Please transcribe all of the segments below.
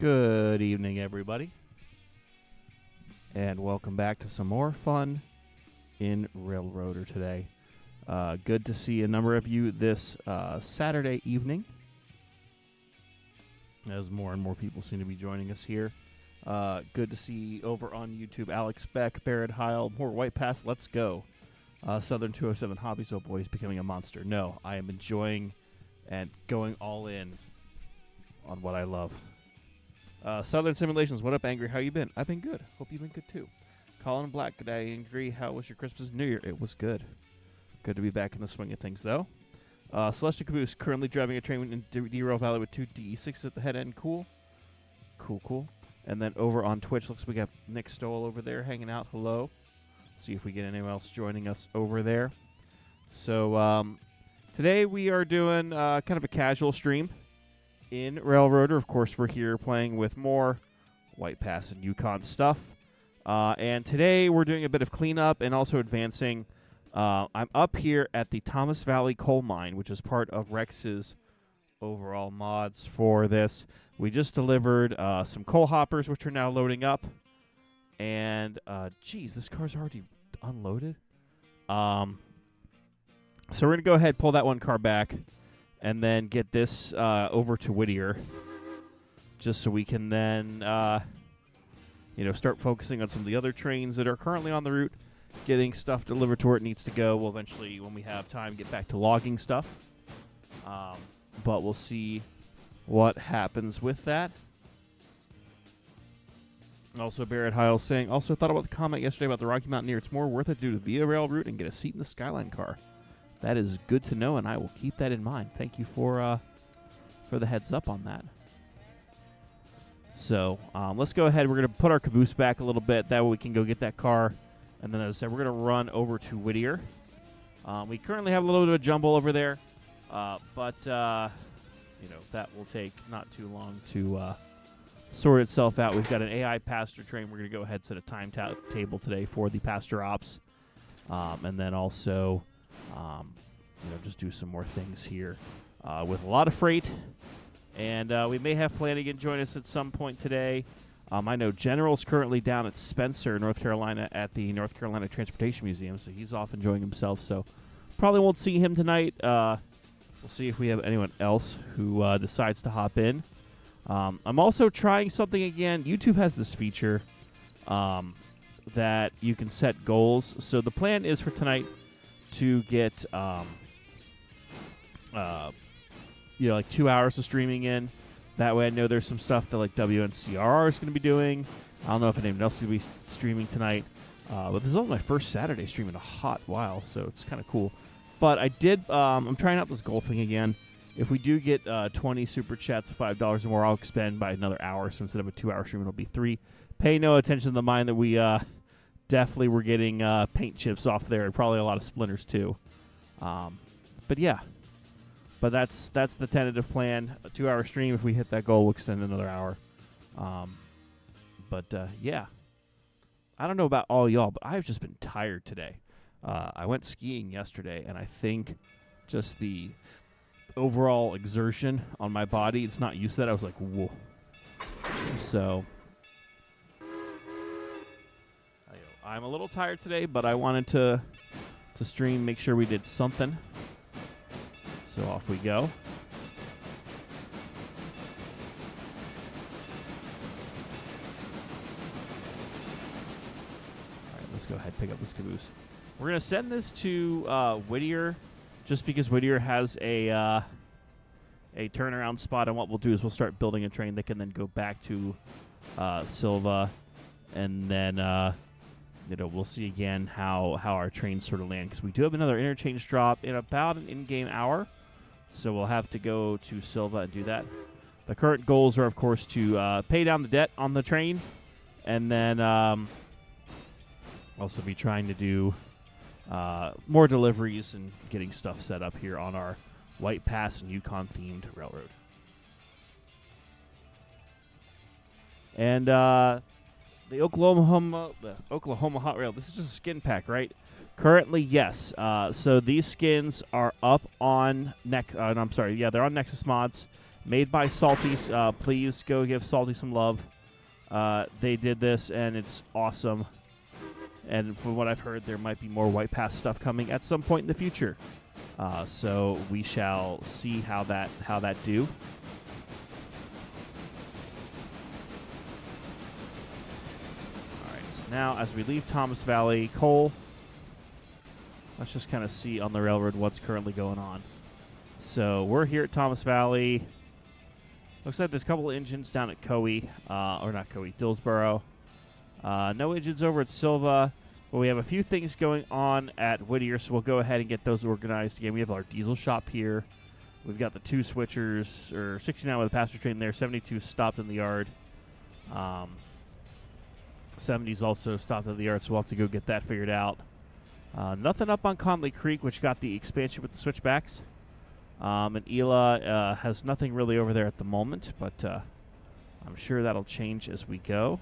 Good evening, everybody, and welcome back to some more fun in Railroader today. Good to see a number of you this Saturday evening, as more and more people seem to be joining us here. Good to see over on YouTube Alex Beck, Barrett Heil, more White Pass, let's go. Southern 207 Hobbies, oh boy, he's becoming a monster. No, I am enjoying and going all in on what I love. Southern Simulations, what up, Angry? How you been? I've been good. Hope you've been good, too. Colin Black, good day, Angry. How was your Christmas and New Year? It was good. Good to be back in the swing of things, though. Celestial Caboose, currently driving a train in D-Rail Valley with 2 DE6s at the head end. Cool. Cool. And then over on Twitch, looks like we got Nick Stoll over there hanging out. Hello. See if we get anyone else joining us over there. So, today we are doing kind of a casual stream in Railroader. Of course, we're here playing with more White Pass and Yukon stuff. And today we're doing a bit of cleanup and also advancing. I'm up here at the Thomas Valley Coal Mine, which is part of Rex's overall mods for this. We just delivered some coal hoppers, which are now loading up. And, geez, this car's already unloaded. So we're going to go ahead, pull that one car back, and then get this over to Whittier, just so we can then, start focusing on some of the other trains that are currently on the route, getting stuff delivered to where it needs to go. We'll eventually, when we have time, get back to logging stuff. But we'll see what happens with that. Also, Barrett Heil saying, also thought about the comment yesterday about the Rocky Mountaineer. It's more worth it to do the Via Rail route and get a seat in the Skyline car. That is good to know, and I will keep that in mind. Thank you for the heads up on that. So let's go ahead. We're going to put our caboose back a little bit. That way we can go get that car. And then, as I said, we're going to run over to Whittier. We currently have a little bit of jumble over there, but that will take not too long to sort itself out. We've got an AI pasture train. We're going to go ahead and set a time table today for the pasture ops, and then also just do some more things here with a lot of freight. And we may have Flanagan join us at some point today. I know General's currently down at Spencer, North Carolina, at the North Carolina Transportation Museum, so he's off enjoying himself. So probably won't see him tonight. We'll see if we have anyone else who decides to hop in. I'm also trying something again. YouTube has this feature that you can set goals. So the plan is for tonight to get, like 2 hours of streaming in. That way I know there's some stuff that like WNCRR is going to be doing. I don't know if anyone else is going to be streaming tonight. But this is only my first Saturday stream in a hot while, so it's kind of cool. But I did, I'm trying out this goal thing again. If we do get 20 super chats of $5 or more, I'll expand by another hour. So instead of a 2-hour stream, it'll be 3. Pay no attention to the mind that we definitely were getting paint chips off there and probably a lot of splinters too. But yeah. But that's the tentative plan. A 2-hour stream. If we hit that goal, we'll extend another hour. Yeah. I don't know about all y'all, but I've just been tired today. I went skiing yesterday, and I think just the overall exertion on my body, it's not used to that. I was like, whoa. So I'm a little tired today, but I wanted to stream, make sure we did something. So off we go. All right, let's go ahead and pick up this caboose. We're going to send this to Whittier just because Whittier has a turnaround spot. And what we'll do is we'll start building a train that can then go back to Silva. And then, we'll see again how our trains sort of land. Because we do have another interchange drop in about an in-game hour. So we'll have to go to Silva and do that. The current goals are, of course, to pay down the debt on the train. And then also be trying to do more deliveries and getting stuff set up here on our White Pass and Yukon-themed railroad. And the Oklahoma Hot Rail, this is just a skin pack, right? Currently, yes. So these skins are up on they're on Nexus Mods, Made by Salty's. Please go give Salty some love. They did this, and it's awesome. And from what I've heard, there might be more White Pass stuff coming at some point in the future. So we shall see how that do. All right. So now, as we leave Thomas Valley, Cole, let's just kind of see on the railroad what's currently going on. So we're here at Thomas Valley. Looks like there's a couple of engines down at Coe, or not Coe, Dillsboro. No engines over at Silva, but we have a few things going on at Whittier, so we'll go ahead and get those organized. Again, we have our diesel shop here. We've got the 2 switchers, or 69 with a passenger train there, 72 stopped in the yard. 70's also stopped in the yard, so we'll have to go get that figured out. Nothing up on Conley Creek, which got the expansion with the switchbacks. And Ela has nothing really over there at the moment, but I'm sure that'll change as we go.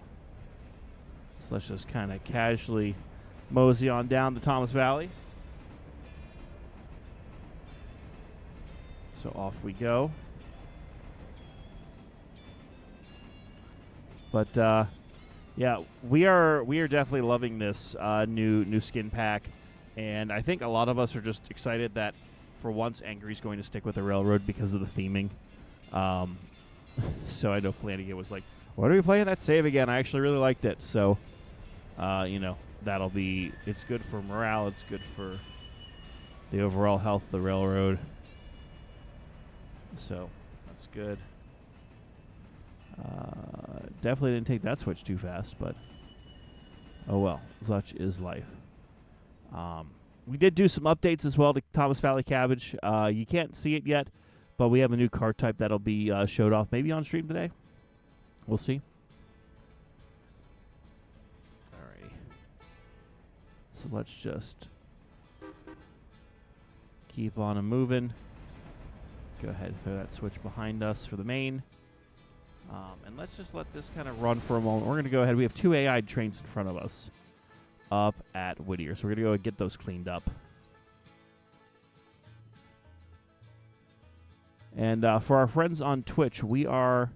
So let's just kind of casually mosey on down the Thomas Valley. So off we go. But yeah, we are definitely loving this new skin pack, and I think a lot of us are just excited that for once Angry's going to stick with the railroad because of the theming. So I know Flanagan was like, "What are we playing that save again?" I actually really liked it. So you know, it's good for morale, it's good for the overall health of the railroad. So that's good. Definitely didn't take that switch too fast, but oh well, such is life. We did do some updates as well to Thomas Valley Cabbage. You can't see it yet, but we have a new card type that'll be showed off maybe on stream today. We'll see. Alrighty. So let's just keep on and moving. Go ahead and throw that switch behind us for the main. And let's just let this kind of run for a moment. We're going to go ahead. We have 2 AI trains in front of us up at Whittier. So we're going to go and get those cleaned up. And for our friends on Twitch, we are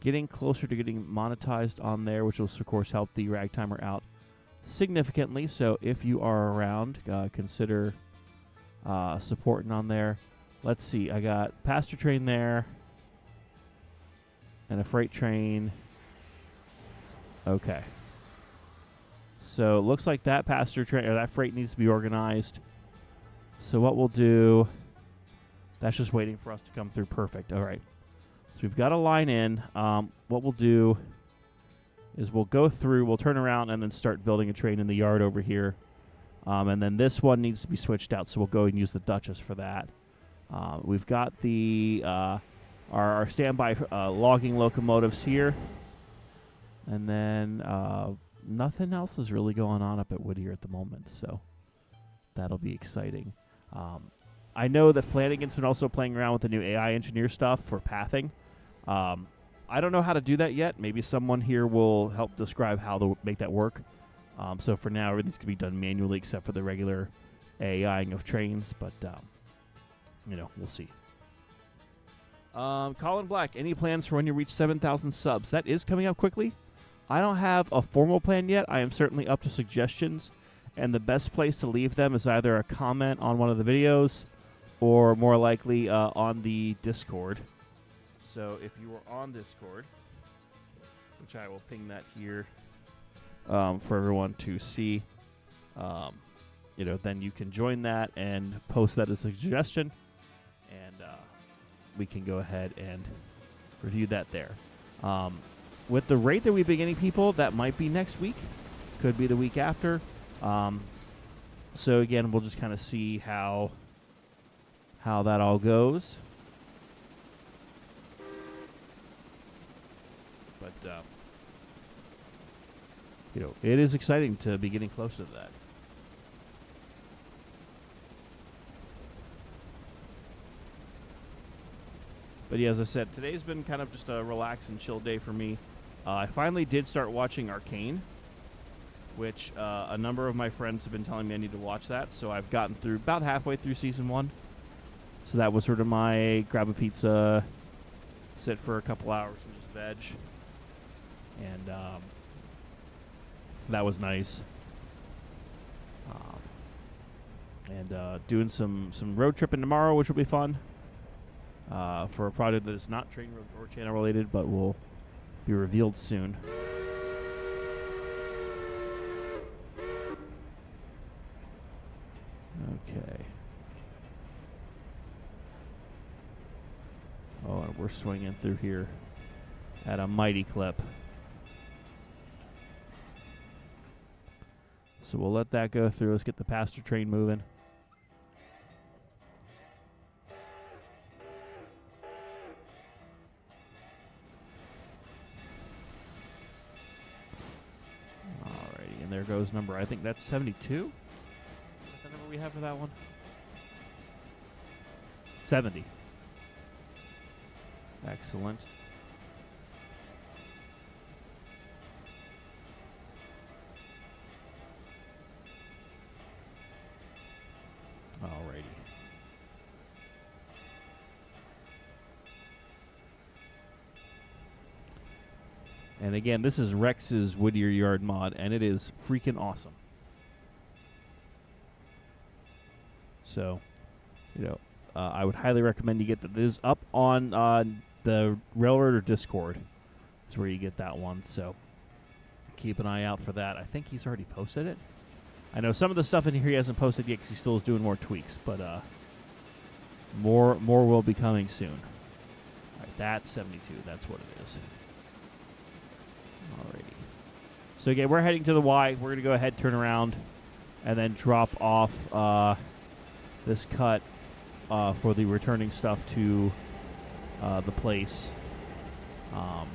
getting closer to getting monetized on there, which will, of course, help the Ragtimer out significantly. So if you are around, consider supporting on there. Let's see. I got passenger train there and a freight train. Okay. So it looks like that passenger train or that freight needs to be organized. So what we'll do, that's just waiting for us to come through. Perfect. All right. So we've got a line in. What we'll do is we'll go through, we'll turn around and then start building a train in the yard over here. And then this one needs to be switched out, so we'll go and use the Duchess for that. We've got the our standby logging locomotives here. And then nothing else is really going on up at Whittier at the moment, so that'll be exciting. I know that Flanagan's been also playing around with the new AI engineer stuff for pathing. I don't know how to do that yet. Maybe someone here will help describe how to make that work. So for now, everything's going to be done manually except for the regular AIing of trains, but you know, we'll see. Colin Black, any plans for when you reach 7,000 subs? That is coming up quickly. I don't have a formal plan yet. I am certainly up to suggestions, and the best place to leave them is either a comment on one of the videos or more likely on the Discord. So if you are on Discord, which I will ping that here for everyone to see, you know, then you can join that and post that as a suggestion, and we can go ahead and review that there. With the rate that we've been getting people, that might be next week. Could be the week after. So again, we'll just kind of see how that all goes. But you know, it is exciting to be getting closer to that. But yeah, as I said, today's been kind of just a relax and chill day for me. I finally did start watching Arcane, which a number of my friends have been telling me I need to watch that. So I've gotten through about halfway through season 1. So that was sort of my grab a pizza, sit for a couple hours and just veg. And that was nice. And doing some road tripping tomorrow, which will be fun. For a project that is not train or channel related, but will be revealed soon. Okay. Oh, and we're swinging through here at a mighty clip. So we'll let that go through. Let's get the pasture train moving. Alrighty, and there goes number, I think that's 72? Is that the number we have for that one? 70. Excellent. Alrighty. And again, this is Rex's Whittier Yard mod, and it is freaking awesome. So, you know, I would highly recommend you get that. This is up on the Railroad or Discord. Is where you get that one. So, keep an eye out for that. I think he's already posted it. I know some of the stuff in here he hasn't posted yet because he still is doing more tweaks, but more will be coming soon. All right, that's 72. That's what it is. Alrighty. So again, we're heading to the Y. We're going to go ahead, turn around, and then drop off this cut for the returning stuff to the place. Oh,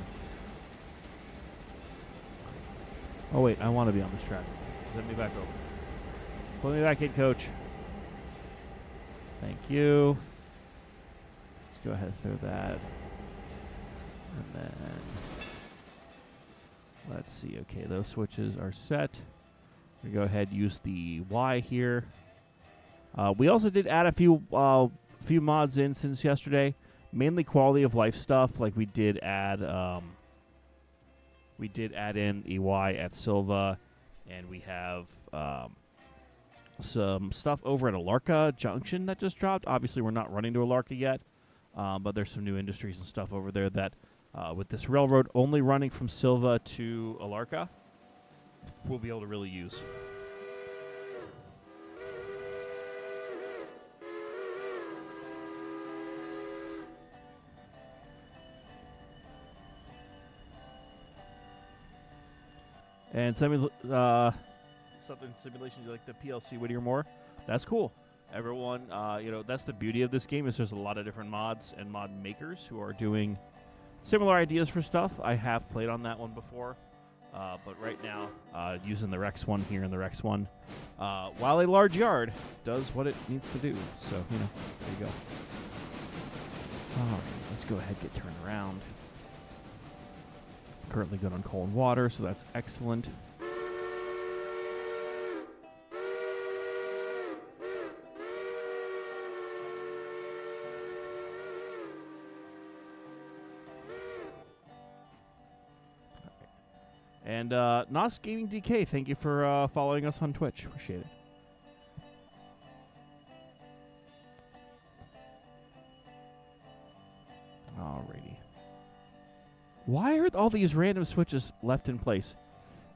wait. I want to be on this track. Send me back over. Pull me back in, Coach. Thank you. Let's go ahead and throw that. And then, let's see. Okay, those switches are set. We go ahead and use the Y here. We also did add a few mods in since yesterday. Mainly quality of life stuff. Like we did add in a Y at Silva, and we have some stuff over at Alarka Junction that just dropped. Obviously, we're not running to Alarka yet, but there's some new industries and stuff over there that, with this railroad only running from Silva to Alarka, we'll be able to really use. And something simulations like the PLC Whittier more. That's cool. Everyone, that's the beauty of this game is there's a lot of different mods and mod makers who are doing similar ideas for stuff. I have played on that one before, but right now using the Rex one here and the Rex one, while a large yard does what it needs to do. So there you go. All right, let's go ahead and get turned around. Currently good on coal and water, so that's excellent. And Nos Gaming DK, thank you for following us on Twitch. Appreciate it. Alrighty. Why are all these random switches left in place?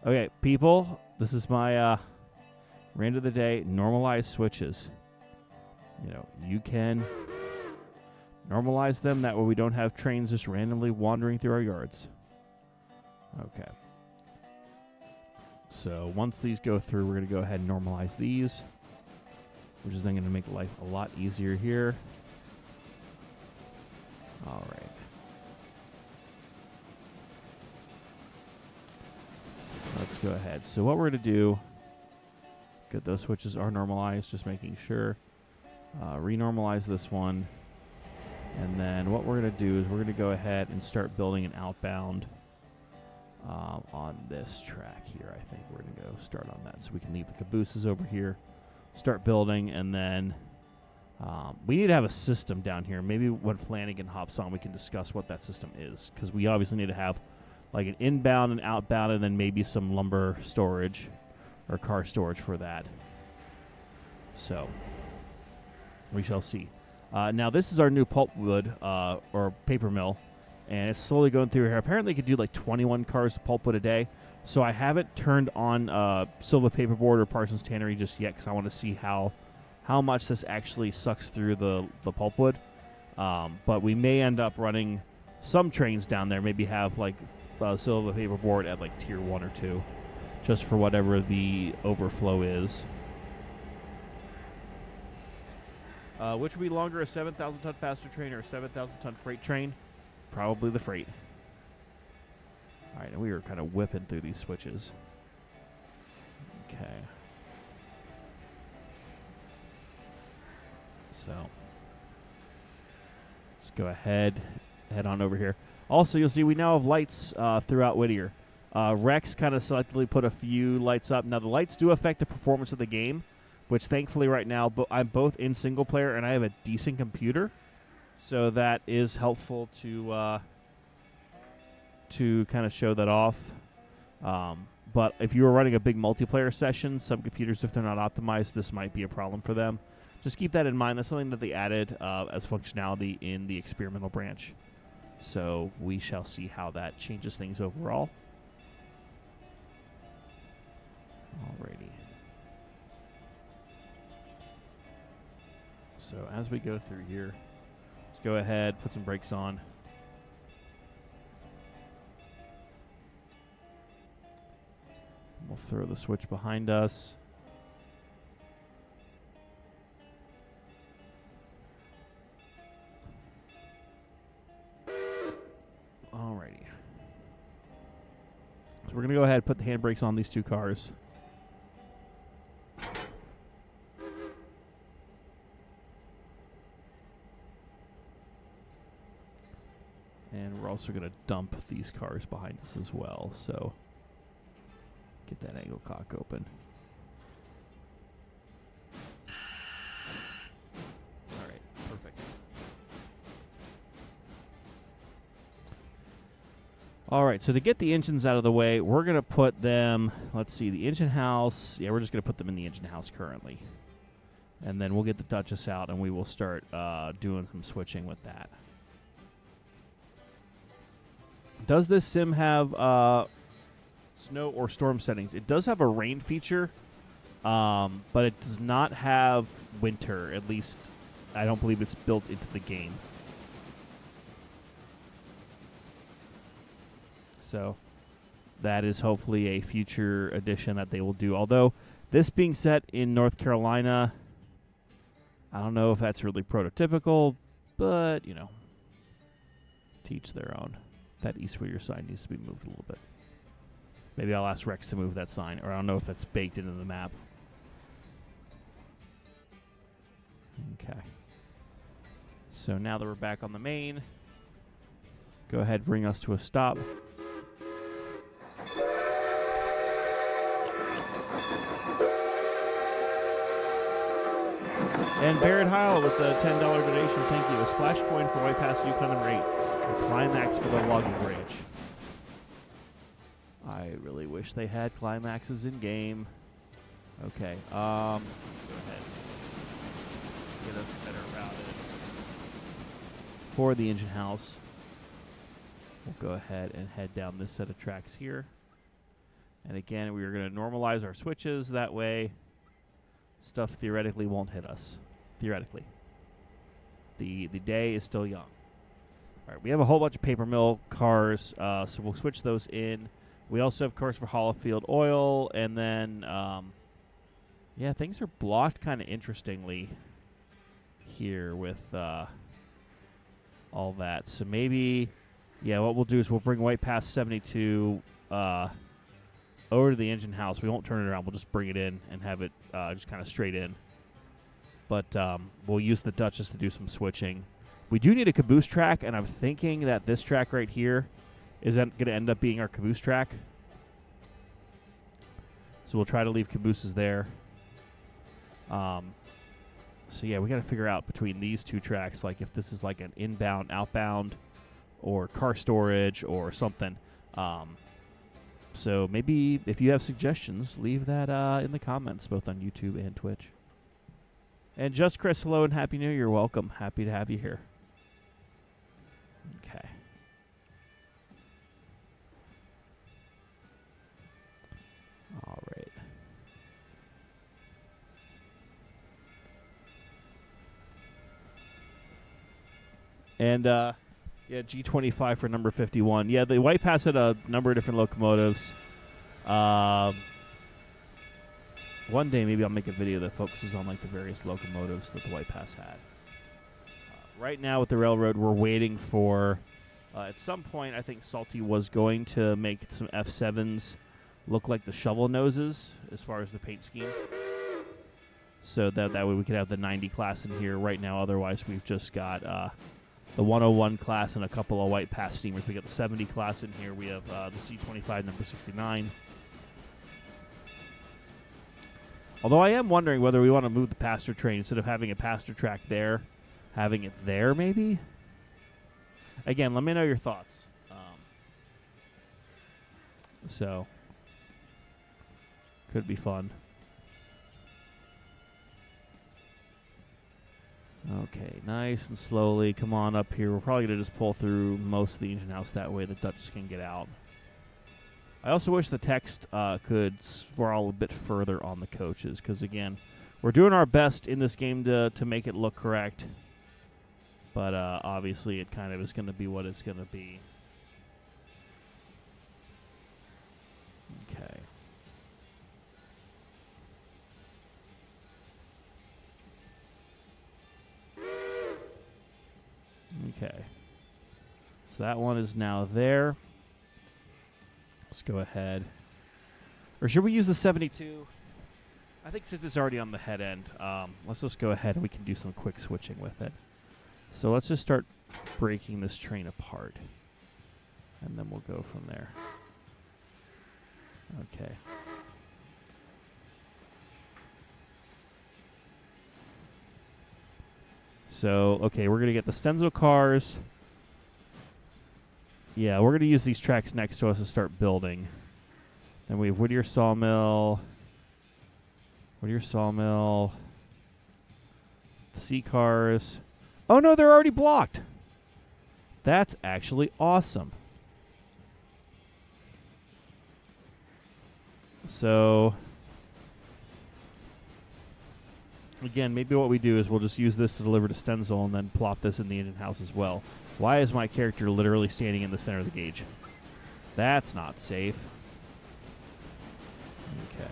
Okay, people, this is my rant of the day. Normalize switches. You can normalize them. That way we don't have trains just randomly wandering through our yards. Okay. So once these go through, we're going to go ahead and normalize these, which is then going to make life a lot easier here. All right. Let's go ahead. So what we're going to do, good, those switches are normalized, just making sure. Renormalize this one. And then what we're going to do is we're going to go ahead and start building an outbound on this track here. I think we're going to go start on that so we can leave the cabooses over here, start building, and then We need to have a system down here. Maybe when Flanagan hops on, we can discuss what that system is, because we obviously need to have like an inbound and outbound, and then maybe some lumber storage or car storage for that. So we shall see. Now this is our new pulpwood or paper mill, and it's slowly going through here. Apparently, it could do like 21 cars of pulpwood a day. So I haven't turned on Silva Paperboard or Parsons Tannery just yet, because I want to see how much this actually sucks through the pulpwood. But we may end up running some trains down there. Maybe have like Silva Paperboard at like tier 1 or 2, just for whatever the overflow is. Which would be longer, a 7,000-ton passenger train or a 7,000-ton freight train? Probably the freight. All right, and we were kind of whipping through these switches. Okay. So let's go ahead, head on over here. Also, you'll see we now have lights throughout Whittier. Rex kind of selectively put a few lights up. Now, the lights do affect the performance of the game, which thankfully right now I'm both in single player and I have a decent computer, so that is helpful to kind of show that off. But if you were running a big multiplayer session, some computers, if they're not optimized, this might be a problem for them. Just keep that in mind. That's something that they added as functionality in the experimental branch. So we shall see how that changes things overall. Alrighty. So as we go through here, let's go ahead, put some brakes on. We'll throw the switch behind us. Alrighty. So we're going to go ahead and put the handbrakes on these two cars. And we're also going to dump these cars behind us as well. So get that angle cock open. All right, perfect. All right, so to get the engines out of the way, we're going to put them, let's see, the engine house. Yeah, we're just going to put them in the engine house currently. And then we'll get the Duchess out, and we will start doing some switching with that. Does this sim have snow or storm settings? It does have a rain feature, but it does not have winter. At least, I don't believe it's built into the game. So that is hopefully a future addition that they will do. Although, this being set in North Carolina, I don't know if that's really prototypical, but, you know, to each their own. That East Whittier sign needs to be moved a little bit. Maybe I'll ask Rex to move that sign, or I don't know if that's baked into the map. Okay. So now that we're back on the main, go ahead, bring us to a stop. And Barrett Heil with the $10 donation, thank you. A splash coin for White Pass Yukon number 8. A climax for the logging branch. I really wish they had climaxes in game. Okay, go ahead. Get us better routed for the engine house. We'll go ahead and head down this set of tracks here. And again, we are going to normalize our switches. That way, stuff theoretically won't hit us. Theoretically. The day is still young. All right, we have a whole bunch of paper mill cars, so we'll switch those in. We also have cars for Hollofield Oil, and then, yeah, things are blocked kind of interestingly here with all that. So maybe, yeah, what we'll do is we'll bring White Pass 72 over to the engine house. We won't turn it around. We'll just bring it in and have it just kind of straight in. But we'll use the Duchess to do some switching. We do need a caboose track, and I'm thinking that this track right here is going to end up being our caboose track. So we'll try to leave cabooses there. So yeah, we got to figure out between these two tracks, like if this is like an inbound, outbound, or car storage or something. So maybe if you have suggestions, leave that in the comments, both on YouTube and Twitch. And Just Chris, hello and Happy New Year. Welcome. Happy to have you here. Okay. All right. And, yeah, G25 for number 51. Yeah, the White Pass had a number of different locomotives. One day maybe I'll make a video that focuses on like the various locomotives that the White Pass had. Right now with the railroad, we're waiting for, at some point, I think Salty was going to make some F7s look like the shovel noses as far as the paint scheme. So that way we could have the 90 class in here right now. Otherwise, we've just got the 101 class and a couple of White Pass steamers. We got the 70 class in here. We have the C25 number 69. Although I am wondering whether we want to move the passenger train instead of having a passenger track there, having it there maybe? Again, let me know your thoughts. So, could be fun. Okay, nice and slowly. Come on up here. We're probably going to just pull through most of the engine house. That way the Dutchess can get out. I also wish the text could sprawl a bit further on the coaches, because, again, we're doing our best in this game to make it look correct. But obviously it kind of is going to be what it's going to be. Okay. Okay. So that one is now there. Let's go ahead. Or should we use the 72? I think since it's already on the head end, let's just go ahead and we can do some quick switching with it. So let's just start breaking this train apart. And then we'll go from there. Okay. So, okay, we're going to get the Stenzo cars. Yeah, we're going to use these tracks next to us to start building. Then we have Whittier Sawmill. Whittier Sawmill. C cars. Oh, no, they're already blocked. That's actually awesome. So, again, maybe what we do is we'll just use this to deliver to Stenzel and then plop this in the engine house as well. Why is my character literally standing in the center of the gauge? That's not safe. Okay.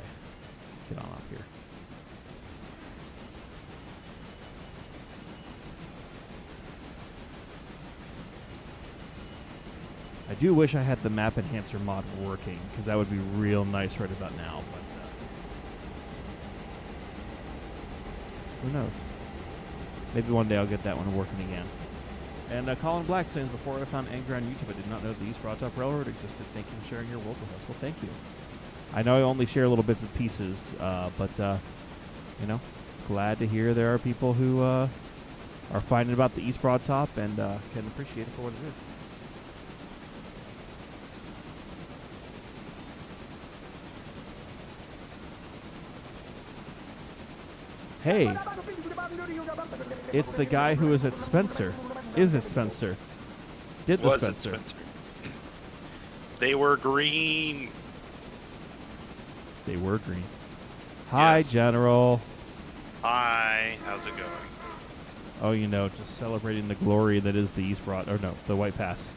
Get on up here. I do wish I had the map enhancer mod working, because that would be real nice right about now. But who knows? Maybe one day I'll get that one working again. And Colin Black says, before I found Anger on YouTube, I did not know the East Broad Top Railroad existed. Thank you for sharing your world with us. Well, thank you. I know I only share little bits and pieces, but, you know, glad to hear there are people who are finding about the East Broad Top and can appreciate it for what it is. Hey, it's the guy who is at Spencer. Is it Spencer? Did the Spencer? They were green. They were green. Hi, yes. General. Hi, how's it going? Oh, you know, just celebrating the glory that is the East Broad, or no, the White Pass.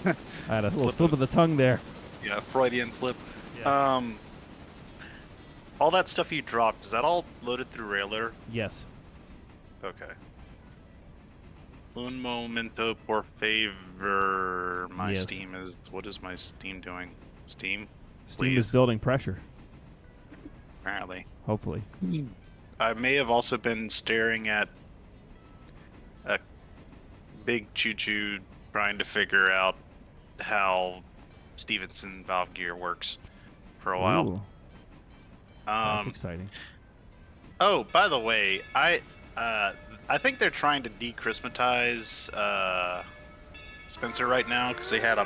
I had a little slip of the tongue there. Yeah, Freudian slip. Yeah. All that stuff you dropped, is that all loaded through Railer? Yes. Okay. Un momento por favor. My Steam is... What is my Steam doing? Steam? Steam is building pressure. Apparently. Hopefully. I may have also been staring at a big choo-choo trying to figure out how Stevenson valve gear works for a while. Ooh. That's exciting. Oh, by the way, I think they're trying to de-Christmatize Spencer right now because they had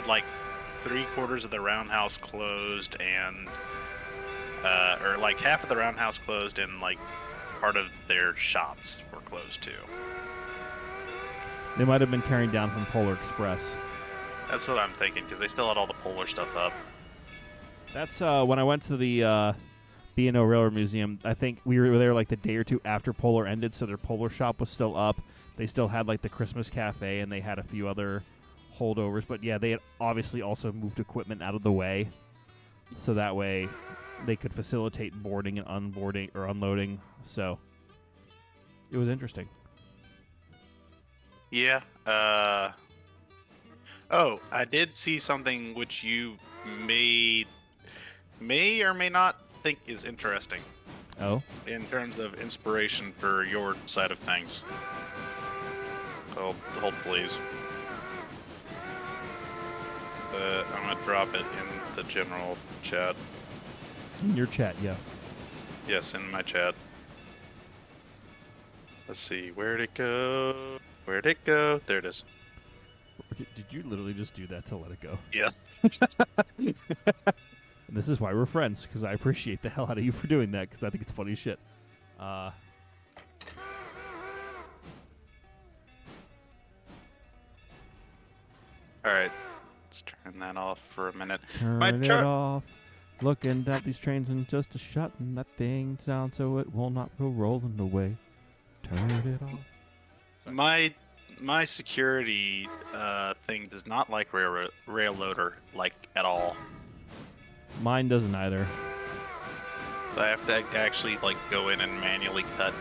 like 3/4 of the roundhouse closed and or like half of the roundhouse closed and like part of their shops were closed too. They might have been tearing down from Polar Express. That's what I'm thinking because they still had all the Polar stuff up. That's when I went to the B&O Railroad Museum. I think we were there like the day or two after Polar ended, so their Polar shop was still up. They still had like the Christmas cafe, and they had a few other holdovers. But yeah, they had obviously also moved equipment out of the way, so that way they could facilitate boarding and unboarding or unloading. So it was interesting. Yeah. Oh, I did see something which you may or may not think is interesting Oh, in terms of inspiration for your side of things. Hold please. I'm gonna drop it in the general chat. in your chat, yes. Yes, in my chat. Let's see, where'd it go? Where'd it go? There it is. Did you literally just do that to let it go? Yes. And this is why we're friends, because I appreciate the hell out of you for doing that, because I think it's funny as shit. All right, let's turn that off for a minute. Turn it off. Looking at these trains and just a shutting that thing down so it will not go rolling away. Turn it off. My security thing does not like rail loader like at all. Mine doesn't either. So I have to actually like go in and manually cut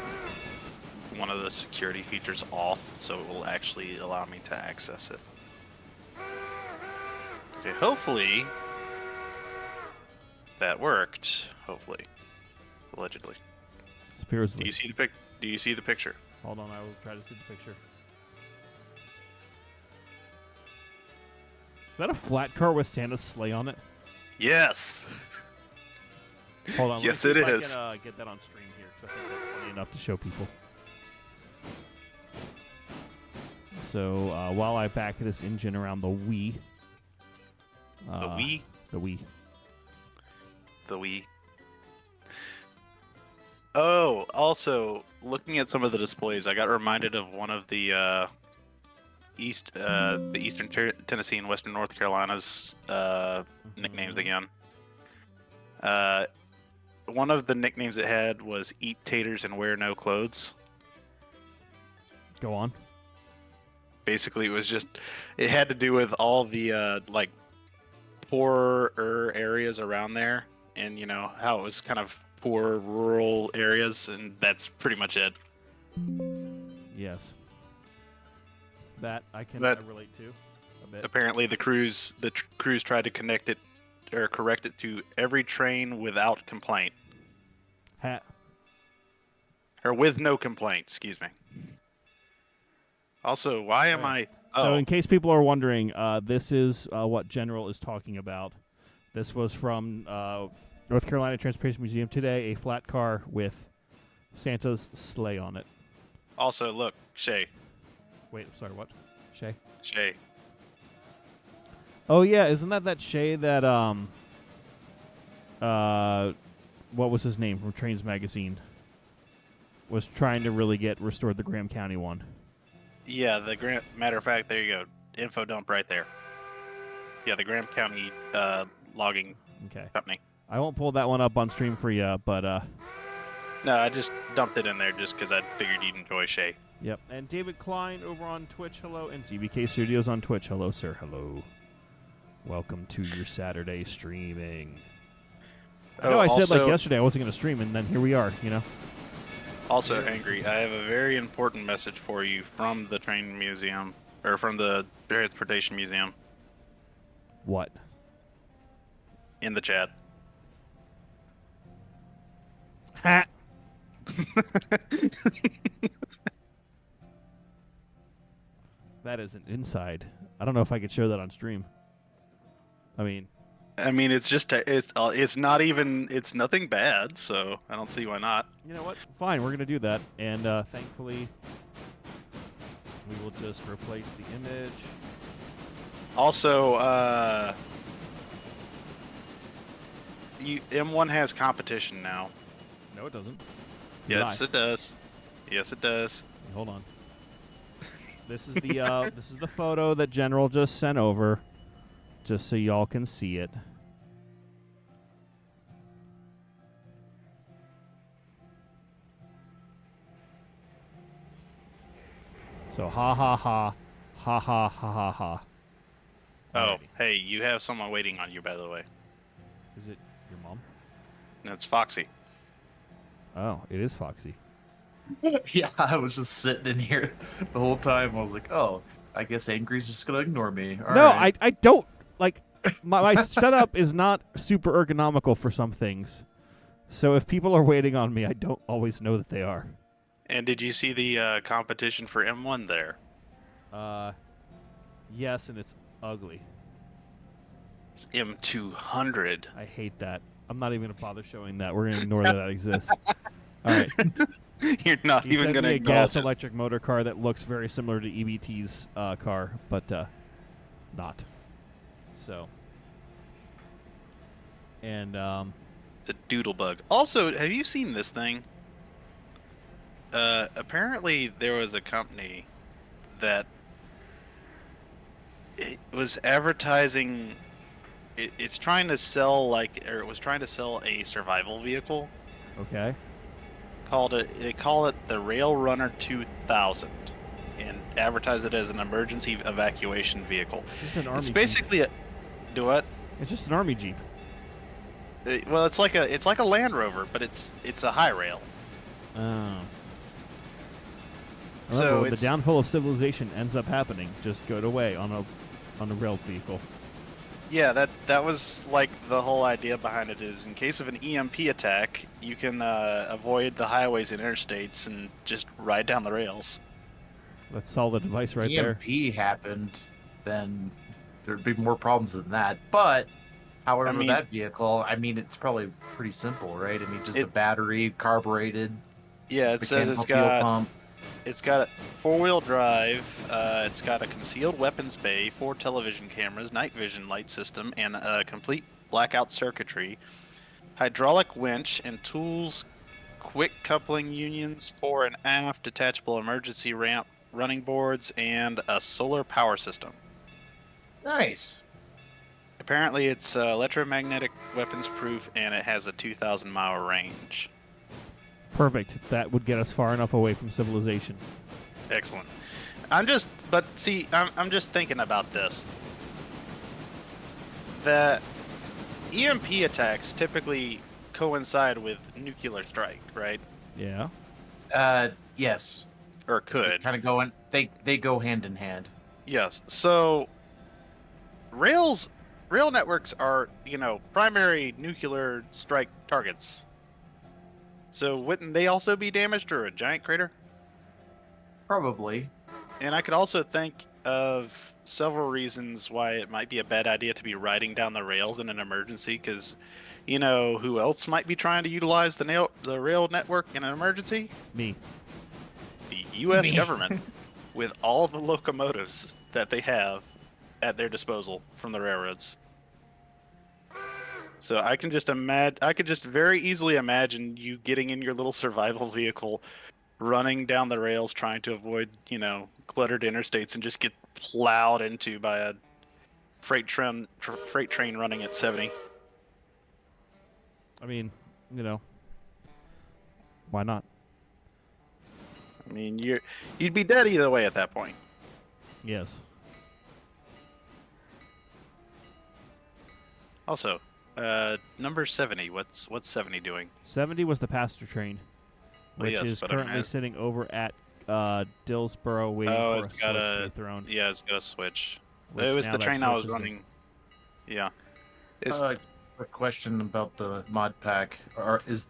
one of the security features off so it will actually allow me to access it. Okay, hopefully that worked. Hopefully, allegedly. Supposedly. Do you see the picture? Hold on, I will try to see the picture. Is that a flat car with Santa's sleigh on it? Yes. Hold on. Yes, let me it see if is. I can get that on stream here, because I think that's funny enough to show people. So while I back this engine around the Wii. The Wii? The Wii. The Wii. Oh, also, looking at some of the displays, I got reminded of one of the Eastern Tennessee and Western North Carolina's nicknames again. One of the nicknames it had was "Eat taters and wear no clothes." Go on. Basically, it had to do with all the like poorer areas around there, and you know how it was kind of poor rural areas, and that's pretty much it. Yes. That I can That- relate to a bit. Apparently, the crews tried to connect it or correct it to every train without complaint, or with no complaint. Excuse me. Also, why am I? So Oh, in case people are wondering, this is what General is talking about. This was from North Carolina Transportation Museum today, a flat car with Santa's sleigh on it. also look, Shay. Wait, sorry, what? Shay? Shay. Oh yeah, isn't that Shay that what was his name from Trains Magazine? Was trying to really get restored the Graham County one. Yeah, matter of fact, there you go. Info dump right there. Yeah, the Graham County logging Okay. company. I won't pull that one up on stream for you, but No, I just dumped it in there just because I figured you'd enjoy Shay. yep. And David Klein over on Twitch, hello, and ZBK Studios on Twitch, hello, sir, hello. Welcome to your Saturday streaming. I know I said like yesterday I wasn't going to stream, and then here we are, you know. Also, Angry, I have a very important message for you from the train museum, or from the transportation museum What? in the chat. Ha! That is an inside. I don't know if I could show that on stream. I mean, I mean, it's not even it's nothing bad, so I don't see why not. You know what? Fine, we're gonna do that, and thankfully, we will just replace the image. Also, M1 has competition now. No, it doesn't. Yes, it does. Yes, it does. Hold on. This is the this is the photo that General just sent over, just so y'all can see it. So ha ha ha, ha ha ha ha ha. Oh, Alrighty. hey, you have someone waiting on you, by the way. Is it your mom? No, it's Foxy. Oh, it is Foxy. Yeah, I was just sitting in here the whole time. I was like, oh, I guess Angry's just gonna ignore me. All No, right. I don't like my setup is not super ergonomical for some things. So if people are waiting on me, I don't always know that they are. And did you see the competition for M1 there? Yes, and it's ugly. It's M200. I hate that. I'm not even gonna bother showing that. We're gonna ignore that that exists. All right. You're not He even sent gonna me a acknowledge gas it. electric motor car that looks very similar to EBT's car, but not. So. And It's a doodle bug. Also, have you seen this thing? Apparently there was a company that it was advertising. It's trying to sell it was trying to sell a survival vehicle. okay. They call it the Rail Runner 2000, and advertise it as an emergency evacuation vehicle. Just an army It's Jeep. basically a do what? It's just an army Jeep. Well, it's like a Land Rover, but it's a high rail. Oh. So Remember, when the it's downfall of civilization ends up happening, just go away on a rail vehicle. yeah, that was like the whole idea behind it is in case of an EMP attack, you can avoid the highways and interstates and just ride down the rails. That's solid advice right there. EMP happened, then there'd be more problems than that. But, however, I mean- that vehicle, I mean, it's probably pretty simple, right? I mean, just a It- battery, carbureted, Yeah, it says mechanical fuel pump. it's got a four-wheel drive. It's got a concealed weapons bay, 4 television cameras, night vision light system, and a complete blackout circuitry, hydraulic winch and tools, quick coupling unions, fore and aft, detachable emergency ramp, running boards, and a solar power system. Nice. Apparently, it's electromagnetic weapons proof, and it has a 2,000-mile range. Perfect. That would get us far enough away from civilization. Excellent. I'm just thinking about this. The EMP attacks typically coincide with nuclear strike, right? Yeah. Yes. Or could. Kind of going, they go hand in hand. Yes. So rail networks are, primary nuclear strike targets. So wouldn't they also be damaged or a giant crater? Probably. And I could also think of several reasons why it might be a bad idea to be riding down the rails in an emergency, because who else might be trying to utilize the rail network in an emergency? Me. The U.S. Me. government, with all the locomotives that they have at their disposal from the railroads. So I can just I could just very easily imagine you getting in your little survival vehicle, running down the rails, trying to avoid, cluttered interstates, and just get plowed into by a freight train running at 70. I mean, why not? I mean, you'd be dead either way at that point. Yes. Also, number 70. What's 70 doing? 70 was the passenger train, Well, which yes, is but I mean, currently sitting over at Dillsboro waiting for a it's switch got to be thrown. Yeah, it's got a switch. which It was now the that train I switch was has been- running. Yeah. It's, Quick question about the mod pack. Is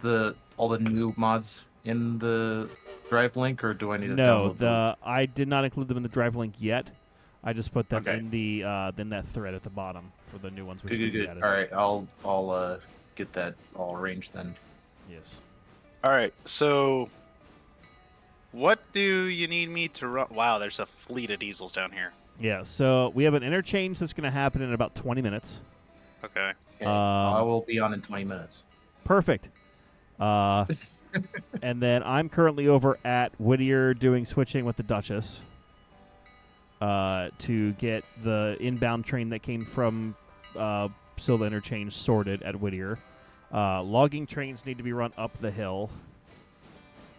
all the new mods in the drive link, or do I need to No, download those? I did not include them in the drive link yet. I just put them Okay. in the in that thread at the bottom for the new ones. Which Good, can good, be good. added. All right, I'll get that all arranged then. Yes. All right, so what do you need me to run? Wow, there's a fleet of diesels down here. Yeah. So we have an interchange that's going to happen in about 20 minutes. Okay. Okay, I will be on in 20 minutes. Perfect. And then I'm currently over at Whittier doing switching with the Duchess to get the inbound train that came from Silva Interchange sorted at Whittier. Logging trains need to be run up the hill,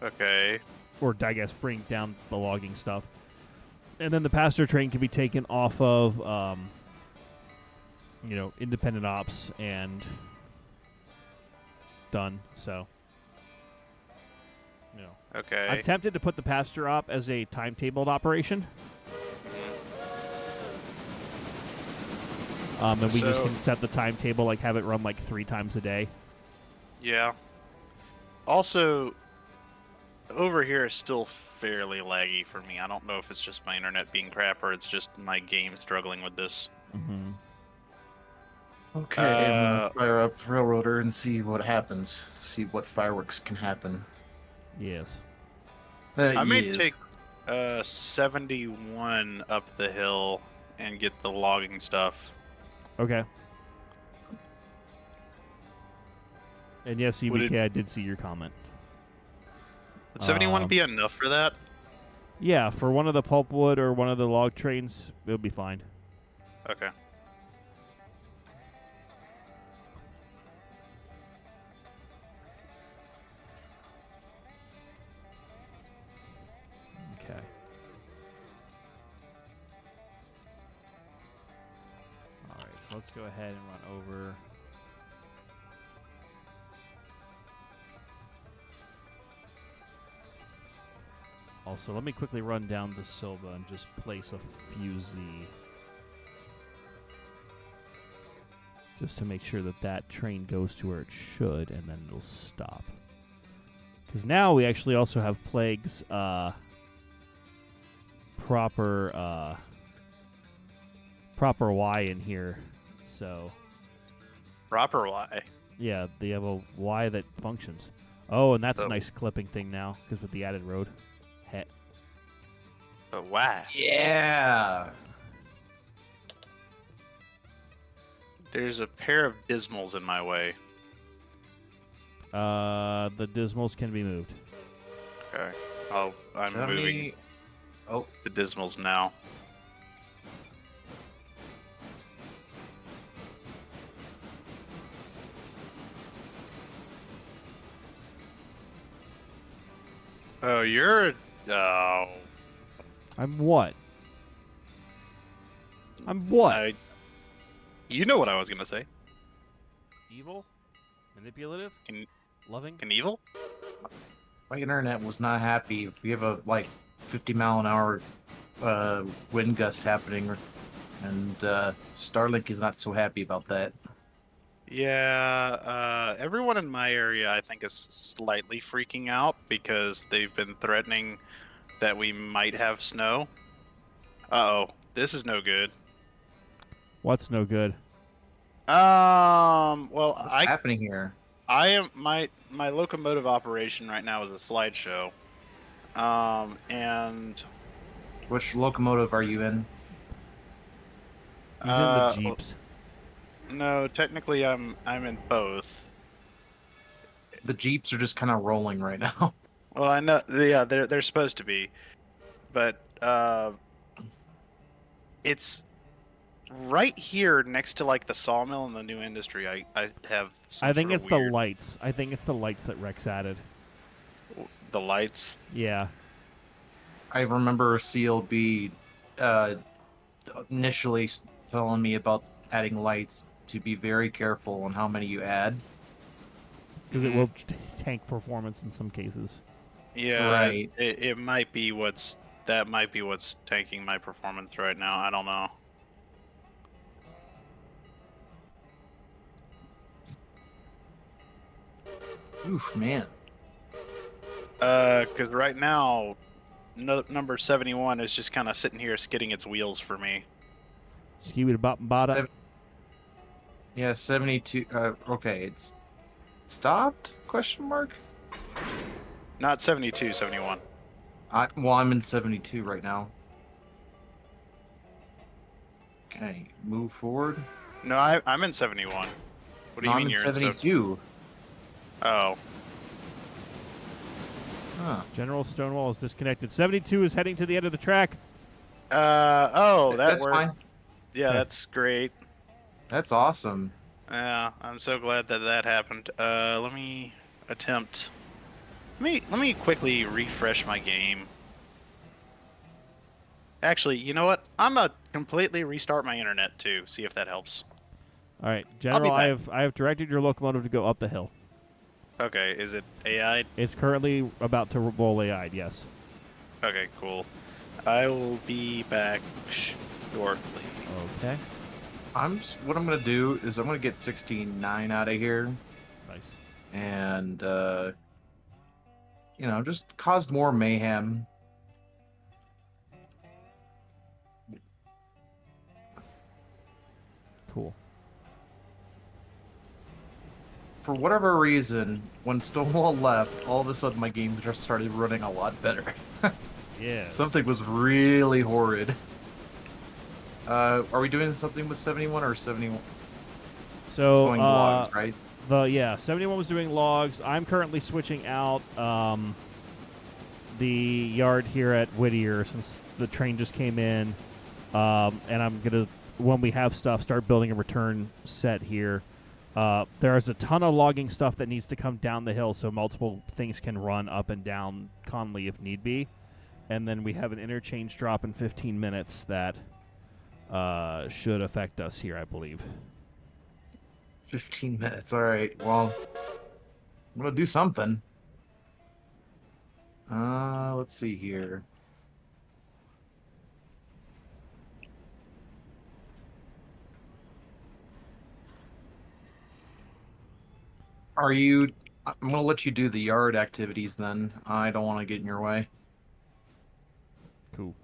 Okay. or I guess bring down the logging stuff. And then the passenger train can be taken off of, independent ops and done. So, Okay. I'm tempted to put the passenger op as a timetabled operation. And we just So- can set the timetable, like have it run like 3 times a day. Yeah. Also, over here is still fairly laggy for me. I don't know if it's just my internet being crap or it's just my game struggling with this. Mm-hmm. Okay, I'm gonna fire up Railroader and see what happens. See what fireworks can happen. Yes. I may yes. take 71 up the hill and get the logging stuff. Okay. And yes, Would UBK, I did see your comment. Would 71 be enough for that? Yeah, for one of the pulpwood or one of the log trains, it'll be fine. Okay. Okay. All right, so let's go ahead and run over. Also, let me quickly run down the Silva and just place a fusee. Just to make sure that that train goes to where it should, and then it'll stop. Because now we actually also have Plague's proper Y in here. So, Proper Y. yeah, they have a Y that functions. Oh, and that's a Oh. nice clipping thing now, because with the added road. Heh. But why? Yeah. There's a pair of dismals in my way. The Dismals can be moved. Okay. I'm 70 moving Oh, the dismals now. Oh, you're. Oh. I'm what? I'm what? You know what I was gonna say. Evil? Manipulative? Can- Loving? An evil? my internet was not happy. If we have a 50-mile-an-hour wind gust happening, and Starlink is not so happy about that. Yeah, everyone in my area, I think, is slightly freaking out because they've been threatening that we might have snow. Uh-oh, this is no good. What's no good? Well, What's happening here? I am my locomotive operation right now is a slideshow. And Which locomotive are you in? He's in the Jeeps. no, technically I'm in both. The Jeeps are just kind of rolling right now. Well, I know, yeah, they're supposed to be, but it's right here next to like the sawmill and the new industry. I have. Some I think sort it's of the weird- lights. I think it's the lights that Rex added. The lights. Yeah. I remember CLB initially telling me about adding lights to be very careful on how many you add. Because it will tank performance in some cases. Yeah, Right. It might be what's tanking my performance right now. I don't know. Oof, man. Because right now, number 71 is just kind of sitting here skidding its wheels for me. Skibidi bop and bada. Yeah, 72. Okay, it's stopped? Question mark. Not 72, 71. I'm in 72 right now. Okay, move forward. No, I'm in 71. What do No, you I'm mean in you're in 72. Oh, Huh. General Stonewall is disconnected. 72 is heading to the end of the track. oh, that That's worked. fine. Yeah, Okay. that's great. That's awesome. Yeah, I'm so glad that that happened. Let me attempt. Let me quickly refresh my game. Actually, you know what? I'm gonna completely restart my internet too. See if that helps. All right, I'll be General, back. I have directed your locomotive to go up the hill. Okay, is it AI? It's currently about to roll AI'd, yes. Okay, cool. I will be back shortly. Okay, What I'm gonna do is I'm gonna get 69 out of here nice. and just cause more mayhem. Cool. For whatever reason, when Stonewall left, all of a sudden my game just started running a lot better. Yes. Something was really horrid. Are we doing something with 71 or 71? So, Going logs, right? 71 was doing logs. I'm currently switching out the yard here at Whittier since the train just came in. And I'm going to, when we have stuff, start building a return set here. There's a ton of logging stuff that needs to come down the hill so multiple things can run up and down Conley if need be. And then we have an interchange drop in 15 minutes that should affect us here, I believe. 15 minutes. All right. Well, I'm gonna do something. Let's see here. I'm gonna let you do the yard activities then. I don't want to get in your way. Cool.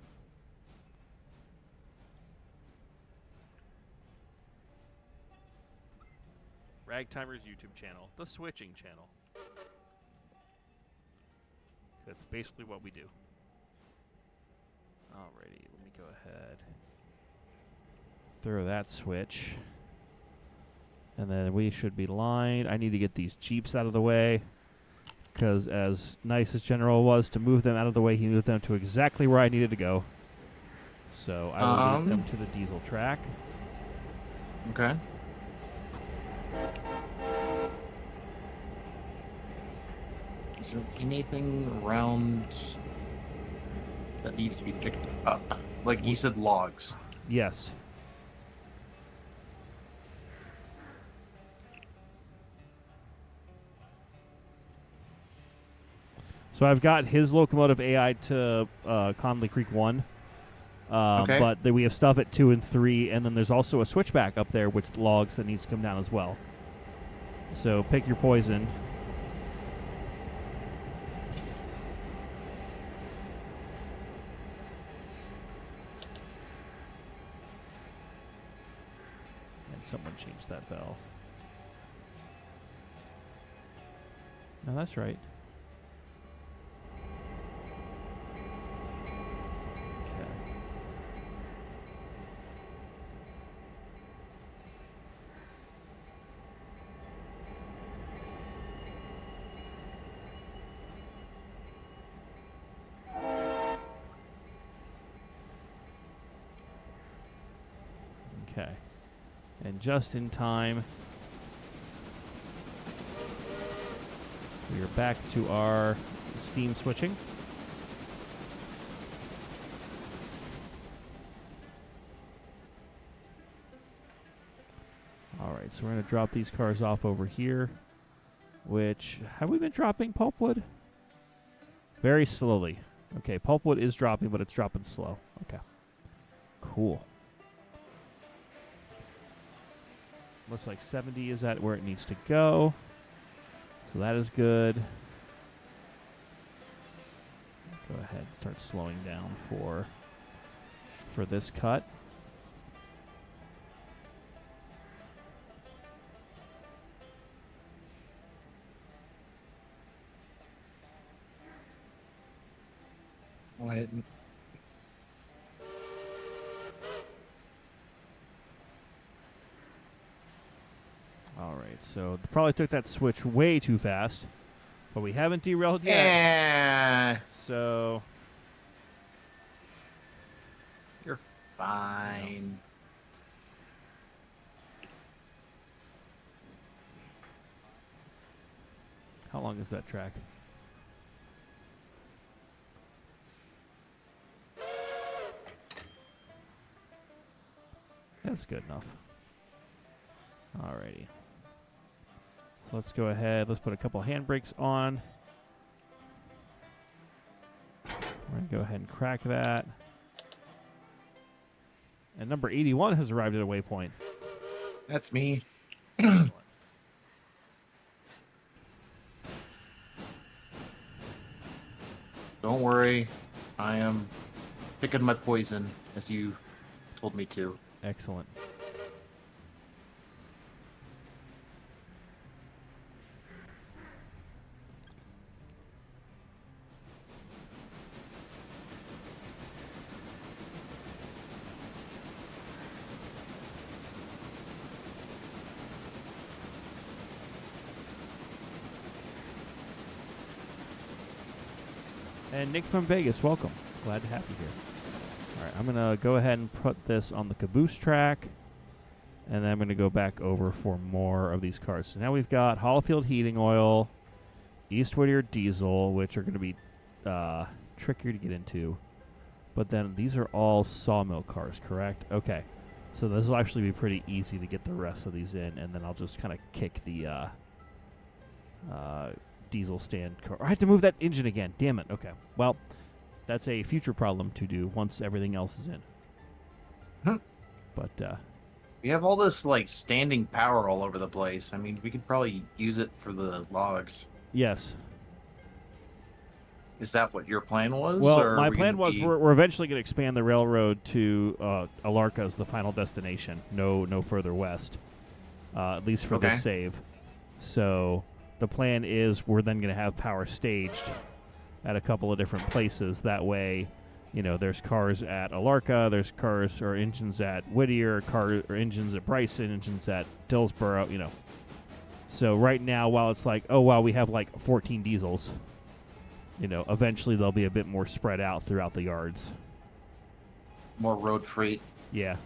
Ragtimer's YouTube channel, the switching channel. That's basically what we do. Alrighty, let me go ahead. Throw that switch. And then we should be lined. I need to get these Jeeps out of the way. Because as nice as General was to move them out of the way, he moved them to exactly where I needed to go. So I will lead them to the diesel track. Okay. Is there anything around that needs to be picked up? Like you said, logs. Yes. So I've got his locomotive AI to Conley Creek 1. Okay. But we have stuff at 2 and 3, and then there's also a switchback up there with logs that needs to come down as well. So pick your poison. And someone changed that bell. No, that's right. Okay. And just in time, we are back to our steam switching. Alright, so we're going to drop these cars off over here, which, have we been dropping pulpwood? Very slowly. Okay, pulpwood is dropping, but it's dropping slow. Okay. Cool. Looks like 70 is at where it needs to go. So that is good. Go ahead and start slowing down for this cut. All right, so probably took that switch way too fast, but we haven't derailed yet. Yeah, So you're fine. how long is that track? That's good enough. Alrighty. So let's go ahead. Let's put a couple handbrakes on. We're going to go ahead and crack that. And number 81 has arrived at a waypoint. That's me. Don't worry, I am picking my poison as you told me to. Excellent. And Nick from Vegas, welcome. Glad to have you here. All right, I'm going to go ahead and put this on the caboose track, and then I'm going to go back over for more of these cars. So now we've got Hollifield heating oil, East Whittier diesel, which are going to be trickier to get into. But then these are all sawmill cars, correct? Okay. So this will actually be pretty easy to get the rest of these in, and then I'll just kind of kick the diesel stand car. I had to move that engine again. Damn it. Okay. Well, that's a future problem to do once everything else is in. But we have all this like standing power all over the place. I mean, we could probably use it for the logs. yes. Is that what your plan was? Well, or my we plan gonna was be- we're eventually going to expand the railroad to Alarka as the final destination. No further west, at least for Okay. this save. So the plan is we're then going to have power staged at a couple of different places. That way, you know, there's cars at Alarka, there's cars or engines at Whittier, car or engines at Bryson, engines at Dillsboro, you know. So right now, while it's like, oh wow, we have like 14 diesels, you know, eventually they'll be a bit more spread out throughout the yards. more road freight? Yeah.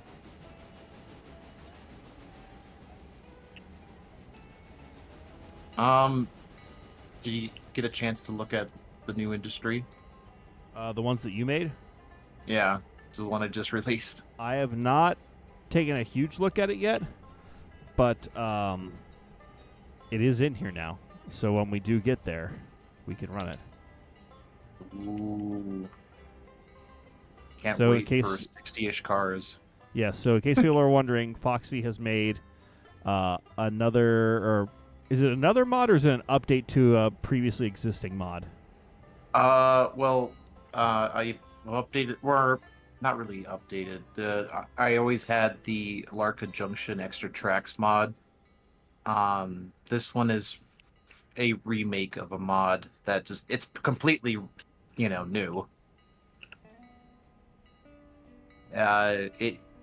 Did you get a chance to look at the new industry? The ones that you made? Yeah, it's the one I just released. I have not taken a huge look at it yet, but it is in here now. So when we do get there, we can run it. Ooh. Can't So in wait case- for 60-ish cars. Yeah, so in case people are wondering, Foxy has made another, or is it another mod or is it an update to a previously existing mod? Well, I updated, or not really updated. I always had the Larka Junction Extra Tracks mod. This one is a remake of a mod that just, it's completely, new.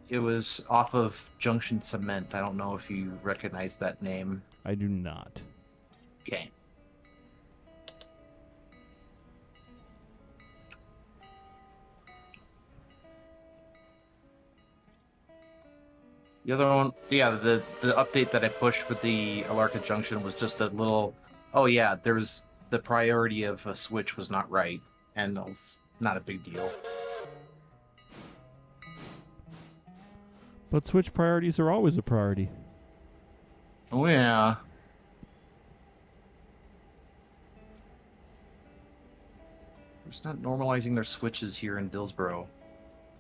It was off of Junction Cement. I don't know if you recognize that name. I do not. Okay. The other one, yeah, the update that I pushed for the Alarka Junction was just a little, oh yeah, there's the priority of a switch was not right, and it was not a big deal. But switch priorities are always a priority. Oh yeah. They're just not normalizing their switches here in Dillsboro.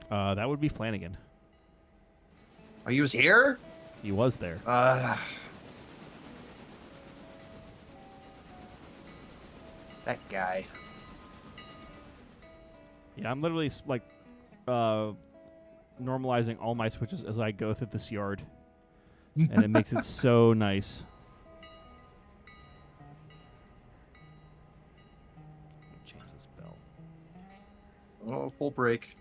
That would be Flanagan. Are you here? He was there. That guy. Yeah, I'm literally normalizing all my switches as I go through this yard. And it makes it so nice. Change this belt. Oh, full break.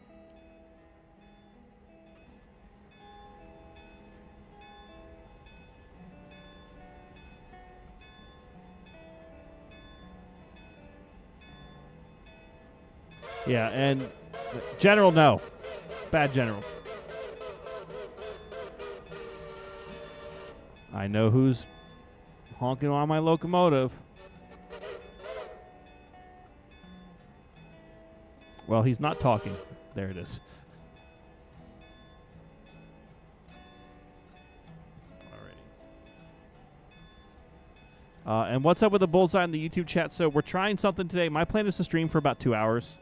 Yeah, and General, no. Bad General. I know who's honking on my locomotive. Well, he's not talking. There it is. Alrighty. And what's up with the bullseye in the YouTube chat? So we're trying something today. My plan is to stream for about 2 hours.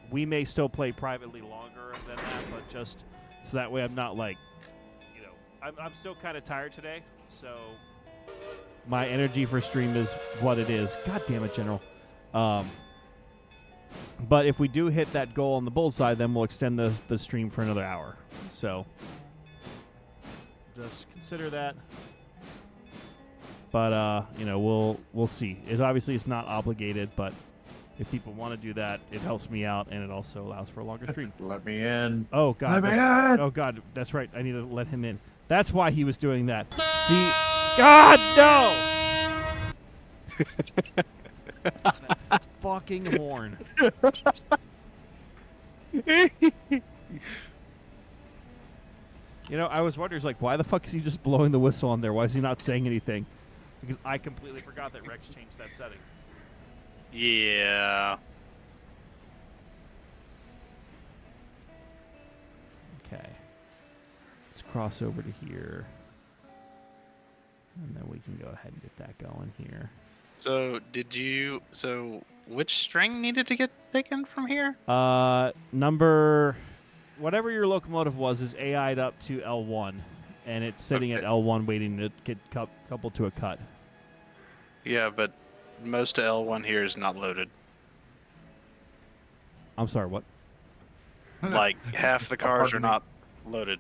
We may still play privately longer than that, but just so that way I'm not like, you know, I'm still kind of tired today, so my energy for stream is what it is. God damn it, General. But if we do hit that goal on the bullseye, then we'll extend the stream for another hour. So just consider that. But you know, we'll see. It obviously it's not obligated, but if people want to do that, it helps me out, and it also allows for a longer stream. Let me in. Oh God! Let me in. Oh God! That's right. I need to let him in. That's why he was doing that. See? God no! That fucking horn. You know, I was wondering, like, why the fuck is he just blowing the whistle on there? Why is he not saying anything? Because I completely forgot that Rex changed that setting. Yeah. Okay. Let's cross over to here. And then we can go ahead and get that going here. So which string needed to get taken from here? Number... Whatever your locomotive was is AI'd up to L1. And it's sitting at L1 waiting to get coupled to a cut. Yeah, but most of L1 here is not loaded. I'm sorry, what? Like, half the cars are not loaded.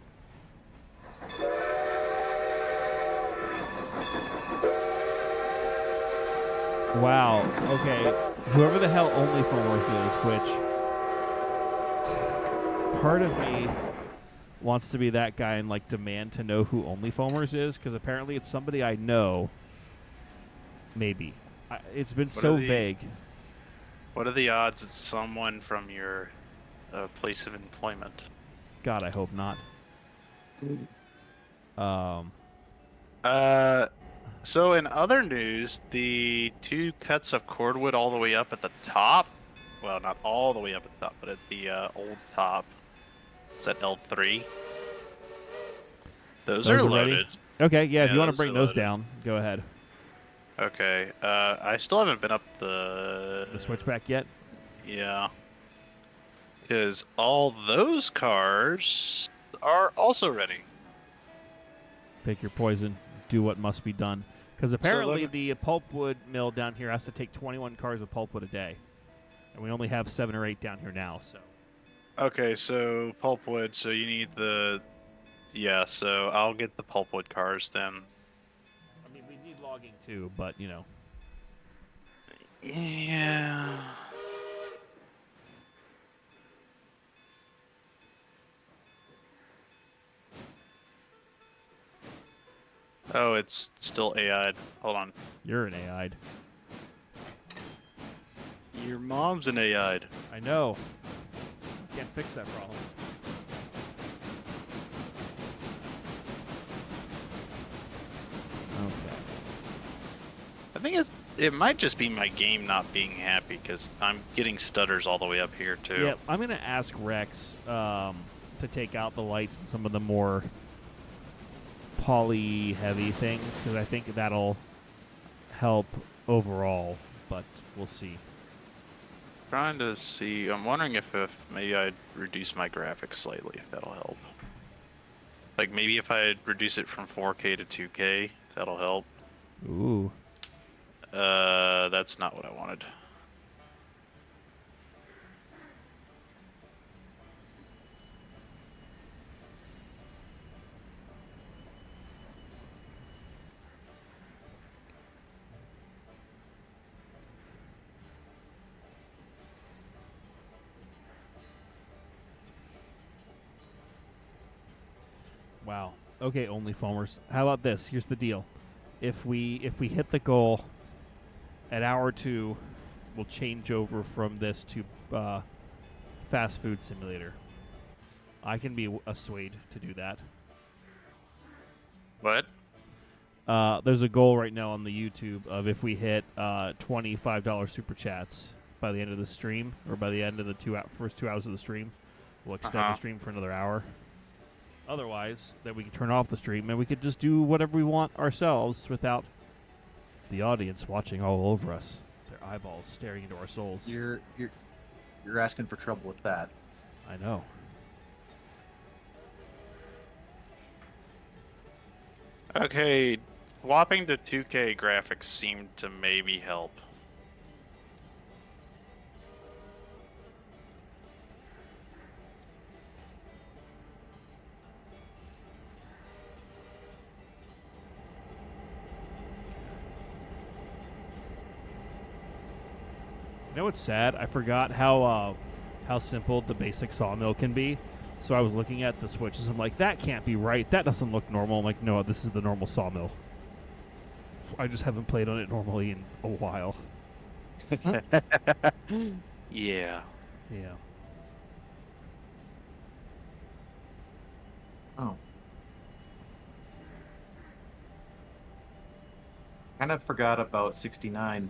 Wow. Okay. Whoever the hell OnlyFormers is, which part of me wants to be that guy and like demand to know who OnlyFormers is, because apparently it's somebody I know. Maybe. It's been so vague. What are the odds it's someone from your place of employment? God, I hope not. So in other news, the 2 cuts of cordwood all the way up at the top, well, not all the way up at the top, but at the old top, it's at L3. Those are loaded. Okay, yeah, if you want to those bring are those loaded. down, go ahead. Okay, I still haven't been up the switchback yet? Yeah. Because all those cars are also ready. Pick your poison. Do what must be done. Because apparently the pulpwood mill down here has to take 21 cars of pulpwood a day. And we only have 7 or 8 down here now, so. Okay, so pulpwood, so you need the... Yeah, so I'll get the pulpwood cars then. I mean, we need logging too, but, you know. Yeah... Oh, it's still AI'd. Hold on. You're an AI'd. Your mom's an AI'd. I know. Can't fix that problem. Okay. I think it might just be my game not being happy because I'm getting stutters all the way up here too. Yeah, I'm gonna ask Rex to take out the lights and some of the more poly heavy things because I think that'll help overall, but we'll see. Trying to see. I'm wondering if maybe I'd reduce my graphics slightly, if that'll help. Like maybe if I reduce it from 4K to 2K, if that'll help. Ooh. That's not what I wanted. Wow. Okay, only foamers. How about this? Here's the deal. If we hit the goal at hour 2, we'll change over from this to fast food simulator. I can be swayed to do that. What? There's a goal right now on the YouTube of if we hit $25 super chats by the end of the stream, or by the end of the first 2 hours of the stream, we'll extend the stream for another hour. Otherwise, then we can turn off the stream and we could just do whatever we want ourselves without the audience watching all over us, their eyeballs staring into our souls. You're asking for trouble with that. I know. Okay, swapping to 2K graphics seemed to maybe help. You know what's sad? I forgot how simple the basic sawmill can be. So I was looking at the switches. I'm like, that can't be right. That doesn't look normal. I'm like, no, this is the normal sawmill. I just haven't played on it normally in a while. Yeah. Yeah. Oh. Kind of forgot about 69.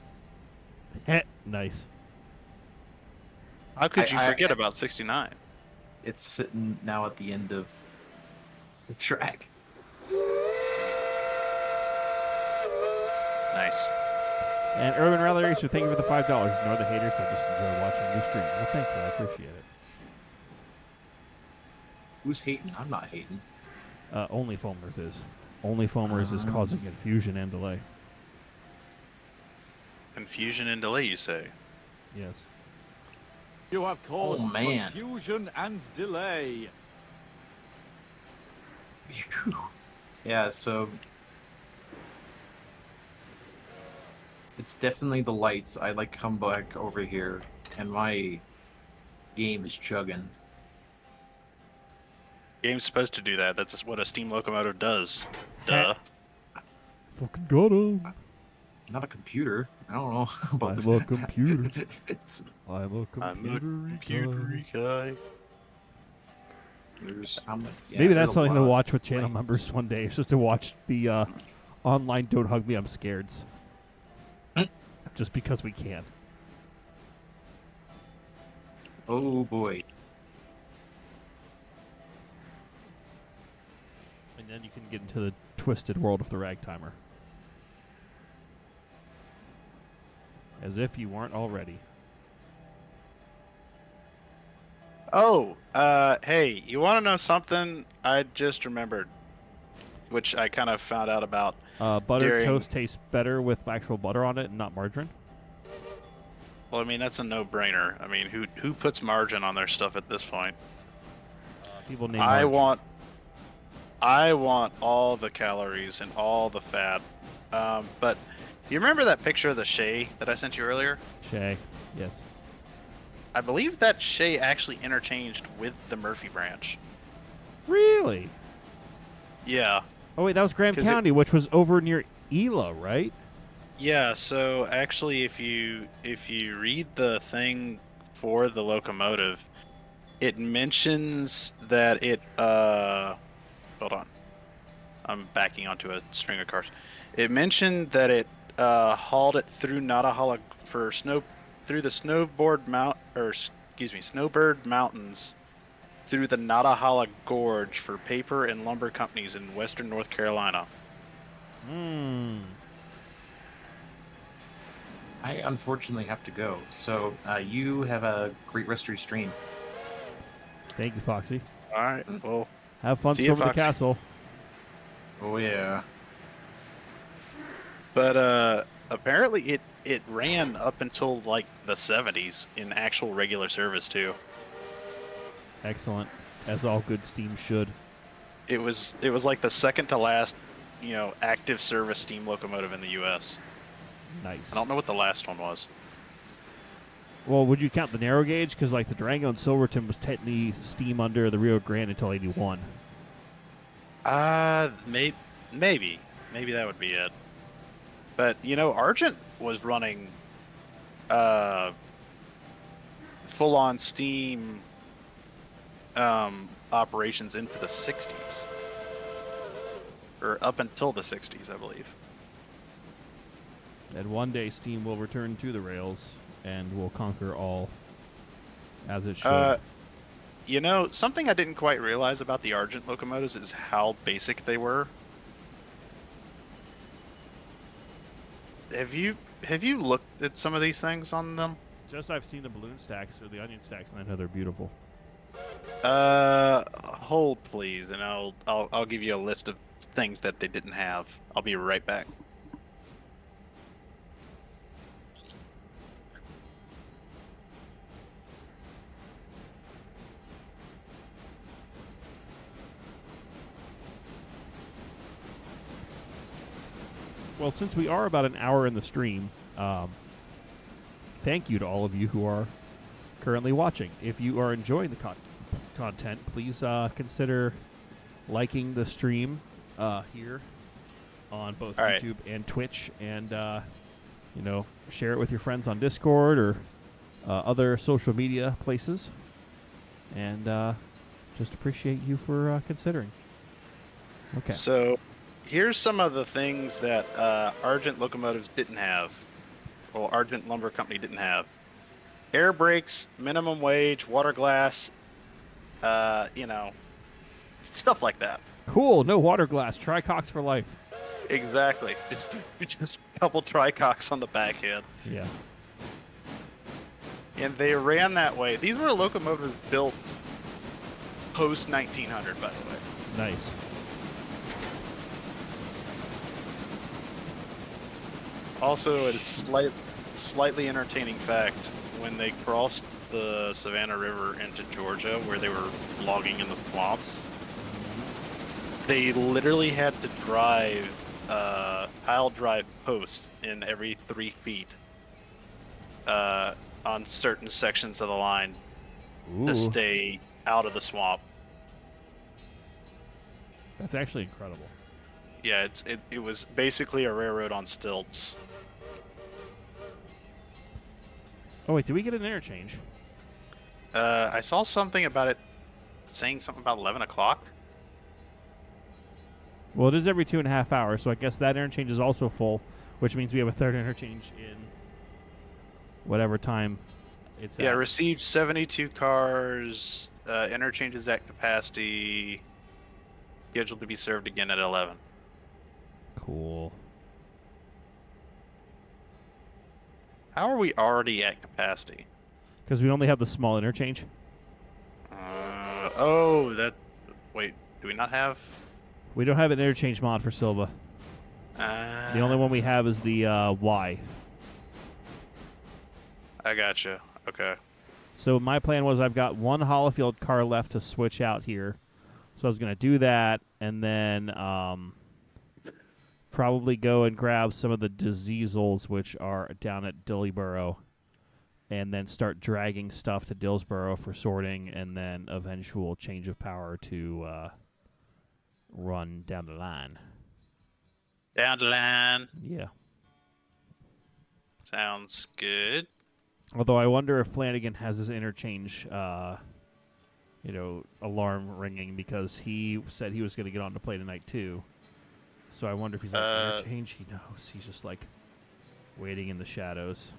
Nice. How could you forget about 69? It's sitting now at the end of the track. Nice. And Urban Rally Racer, thank you for the $5. Ignore the haters. I just enjoy watching your stream. Well, thank you. I appreciate it. Who's hating? I'm not hating. Only Foamers is. Only Foamers is causing confusion and delay. Confusion and delay, you say? Yes. You have caused man. confusion and delay. Yeah, so it's definitely the lights. I like come back over here, and my game is chugging. Game's supposed to do that. That's what a steam locomotive does. Duh. Fucking got him. Not a computer. I don't know about I'm a computer. it's, I'm a computer. guy. Maybe that's something to watch with channel members one day. It's just to watch the online Don't Hug Me, I'm Scared's. Just because we can. Oh boy. And then you can get into the twisted world of the Ragtimer. As if you weren't already. Oh, hey, you want to know something I just remembered, which I kind of found out about. Buttered toast tastes better with actual butter on it and not margarine. Well, I mean, that's a no-brainer. I mean, who puts margarine on their stuff at this point? People name I margarine. want all the calories and all the fat. But you remember that picture of the Shay that I sent you earlier? Shay, yes. I believe that Shay actually interchanged with the Murphy branch. Really? Yeah. Oh wait, that was Graham 'Cause it- County, which was over near Ela, right? Yeah, so actually if you read the thing for the locomotive, it mentions that it hold on. I'm backing onto a string of cars. It mentioned that it hauled it through Natahala through the Snowbird Mountains through the Natahala Gorge for paper and lumber companies in western North Carolina. Hmm. I unfortunately have to go. So you have a great rest of your stream. Thank you, Foxy. All right, well, Have fun See ya, storming the Foxy. castle. Oh yeah. but apparently it ran up until like the 70s in actual regular service too. Excellent, as all good steam should. It was like the second to last, active service steam locomotive in the U.S. Nice. I don't know what the last one was. Well, would you count the narrow gauge? Because like the Durango and Silverton was technically steam under the Rio Grande until '81. Maybe that would be it. But Argent was running full-on steam operations into the 60s, or up until the 60s, I believe. And one day steam will return to the rails and will conquer all, as it should. Something I didn't quite realize about the Argent locomotives is how basic they were. Have you looked at some of these things on them? Just I've seen the balloon stacks or the onion stacks, and I know they're beautiful. Hold please, and I'll give you a list of things that they didn't have. I'll be right back. Well, since we are about an hour in the stream, thank you to all of you who are currently watching. If you are enjoying the content, please consider liking the stream here on both YouTube and Twitch, and share it with your friends on Discord or other social media places. And just appreciate you for considering. Okay. So, here's some of the things that Argent locomotives didn't have. Well, Argent Lumber Company didn't have. Air brakes, minimum wage, water glass, stuff like that. Cool. No water glass. Tricox for life. Exactly. Just a couple tricocks on the back end. Yeah. And they ran that way. These were locomotives built post 1900, by the way. Nice. Also, a slightly entertaining fact, when they crossed the Savannah River into Georgia, where they were logging in the swamps, they literally had to drive pile drive posts in every 3 feet on certain sections of the line to stay out of the swamp. That's actually incredible. Yeah, it was basically a railroad on stilts. Oh, wait, did we get an interchange? I saw something about it saying something about 11 o'clock. Well, it is every 2.5 hours, so I guess that interchange is also full, which means we have a third interchange in whatever time it's Yeah, at. received 72 cars, interchanges at capacity, scheduled to be served again at 11. Cool. How are we already at capacity? Because we only have the small interchange. Wait, do we not have? We don't have an interchange mod for Silva. The only one we have is the Y. I gotcha. Okay. So my plan was I've got one Hollifield car left to switch out here. So I was going to do that and then probably go and grab some of the Diesels, which are down at Dillsboro, and then start dragging stuff to Dillsboro for sorting, and then eventual change of power to run down the line. Down the line. Yeah. Sounds good. Although I wonder if Flanagan has his interchange, alarm ringing, because he said he was going to get on to play tonight too. So I wonder if he's like, interchange? He knows. He's just like waiting in the shadows.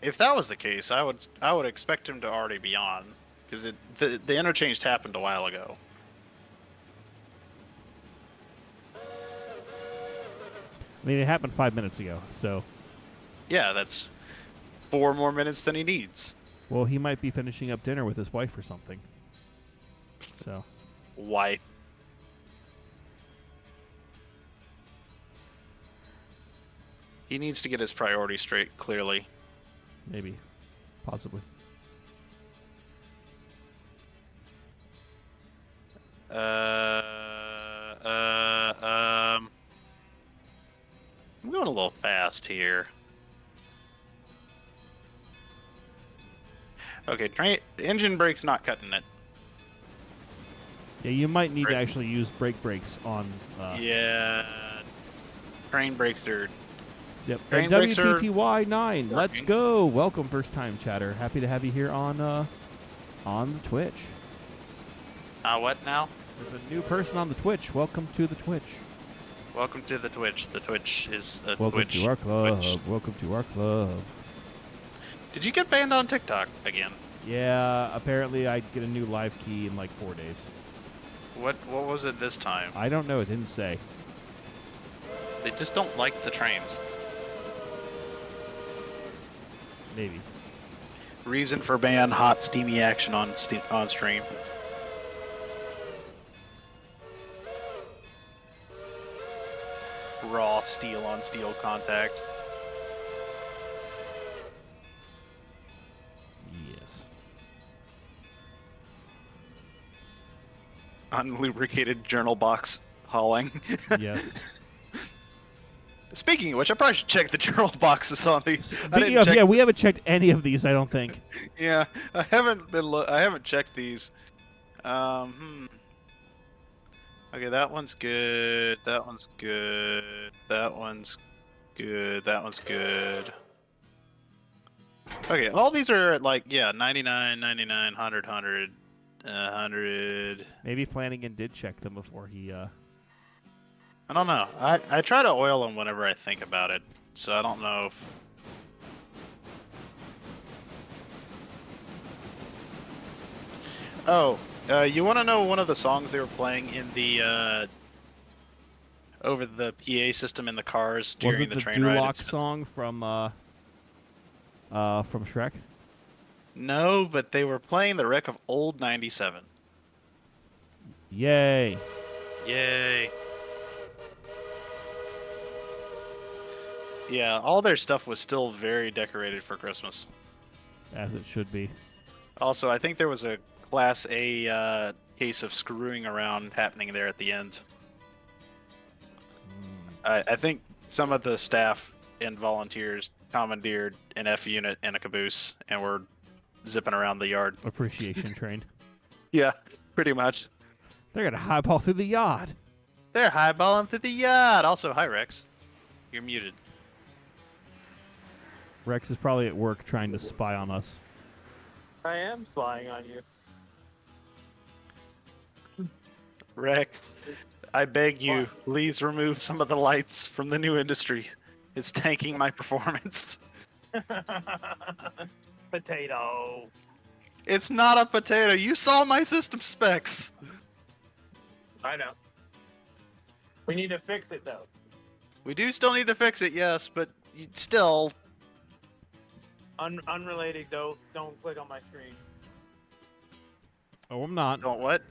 If that was the case, I would expect him to already be on, because the interchange happened a while ago. I mean, it happened 5 minutes ago, so... Yeah, that's 4 more minutes than he needs. Well, he might be finishing up dinner with his wife or something. So... Why? He needs to get his priorities straight, clearly. Maybe. Possibly. I'm going a little fast here. Okay, engine brake's not cutting it. Yeah, you might need to actually use brake brakes on. Yeah. Train brakes are. Yep. Train And brakes are WTTY9, let's working. go. Welcome, first time chatter. Happy to have you here on the Twitch. What now? There's a new person on the Twitch. Welcome to the Twitch. Welcome to the Twitch. The Twitch is a Welcome Twitch. to our club. Twitch. Welcome to our club. Did you get banned on TikTok again? Yeah, apparently I'd get a new live key in like 4 days. What was it this time? I don't know. It didn't say. They just don't like the trains. Maybe. Reason for ban: hot steamy action on stream. Raw steel on steel contact. Yes. Unlubricated journal box hauling. Yes. Speaking of which, I probably should check the journal boxes on these. Speaking of, yeah, we haven't checked any of these, I don't think. Yeah, I haven't checked these. Okay, that one's good. That one's good. That one's good. That one's good. Okay, all these are at like, yeah, 99, 99, 100, 100, 100. Maybe Flanagan did check them before he. I don't know. I try to oil them whenever I think about it, so I don't know if. Oh, you want to know one of the songs they were playing in the over the PA system in the cars during Was it the the train ride? Duloc song from Shrek? No, but they were playing the wreck of Old 97. Yay! Yay! Yeah, all their stuff was still very decorated for Christmas. As it should be. Also, I think there was a Class A case of screwing around happening there at the end. I think some of the staff and volunteers commandeered an F unit and a caboose and were zipping around the yard. Appreciation train. Yeah, pretty much. They're gonna highball through the yard. They're highballing through the yard. Also, hi Rex. You're muted. Rex is probably at work trying to spy on us. I am spying on you. Rex, I beg you, please remove some of the lights from the new industry. It's tanking my performance. Potato. It's not a potato. You saw my system specs. I know. We need to fix it though. We do still need to fix it, yes, but still. Unrelated though. Don't click on my screen. Oh, I'm not. Don't what?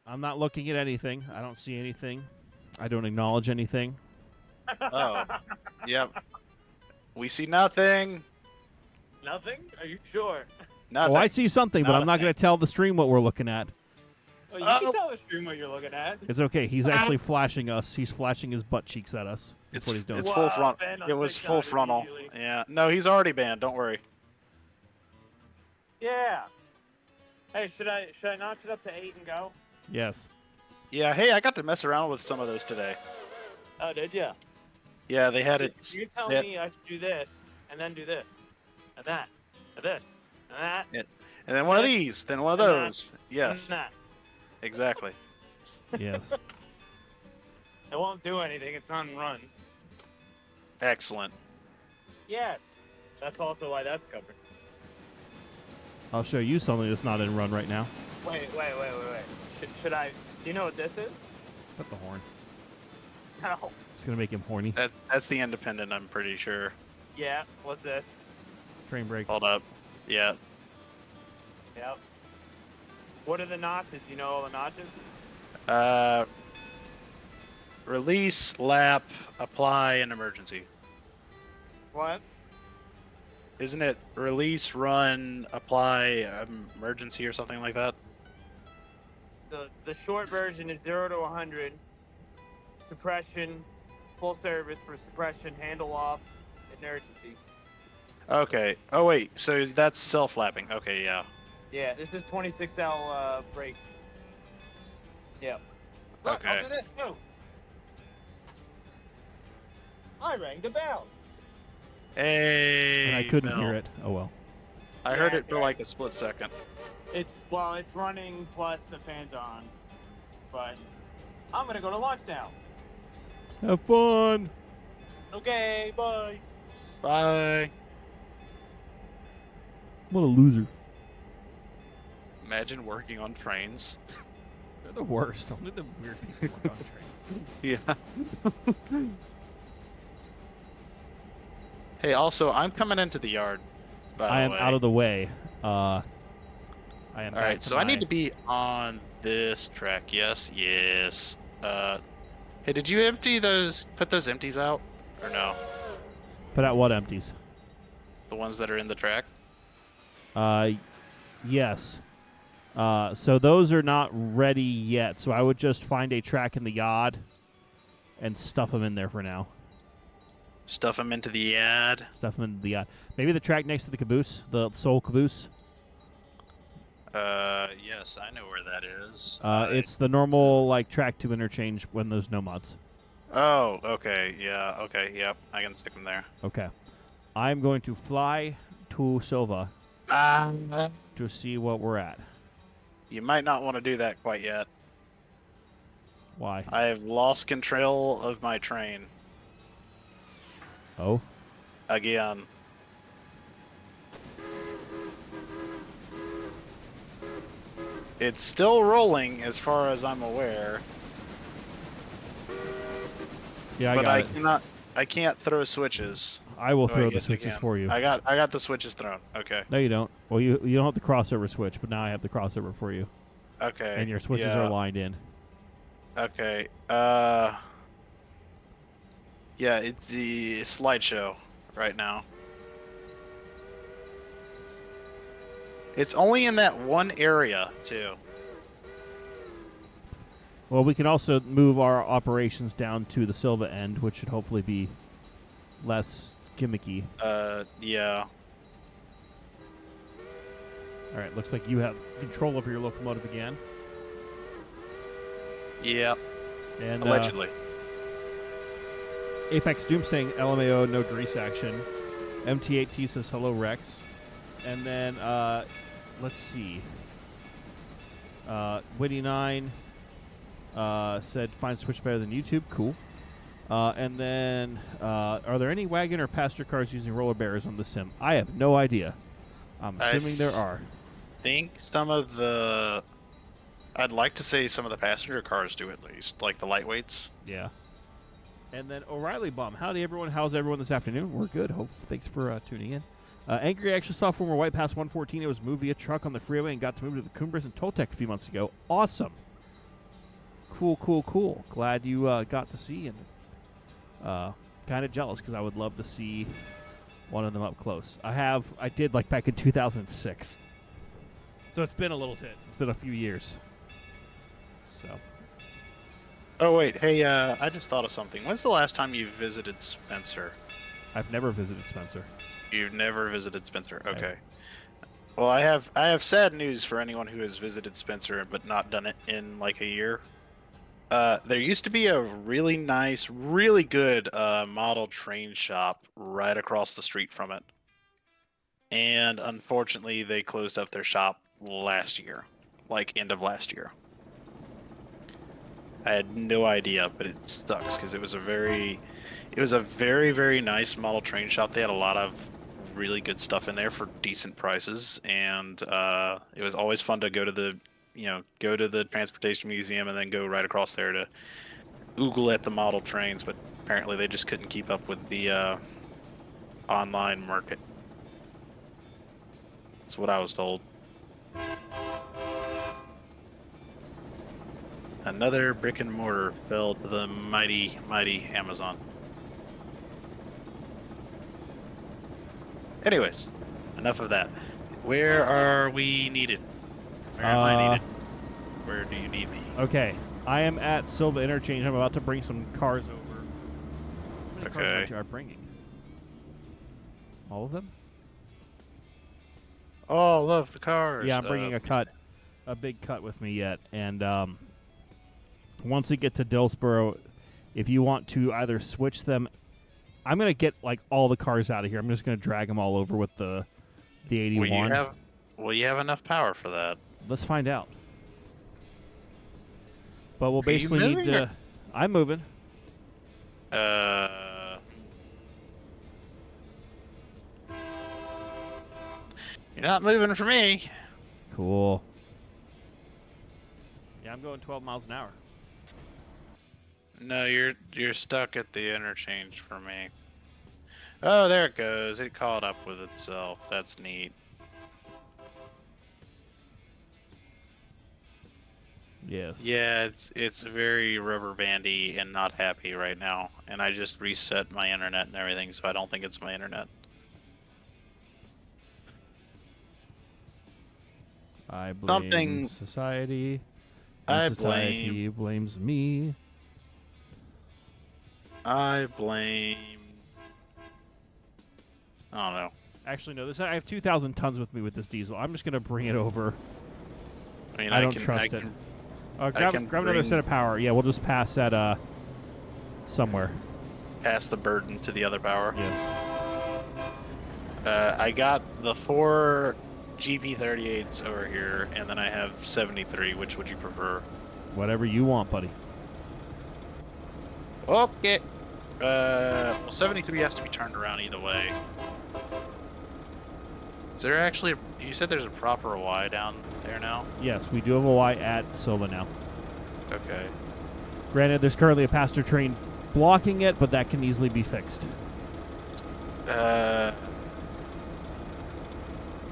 I'm not looking at anything. I don't see anything. I don't acknowledge anything. Oh, yep. We see nothing. Nothing? Are you sure? Nothing. Oh, I see something, but Not I'm a not going thing. to tell the stream what we're looking at. Oh, you Oh. can tell the stream what you're looking at. It's okay. He's actually flashing us. He's flashing his butt cheeks at us. That's what he's doing. It's Wow, full front. banned on It was TikTok full frontal. immediately. Yeah. No, he's already banned. Don't worry. Yeah. Hey, should I notch it up to 8 and go? Yes. Yeah. Hey, I got to mess around with some of those today. Oh, did ya? Yeah, they had it. You tell they- me I should do this, and then do this, and that, and this, and that, And then one of these. Then one of And that. those. Yes. and that. Exactly. Yes. It won't do anything. It's on run. Excellent. Yes. That's also why that's covered. I'll show you something that's not in run right now. Wait. Should I? Do you know what this is? Put the horn. No. It's going to make him horny. That's the independent. I'm pretty sure. Yeah. What's this? Train brake. Hold up. Yeah. Yep. What are the notches? You know all the notches? Release, lap, apply, and emergency. What? Isn't it release, run, apply, emergency, or something like that? The short version is 0 to 100. Suppression, full service for suppression, handle off, emergency. Okay. Oh wait. So that's self-lapping. Okay. Yeah. Yeah, this is 26L brake Yep. Look, Okay. I'll do this too. I rang the bell. Hey. And I couldn't Mel. hear it. Oh well. I Yeah, heard it it's for right. like a split second. It's running plus the fans on. But I'm gonna go to lunch now. Have fun. Okay, bye. Bye. What a loser. Imagine working on trains. They're the worst. Only the weird people work on trains. Yeah. Hey, also, I'm coming into the yard. By I the am way. out of the way. I am. All right, so I need to be on this track. Yes, yes. Hey, did you put those empties out, or no? put out what empties? The ones that are in the track. Yes. So those are not ready yet. So I would just find a track in the yard and stuff them in there for now. Stuff them into the ad. Stuff them in the yard. Maybe the track next to the caboose, the soul caboose. Yes, I know where that is. It's the normal like track to interchange when there's no mods. Oh, okay, yeah, okay, yep. I can stick them there. Okay. I'm going to fly to Silva to see what we're at. You might not want to do that quite yet. Why? I have lost control of my train Oh. again. It's still rolling as far as I'm aware, Yeah, I but got it. I can't throw switches. I will Oh, throw the yes, I switches can. for you. I got the switches thrown. Okay. No, you don't. Well, you don't have the crossover switch, but now I have the crossover for you. Okay. And your switches yeah. are lined in. Okay. Yeah, it's the slideshow right now. It's only in that one area, too. Well, we can also move our operations down to the Silva end, which should hopefully be less gimmicky. Yeah. All right, looks like you have control over your locomotive again. Yeah. And Allegedly. Apex Doom saying LMAO, no grease action. MT8T says hello, Rex. And then, let's see. Witty9 said find Switch better than YouTube. Cool. And then, are there any wagon or pasture cars using roller bearers on the sim? I have no idea. I'm assuming there are. Think some of the... I'd like to say some of the passenger cars do at least, like the lightweights. Yeah. And then O'Reilly Bum. Howdy, everyone. How's everyone this afternoon? We're good. Thanks for tuning in. Angry actually saw former White Pass 114. It was moved via truck on the freeway and got to move to the Cumbres and Toltec a few months ago. Awesome. Cool, cool, cool. Glad you got to see, and kind of jealous because I would love to see one of them up close. I did like back in 2006. So it's been a little bit. It's been a few years. So. Oh, wait. Hey, I just thought of something. When's the last time you visited Spencer? I've never visited Spencer. You've never visited Spencer. Okay. Well, I have sad news for anyone who has visited Spencer but not done it in like a year. There used to be a really nice, really good model train shop right across the street from it. And unfortunately, they closed up their shop last year, like end of last year. I had no idea, but it sucks because it was a very, very nice model train shop. They had a lot of really good stuff in there for decent prices, and it was always fun to go to the, go to the transportation museum and then go right across there to oogle at the model trains. But apparently, they just couldn't keep up with the online market. That's what I was told. Another brick and mortar fell to the mighty, mighty Amazon. Anyways, enough of that. Where are we needed? Where am I needed? Where do you need me? Okay, I am at Silva Interchange. I'm about to bring some cars over. How many cars are you bringing? All of them? Oh, love the cars. Yeah, I'm bringing a big cut with me yet, and once we get to Dillsboro, if you want to either switch them, I'm gonna get like all the cars out of here. I'm just gonna drag them all over with the 81. Will you have enough power for that? Let's find out. But we'll Are you basically need moving, to. or- I'm moving. You're not moving for me. Cool. Yeah, I'm going 12 miles an hour. No, you're stuck at the interchange for me. Oh, there it goes. It caught up with itself. That's neat. Yes. Yeah, it's very rubber bandy and not happy right now. And I just reset my internet and everything, so I don't think it's my internet. I blame Something- society. I And society blames me. I blame. I don't know. Actually, no. I have 2,000 tons with me with this diesel. I'm just gonna bring it over. I mean, I don't can, trust I it. can- Grab can another bring- set of power. Yeah, we'll just pass that somewhere. pass the burden to the other power. Yes. I got the 4 GP38s over here, and then I have 73. Which would you prefer? Whatever you want, buddy. Okay. Well, 73 has to be turned around either way. Is there actually? You said there's a proper Y down there now. Yes, we do have a Y at Silva now. Okay. Granted, there's currently a passenger train blocking it, but that can easily be fixed.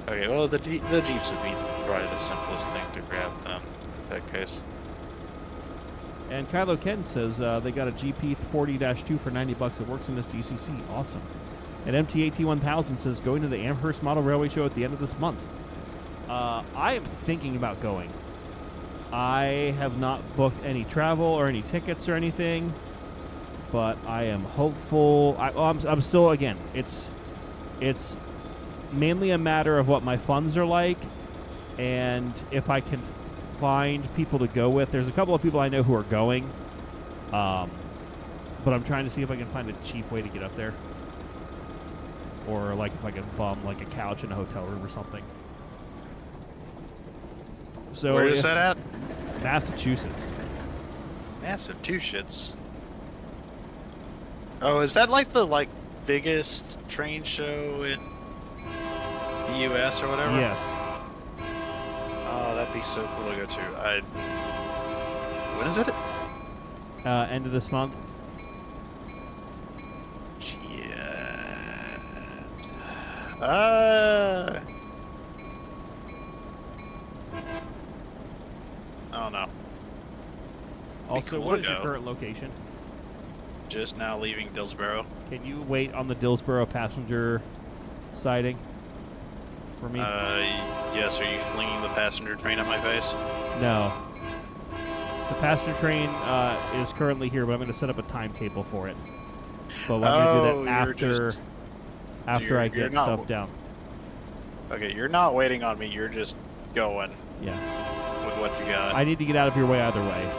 Okay. Well, the Jeeps would be probably the simplest thing to grab then. In that case. And Kylo Ken says they got a GP 40-2 for $90. It works in this GCC. Awesome. And MT-AT-1000 says going to the Amherst Model Railway Show at the end of this month. I am thinking about going. I have not booked any travel or any tickets or anything, but I am hopeful. I'm still, again, it's mainly a matter of what my funds are like, and if I can find people to go with. There's a couple of people I know who are going, but I'm trying to see if I can find a cheap way to get up there, or like if I can bum like a couch in a hotel room or something. So Where is that at? Massachusetts. Massachusetts. Oh, is that like the biggest train show in the U.S. or whatever? Yes. Oh, that'd be so cool to go to. When is it? End of this month. Yeah. Oh no. Also, cool what to is your go. current location? Just now leaving Dillsboro. Can you wait on the Dillsboro passenger siding for me? Yes. Are you flinging the passenger train at my face? No. The passenger train is currently here, but I'm going to set up a timetable for it. But I'm going to do that after I you're get not- stuff down. Okay, you're not waiting on me. You're just going Yeah. with what you got. I need to get out of your way either way.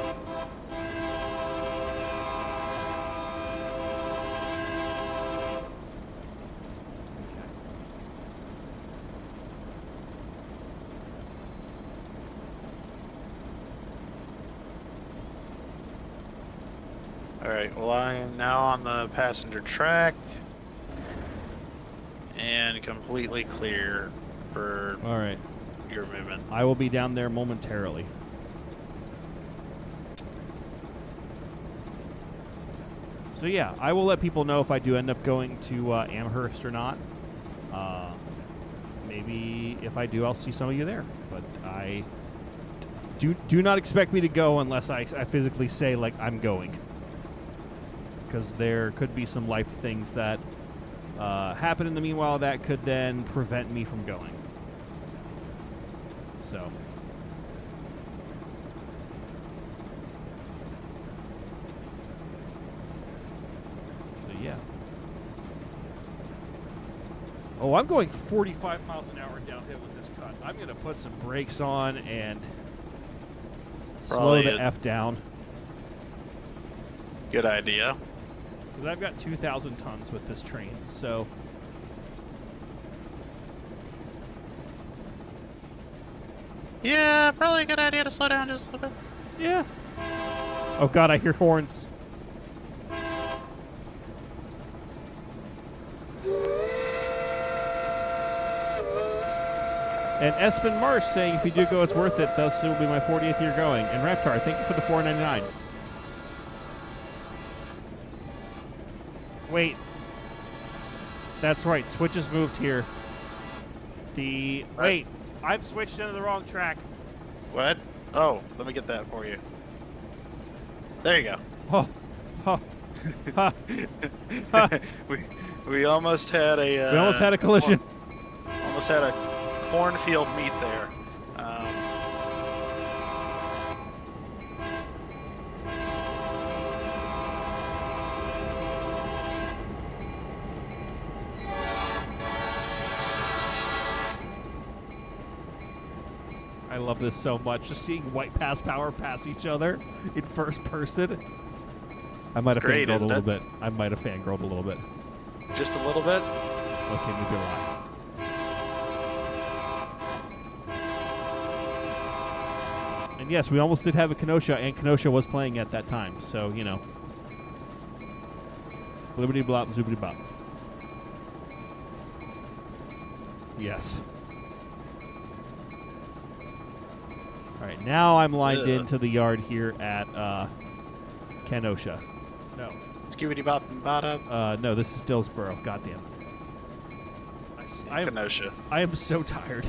Alright, well I am now on the passenger track and completely clear for All right. your movement. I will be down there momentarily. So yeah, I will let people know if I do end up going to Amherst or not. Maybe if I do, I'll see some of you there. But I do not expect me to go unless I physically say like I'm going, because there could be some life things that happen in the meanwhile that could then prevent me from going. So. Yeah. Oh, I'm going 45 miles an hour downhill with this cut. I'm going to put some brakes on and slow Probably the F down. Good idea. Because I've got 2,000 tons with this train, so... Yeah, probably a good idea to slow down just a little bit. Yeah. Oh god, I hear horns. And Espen Marsh saying, if you do go, it's worth it. Thus, it will be my 40th year going. And Reptar, thank you for the $4.99. Wait. That's right. Switch has moved here. Wait. I've switched into the wrong track. What? Oh, let me get that for you. There you go. Oh. Oh. Ha. Ha. We almost had a. We almost had a collision. Almost had a cornfield meet there. I love this so much. Just seeing White Pass Power pass each other in first person. I might have great, fangirled a isn't little it? bit. I might have fangirled a little bit. Just a little bit. Okay, maybe a lot. And yes, we almost did have a Kenosha, and Kenosha was playing at that time. So, you know. Blibbity blop, zoobity bop. Yes. All right, now I'm lined into the yard here at Kenosha. No. Skibidi bop and bada. No, this is Dillsboro. Goddamn. Kenosha. I am so tired.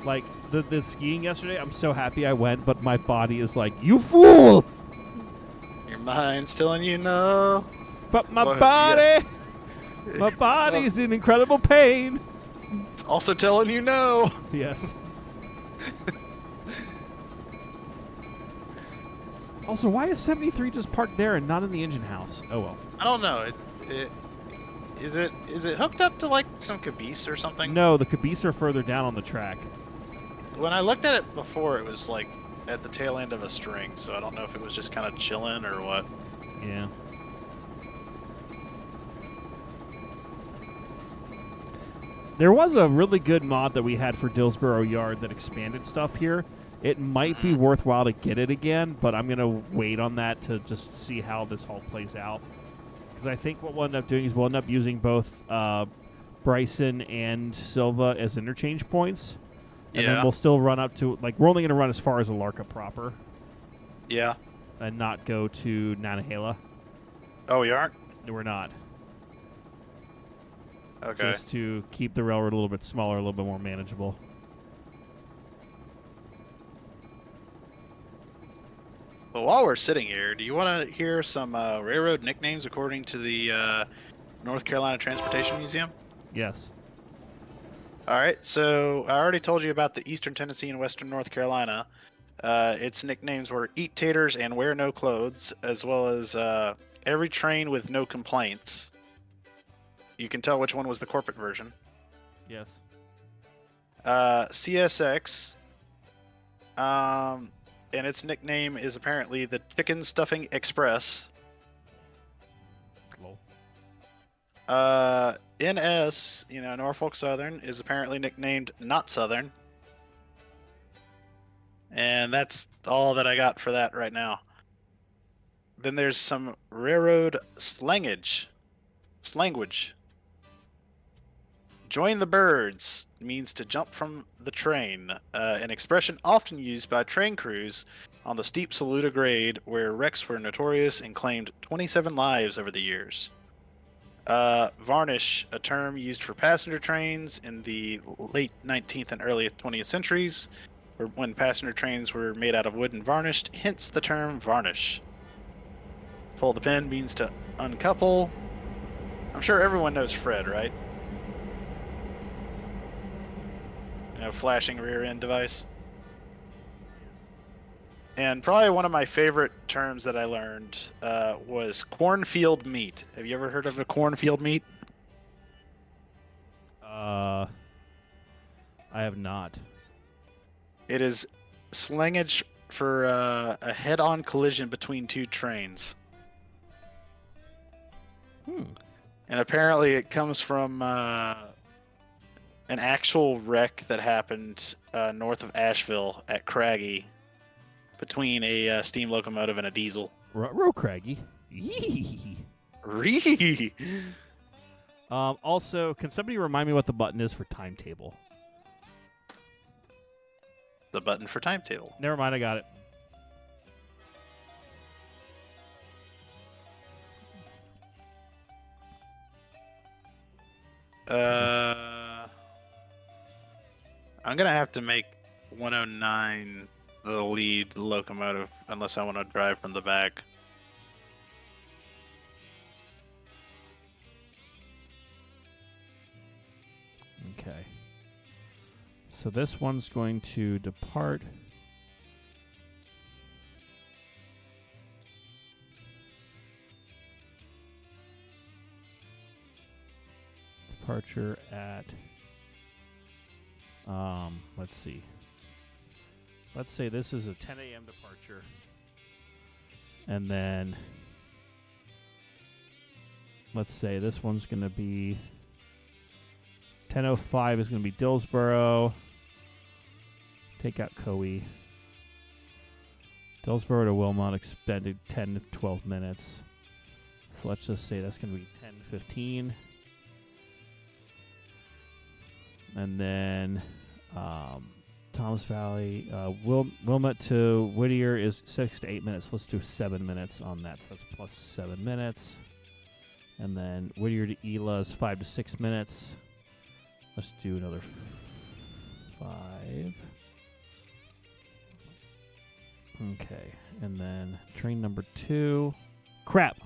Like, the skiing yesterday, I'm so happy I went, but my body is like, you fool! Your mind's telling you no. But my Well, body, yeah. my body's in incredible pain. It's also telling you no. Yes. Also, why is 73 just parked there and not in the engine house? Oh well. I don't know. Is it hooked up to like some caboose or something? No, the caboose are further down on the track. When I looked at it before, it was like at the tail end of a string, so I don't know if it was just kind of chilling or what. Yeah. There was a really good mod that we had for Dillsboro Yard that expanded stuff here. It might be worthwhile to get it again, but I'm going to wait on that to just see how this all plays out. Because I think what we'll end up doing is we'll end up using both Bryson and Silva as interchange points. And then we'll still run up to, like, we're only going to run as far as Alarka proper. Yeah. And not go to Nantahala. Oh, you aren't? No, we're not. Okay. Just to keep the railroad a little bit smaller, a little bit more manageable. Well, while we're sitting here, do you want to hear some railroad nicknames according to the North Carolina Transportation Museum? Yes. All right, so I already told you about the Eastern Tennessee and Western North Carolina. Its nicknames were Eat Taters and Wear No Clothes, as well as Every Train with No Complaints. You can tell which one was the corporate version. Yes. CSX, and its nickname is apparently the Chicken Stuffing Express. Lol. NS, Norfolk Southern, is apparently nicknamed Not Southern. And that's all that I got for that right now. Then there's some railroad slangage. Join the birds means to jump from the train, an expression often used by train crews on the steep Saluda grade where wrecks were notorious and claimed 27 lives over the years. Varnish, a term used for passenger trains in the late 19th and early 20th centuries, when passenger trains were made out of wood and varnished, hence the term varnish. Pull the pin means to uncouple. I'm sure everyone knows Fred, right? Flashing rear end device. And probably one of my favorite terms that I learned was cornfield meat. Have you ever heard of a cornfield meat? I have not. It is slangage for a head-on collision between two trains. And apparently it comes from an actual wreck that happened north of Asheville at Craggy between a steam locomotive and a diesel. Row Craggy. Yee. Ree. Also, can somebody remind me what the button is for timetable? The button for timetable. Never mind, I got it. I'm gonna have to make 109 the lead locomotive unless I want to drive from the back. Okay. So this one's going to depart. Departure at, let's see. Let's say this is a 10 a.m. departure. And then, let's say this one's going to be 10:05 is going to be Dillsboro. Take out Coe. Dillsboro to Wilmot expended 10 to 12 minutes. So let's just say that's going to be 10:15. And then Thomas Valley, Wilmot to Whittier is 6 to 8 minutes. Let's do 7 minutes on that. So that's plus 7 minutes. And then Whittier to Ela is 5 to 6 minutes. Let's do another 5. Okay. And then train number 2. Crap!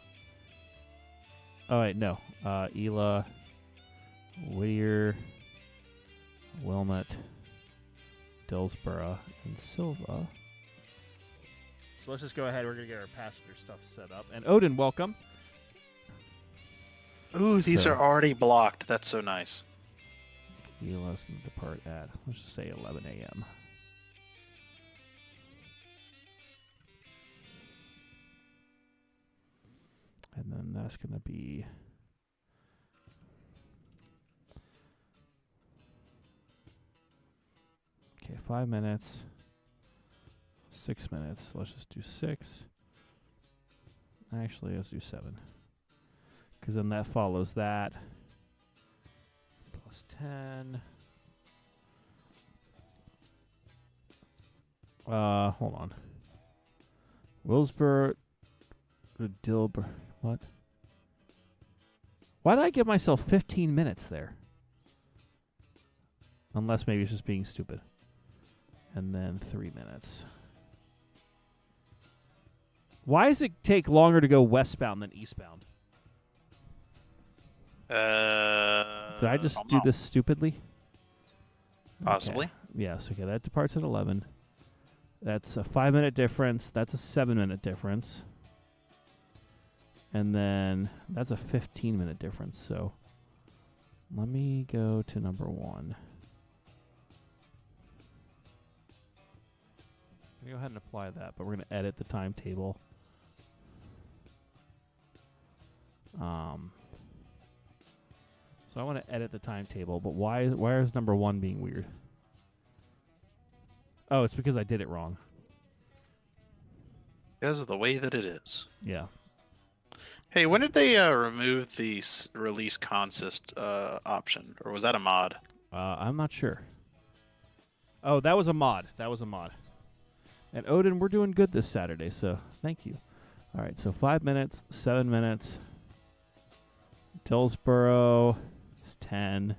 Oh, wait, no. Ela, Whittier, Wilmot, Dillsboro, and Silva. So let's just go ahead. We're going to get our passenger stuff set up. And Odin, welcome. Ooh, these So- are already blocked. That's so nice. Ela's going to depart at, let's just say 11 a.m. And then that's going to be... Okay, 5 minutes. 6 minutes. Let's just do 6. Actually, let's do 7. Because then that follows that. Plus 10. Hold on. Willsboro, Dilbur. What? Why did I give myself 15 minutes there? Unless maybe it's just being stupid. And then 3 minutes. Why does it take longer to go westbound than eastbound? Did I just don't do know. this stupidly? Possibly. Okay. Yes, okay, that departs at 11. That's a 5-minute difference. That's a 7-minute difference. And then that's a 15-minute difference. So let me go to number 1. Go ahead and apply that, but we're going to edit the timetable. So I want to edit the timetable, but why is number 1 being weird? Oh, it's because I did it wrong. Because of the way that it is. Yeah. Hey, when did they remove the release consist option? Or was that a mod? I'm not sure. Oh, that was a mod. And Odin, we're doing good this Saturday, so thank you. All right, so 5 minutes, 7 minutes. Dillsboro is 10.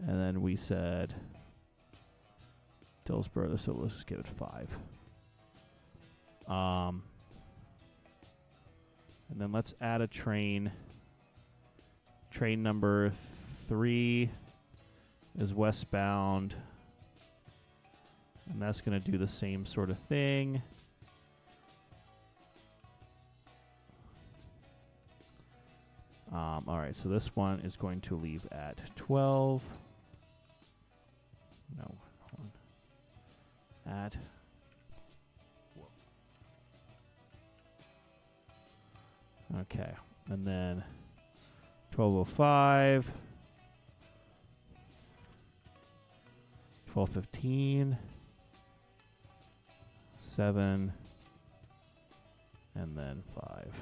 And then we said Dillsboro, so let's just give it 5. And then let's add a train. Train number 3 is westbound. And that's going to do the same sort of thing. All right, so this one is going to leave at 12. No, hold on. At. Okay, and then 12:05. 12:15. 7. And then 5.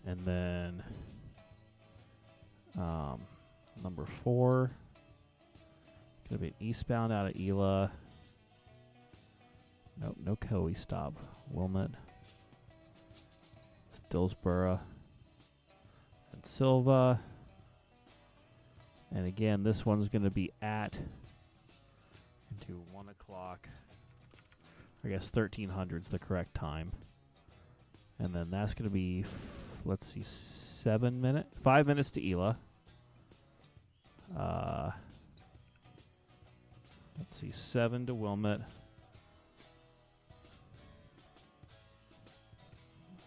And then number 4. Gonna be eastbound out of Ela. Nope, no Coe stop. Wilmot, Dillsboro, and Silva. And again, this one's gonna be at into 1 o'clock. I guess 1300 is the correct time. And then that's gonna be, let's see, 5 minutes to Ela. Let's see, 7 to Wilmot.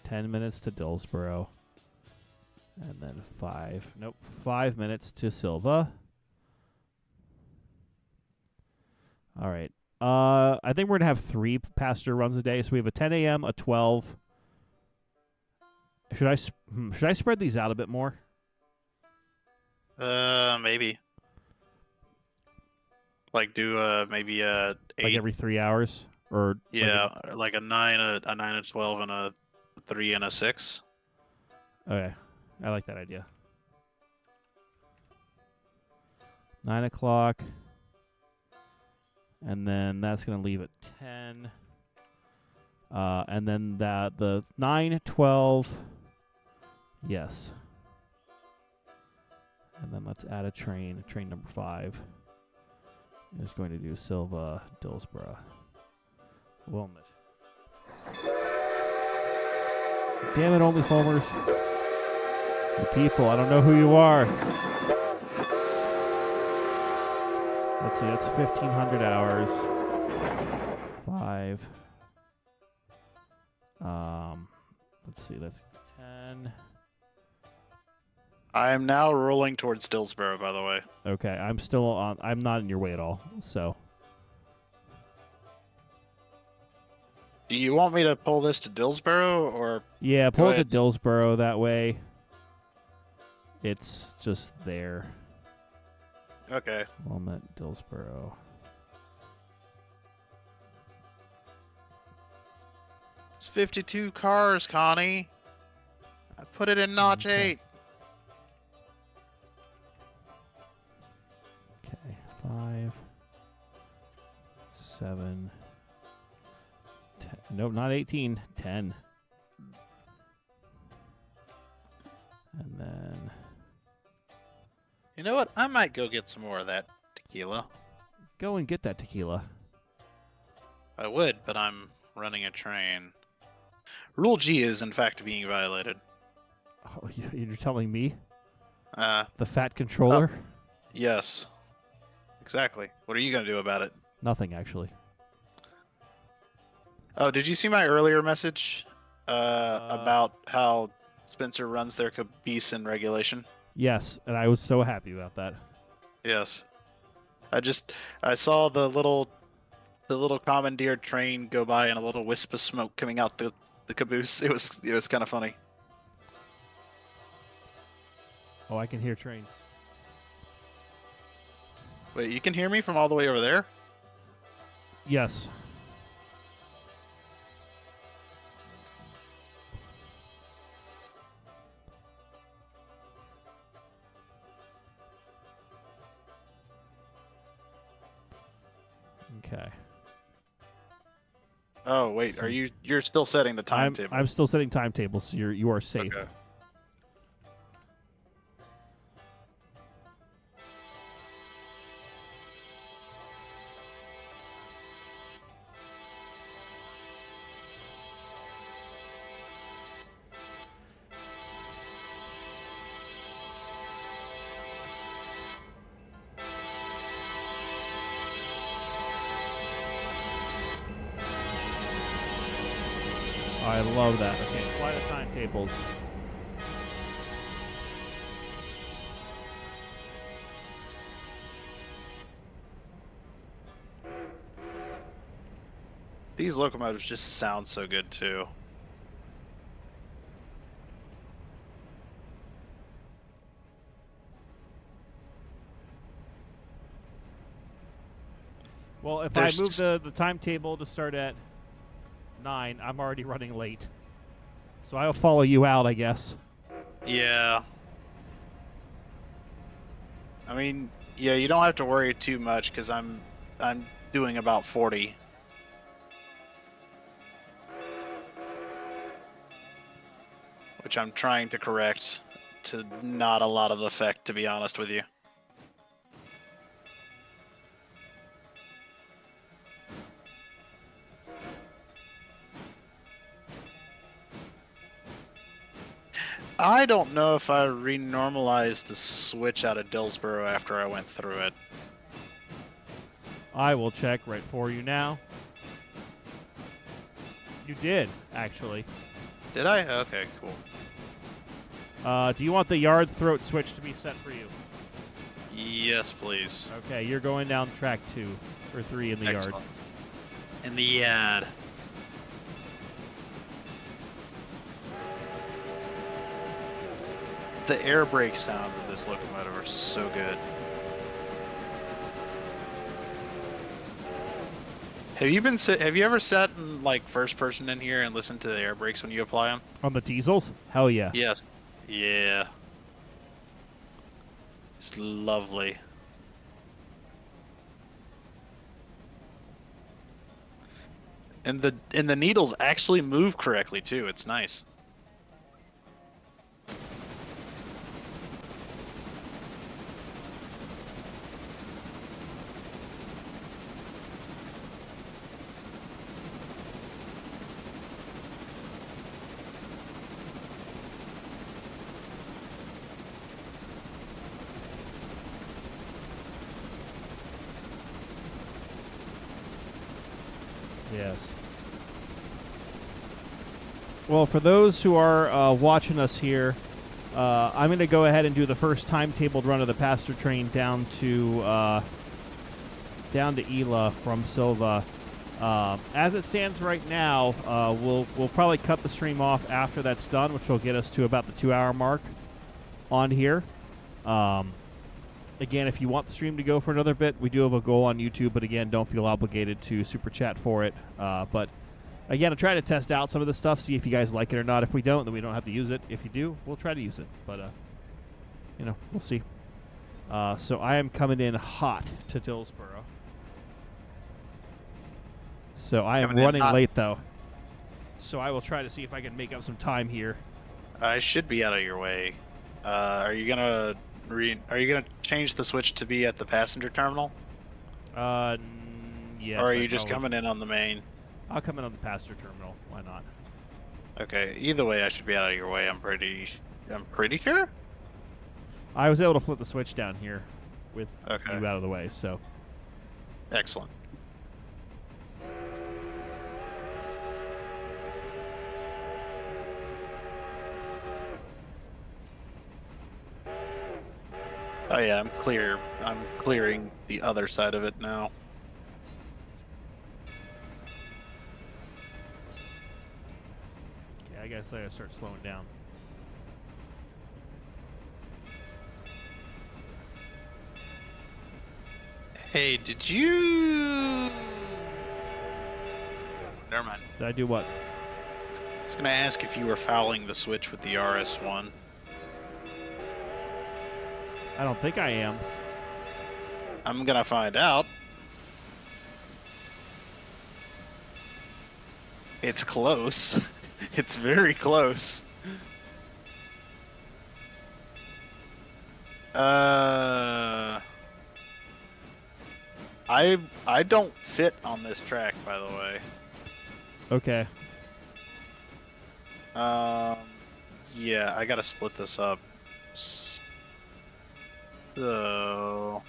10 minutes to Dillsboro. And then 5 minutes to Silva. All right. I think we're going to have 3 passenger runs a day. So we have a 10 a.m., a 12. Should I spread these out a bit more? Maybe. Like do maybe 8. Like every 3 hours, or Yeah, like a 9, a 9, a 12, and a 3 and a 6. Okay, I like that idea. 9 o'clock, and then that's gonna leave at 10. And then the 9, 12, yes. And then let's add a train. Train number 5 is going to do Silva, Dillsboro, Wilmot. Damn it, only foamers. You people, I don't know who you are. Let's see, that's 1,500 hours. 5. Let's see, that's 10. I am now rolling towards Dillsboro, by the way. Okay, I'm not in your way at all, so. Do you want me to pull this to Dillsboro, or... Yeah, pull it to ahead. Dillsboro, that way it's just there. Okay. Wilmot, Dillsboro. It's 52 cars, Connie. I put it in notch Okay. 8. Okay, 5, 7, 10. Nope, not 18. 10. And then You know what? I might go get some more of that tequila. go and get that tequila. I would, but I'm running a train. Rule G is, in fact, being violated. Oh, you're telling me? Uh, The fat controller? yes. Exactly. What are you going to do about it? Nothing, actually. Oh, did you see my earlier message about how Spencer runs their caboose in regulation? Yes, and I was so happy about that. Yes. I saw the little commandeered train go by and a little wisp of smoke coming out the caboose. It was kind of funny. Oh, I can hear trains. Wait, you can hear me from all the way over there? Yes. Okay. Oh wait, So- you're still setting the timetable? I'm still setting timetables, so you are safe. Okay. I love that. Okay, fly the timetables. These locomotives just sound so good too. Well, if There's- I move the timetable to start at 9, I'm already running late. So I'll follow you out, I guess. Yeah. I mean, yeah, you don't have to worry too much because I'm doing about 40. Which I'm trying to correct to not a lot of effect, to be honest with you. I don't know if I renormalized the switch out of Dillsboro after I went through it. I will check right for you now. You did, actually. Did I? Okay, cool. Do you want the yard throat switch to be set for you? Yes, please. Okay, you're going down track 2 or 3 in the yard. Excellent. In the yard. The air brake sounds of this locomotive are so good. Have you ever sat in like first person in here and listened to the air brakes when you apply them? On the diesels? Hell yeah. Yes. Yeah. It's lovely. And the needles actually move correctly too. It's nice. Yes. Well, for those who are watching us here, I'm going to go ahead and do the first timetabled run of the passenger train down to Ela from Silva. As it stands right now, we'll probably cut the stream off after that's done, which will get us to about the 2-hour mark on here. Again, if you want the stream to go for another bit, we do have a goal on YouTube, but again, don't feel obligated to super chat for it. But again, I'm trying to test out some of this stuff, see if you guys like it or not. If we don't, then we don't have to use it. If you do, we'll try to use it. But, we'll see. So I am coming in hot to Dillsboro. So I am Coming in running hot. late, though. So I will try to see if I can make up some time here. I should be out of your way. Are you gonna change the switch to be at the passenger terminal? Yes. Or are I you just probably- coming in on the main? I'll come in on the passenger terminal. Why not? Okay. Either way, I should be out of your way. I'm pretty sure. I was able to flip the switch down here with Okay. you out of the way, so. Excellent. Oh yeah, I'm clear. I'm clearing the other side of it now. Okay, I guess I gotta start slowing down. Hey, did you? Never mind. Did I do what? I was gonna ask if you were fouling the switch with the RS1. I don't think I am. I'm gonna find out. It's close. It's very close. I don't fit on this track, by the way. Okay. Yeah, I gotta split this up. So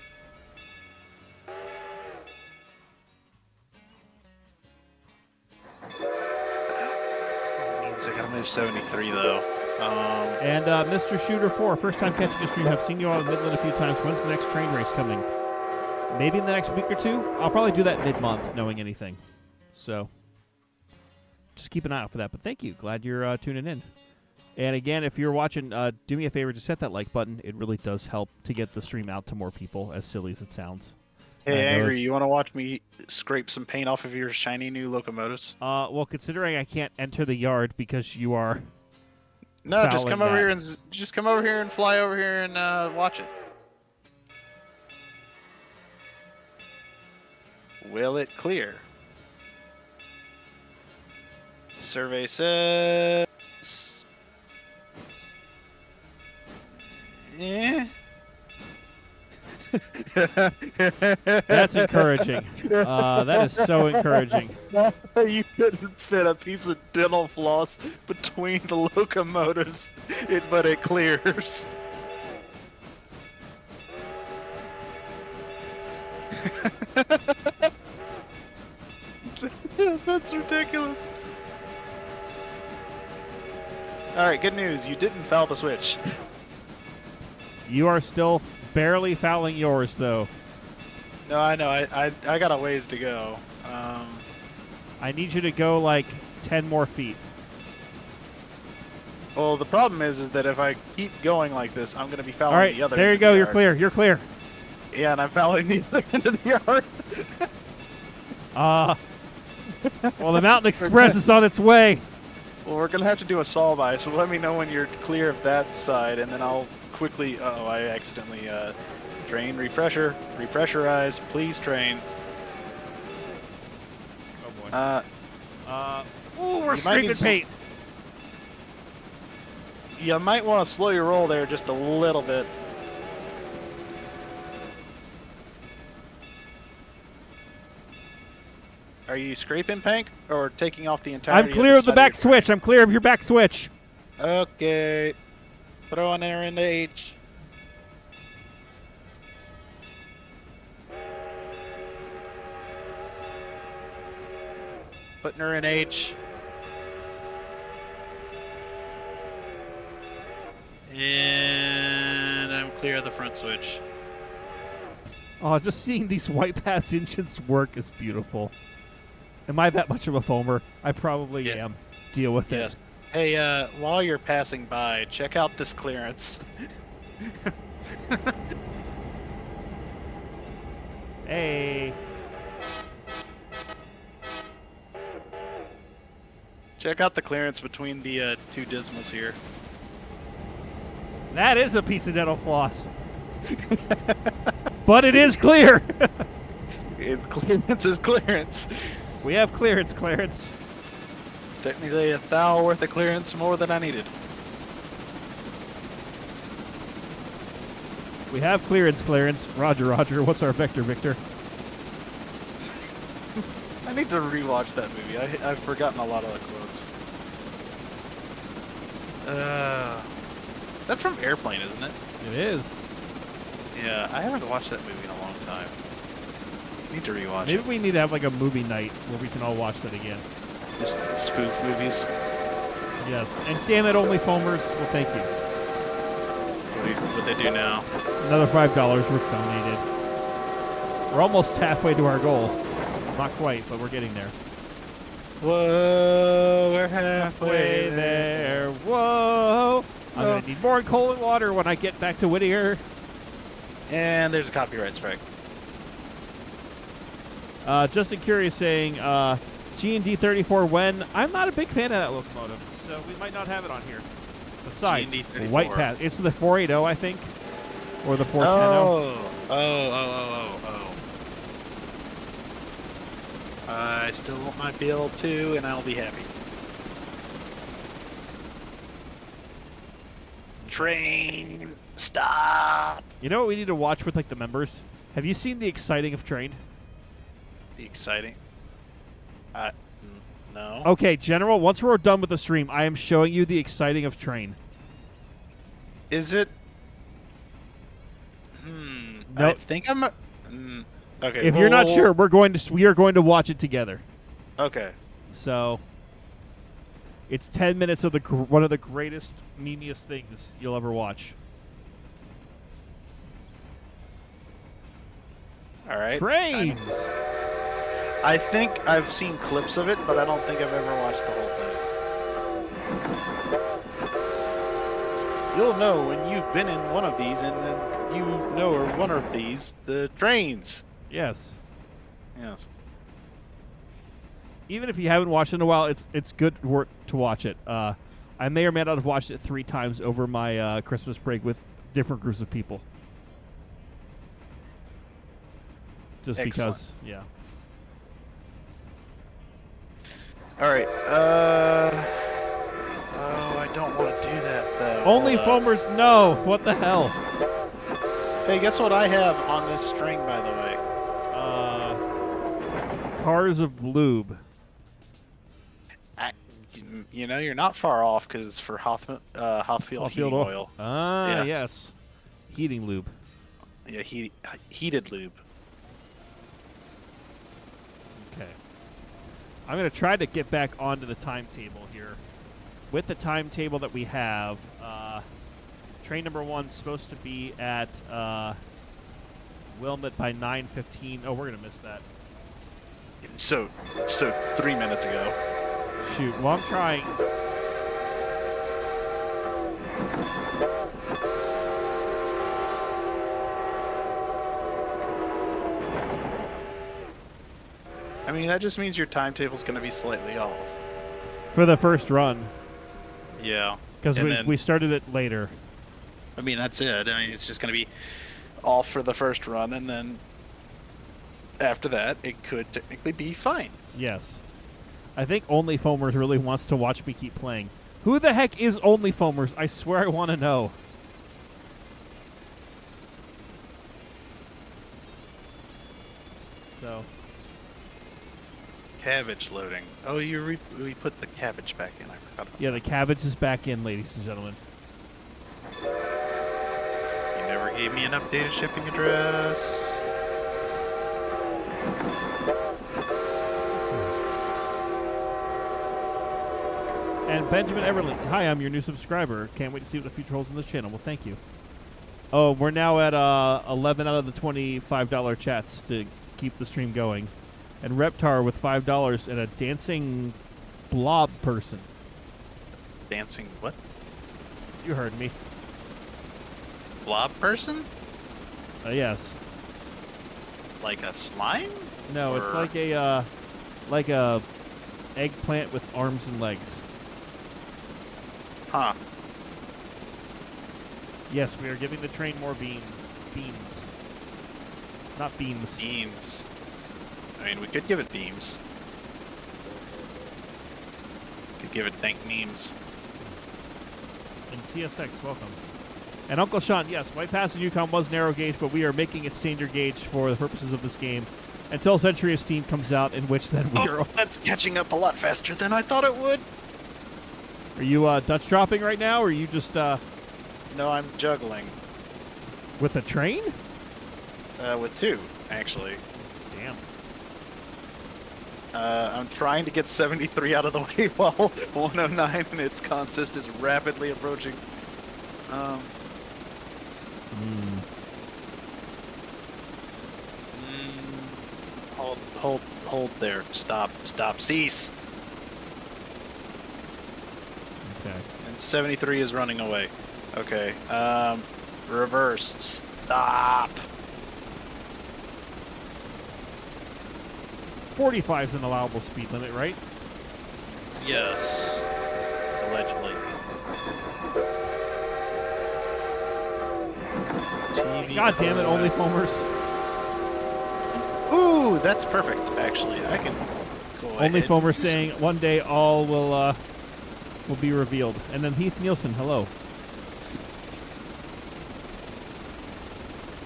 means I gotta move 73 though. And Mr. Shooter 4, first time catching the stream. I've seen you all in Midland a few times. When's the next train race coming? Maybe in the next week or two? I'll probably do that mid-month, knowing anything. So, just keep an eye out for that. But thank you. Glad you're tuning in. And again, if you're watching, do me a favor, just hit that like button. It really does help to get the stream out to more people, as silly as it sounds. Hey, I Angry, noticed- you want to watch me scrape some paint off of your shiny new locomotives? Well, considering I can't enter the yard because you are. No, just fouling come over that. here and just come over here and fly over here and watch it. Will it clear? Survey says. Eh. That's encouraging. That is so encouraging. You couldn't fit a piece of dental floss between the locomotives, but it clears. That's ridiculous. All right, good news. You didn't foul the switch. You are still barely fouling yours, though. No, I know. I got a ways to go. I need you to go like 10 more feet. Well, the problem is that if I keep going like this, I'm going to be fouling All right, the other there you end of go. the You're yard. clear. You're clear. Yeah, and I'm fouling the other end of the yard. Well, the Mountain Express is on its way. Well, we're going to have to do a saw by, so let me know when you're clear of that side, and then I'll quickly... Uh-oh, I accidentally... train, repressurize, please train. Oh, boy. Ooh, we're you might need scraping s- paint. You might want to slow your roll there just a little bit. Are you scraping paint or taking off the entire? I'm clear of the back switch. I'm clear of your back switch. Okay. Throw an error into H. Putting her in H. And I'm clear of the front switch. Oh, just seeing these white pass engines work is beautiful. Am I that much of a foamer? I probably Yeah. am. Deal with Yes. it. Hey, while you're passing by, check out this clearance. Hey. Check out the clearance between the two dismals here. That is a piece of dental floss. But it is clear. Clearance is clearance. We have clearance, Clarence. It's technically a thou worth of clearance more than I needed. We have clearance, Clarence. Roger, Roger. What's our vector, Victor? I need to rewatch that movie. I've forgotten a lot of the quotes. That's from Airplane, isn't it? It is. Yeah, I haven't watched that movie in a long time. Need to rewatch Maybe it. we need to have like a movie night where we can all watch that again. Just spoof movies. Yes. And damn it, only foamers. Well, thank you. What they do now? Another $5 worth donated. We're almost halfway to our goal. Not quite, but we're getting there. Whoa, we're Halfway there. Whoa. I'm going to need more coal and water when I get back to Whittier. And there's a copyright strike. Justin Curious saying, G&D 34 when? I'm not a big fan of that locomotive, so we might not have it on here. Besides, G&D 34. White Path. It's the 480, I think. Or the 410. Oh. I still want my bill too, and I'll be happy. Train, stop. You know what we need to watch with like the members? Have you seen The Exciting of Train? The exciting. No. Okay, General, once we're done with the stream, I am showing you The Exciting of Train. Is it? I Nope. think I'm. Okay. If you're not sure, we are going to watch it together. Okay. So it's 10 minutes of one of the greatest, memeiest things you'll ever watch. All right. Trains. I think I've seen clips of it, but I don't think I've ever watched the whole thing. You'll know when you've been in one of these, and then you know or one of these, the trains. Yes. Yes. even if you haven't watched it in a while, it's good work to watch it. I may or may not have watched it 3 times over my Christmas break with different groups of people. Just Excellent. because, yeah. All right. Oh, I don't want to do that though. Only foamers, no. What the hell? Hey, guess what I have on this string, by the way? Cars of lube. You know, you're not far off because it's for Hothfield heating oil. Ah, Yeah. yes. Heating lube. Yeah, heated lube. Okay. I'm going to try to get back onto the timetable here. With the timetable that we have, train number 1 is supposed to be at Wilmot by 9:15. Oh, we're going to miss that. So 3 minutes ago. Shoot. Well, I'm trying. I mean, that just means your timetable's going to be slightly off. For the first run. Yeah. Because And we started it later. I mean, that's it. I mean, it's just going to be off for the first run, and then after that, it could technically be fine. Yes. I think Only Foamers really wants to watch me keep playing. Who the heck is Only Foamers? I swear I want to know. So. Cabbage loading. Oh, we put the cabbage back in. I forgot about Yeah, the cabbage is back in, ladies and gentlemen. that. You never gave me an updated shipping address. And Benjamin Everly, hi, I'm your new subscriber. Can't wait to see what the future holds on this channel. Well, thank you. Oh, we're now at 11 out of the $25 chats to keep the stream going. And Reptar with $5 and a dancing blob person. Dancing what? You heard me. Blob person? Yes. Like a slime? No, it's Or- like a eggplant with arms and legs. Huh. Yes, we are giving the train more beans. Not beams. Beans. I mean, we could give it beams. Could give it dank memes. And CSX, welcome. And Uncle Sean, yes, White Pass and Yukon was narrow gauge, but we are making it standard gauge for the purposes of this game until Century of Steam comes out, in which then we are... Oh, that's catching up a lot faster than I thought it would. Are you Dutch dropping right now, or are you just No, I'm juggling. with a train? With 2, actually. Damn. I'm trying to get 73 out of the way while 109 and its consist is rapidly approaching. Hold there. Stop, cease. Okay. And 73 is running away. Okay. Reverse. Stop. 45 is an allowable speed limit, right? Yes. Allegedly. TV. God damn it, Only Foamers. Ooh, that's perfect, actually. I can go Only ahead Foamer and saying one day all will be revealed. And then Heath Nielsen, hello.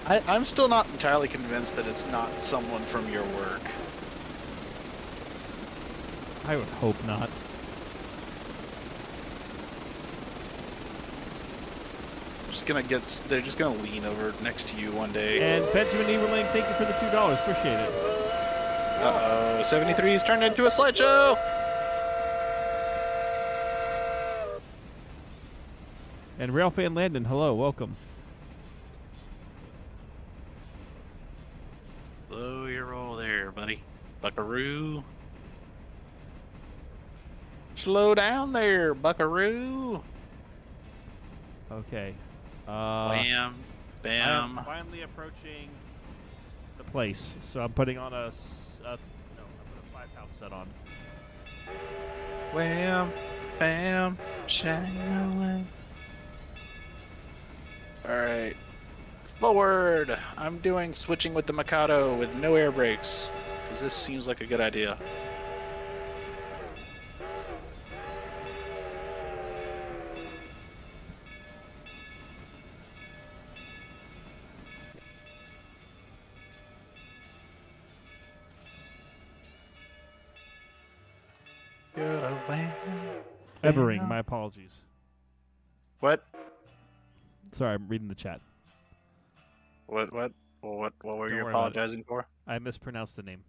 I'm still not entirely convinced that it's not someone from your work. I would hope not. They're just gonna lean over next to you one day. And Benjamin Eberling, thank you for the $2. Appreciate it. Uh-oh, 73 is turned into a slideshow! And Ralph Van Landen, hello, welcome. Slow your roll there, buddy. Buckaroo. Slow down there, buckaroo. Okay. Bam. Bam. I'm finally approaching the place, so I'm putting on I put a 5-pound set on. Wham, bam, shang. All right, forward. I'm doing switching with the Mikado with no air brakes, because this seems like a good idea. Evering, my apologies. What? Sorry, I'm reading the chat. What were Don't you worry about it. apologizing for? I mispronounced the name.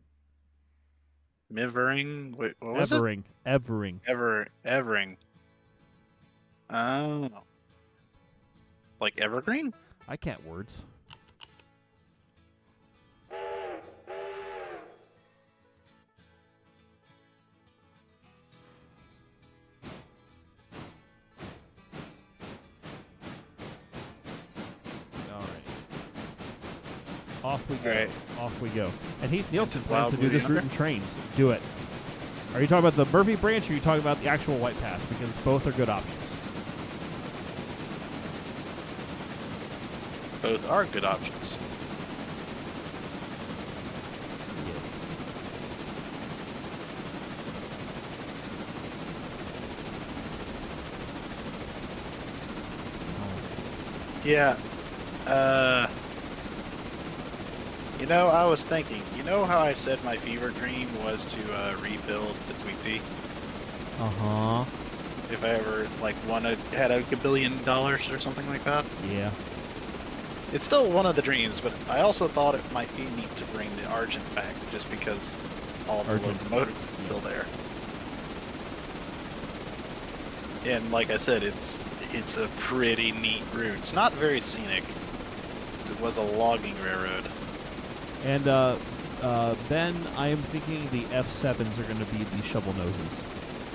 Mivering? Wait, what was Evering. Evering. it? Evering. Oh. Like evergreen? I can't words. All right. Off we go. All right. Off we go. And Heath Nielsen Is it plans to Wild do Blue this route Yonder? in trains. Do it. Are you talking about the Murphy branch or are you talking about the actual White Pass? Because both are good options. Both are good options. Yeah. You know, I was thinking, you know how I said my fever dream was to rebuild the Tweety? Uh-huh. If I ever, like, had $1 billion or something like that? Yeah. It's still one of the dreams, but I also thought it might be neat to bring the Argent back, just because all the Argent. locomotives are still there. And like I said, it's a pretty neat route. It's not very scenic, 'cause it was a logging railroad. And Ben, I am thinking the F7s are going to be the shovel noses.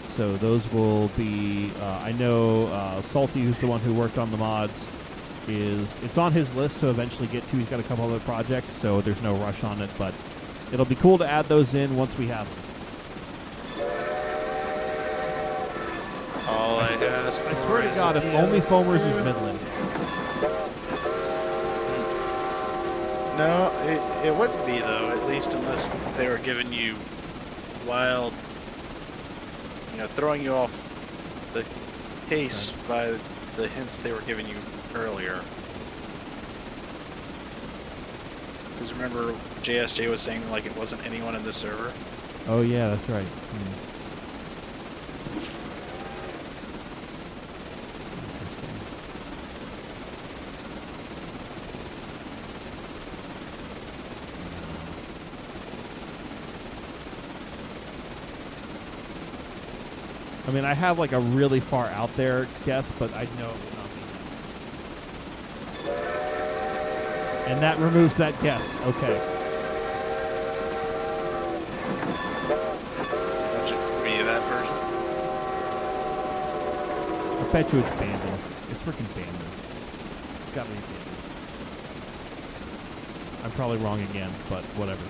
So those will be, I know Salty, who's the one who worked on the mods, it's on his list to eventually get to. He's got a couple other projects, so there's no rush on it, but it'll be cool to add those in once we have them. All I ask I swear to God, if only Foamers is Midland. No, it wouldn't be, though, at least unless they were giving you wild, throwing you off the pace by the hints they were giving you earlier. Because remember, JSJ was saying, like, it wasn't anyone in the server? Oh, yeah, that's right. I mean, I have like a really far out there guess, but I know it would not be that. And that removes that guess. Okay. Should be that version? I bet you it's Bandon. It's freaking Bandon. It's gotta be Bandon. I'm probably wrong again, but whatever.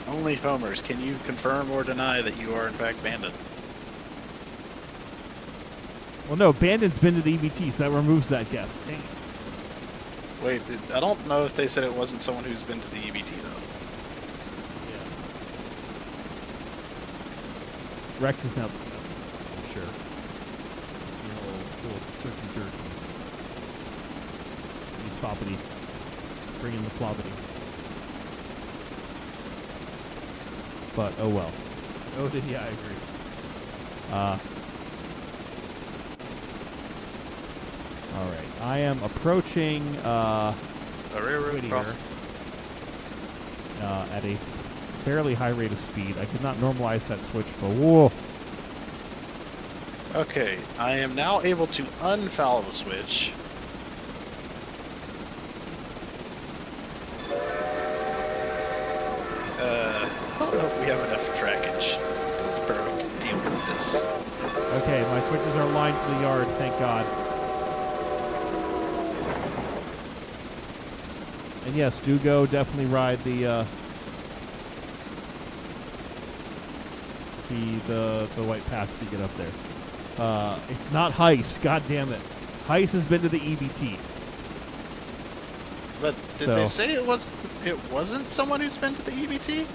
Only Homers, can you confirm or deny that you are in fact Bandit? Well, no, Bandon's been to the EBT, so that removes that guess. Dang it. Wait, I don't know if they said it wasn't someone who's been to the EBT, though. Yeah. Rex is now I'm sure. Little turkey jerk. He's poppity. Bring in the ploppity. But, oh well. Oh, did he? I agree. Alright. I am approaching, A railroad Whittier, crossing. at a fairly high rate of speed. I could not normalize that switch, but whoa. Okay, I am now able to unfoul the switch. I don't know if we have enough trackage to this burrow to deal with this. Okay, my switches are lined to the yard, thank God. And yes, do go definitely ride the the white pass if you get up there. It's not Heist. God damn it. Heist has been to the EBT. But did they say it wasn't someone who's been to the EBT?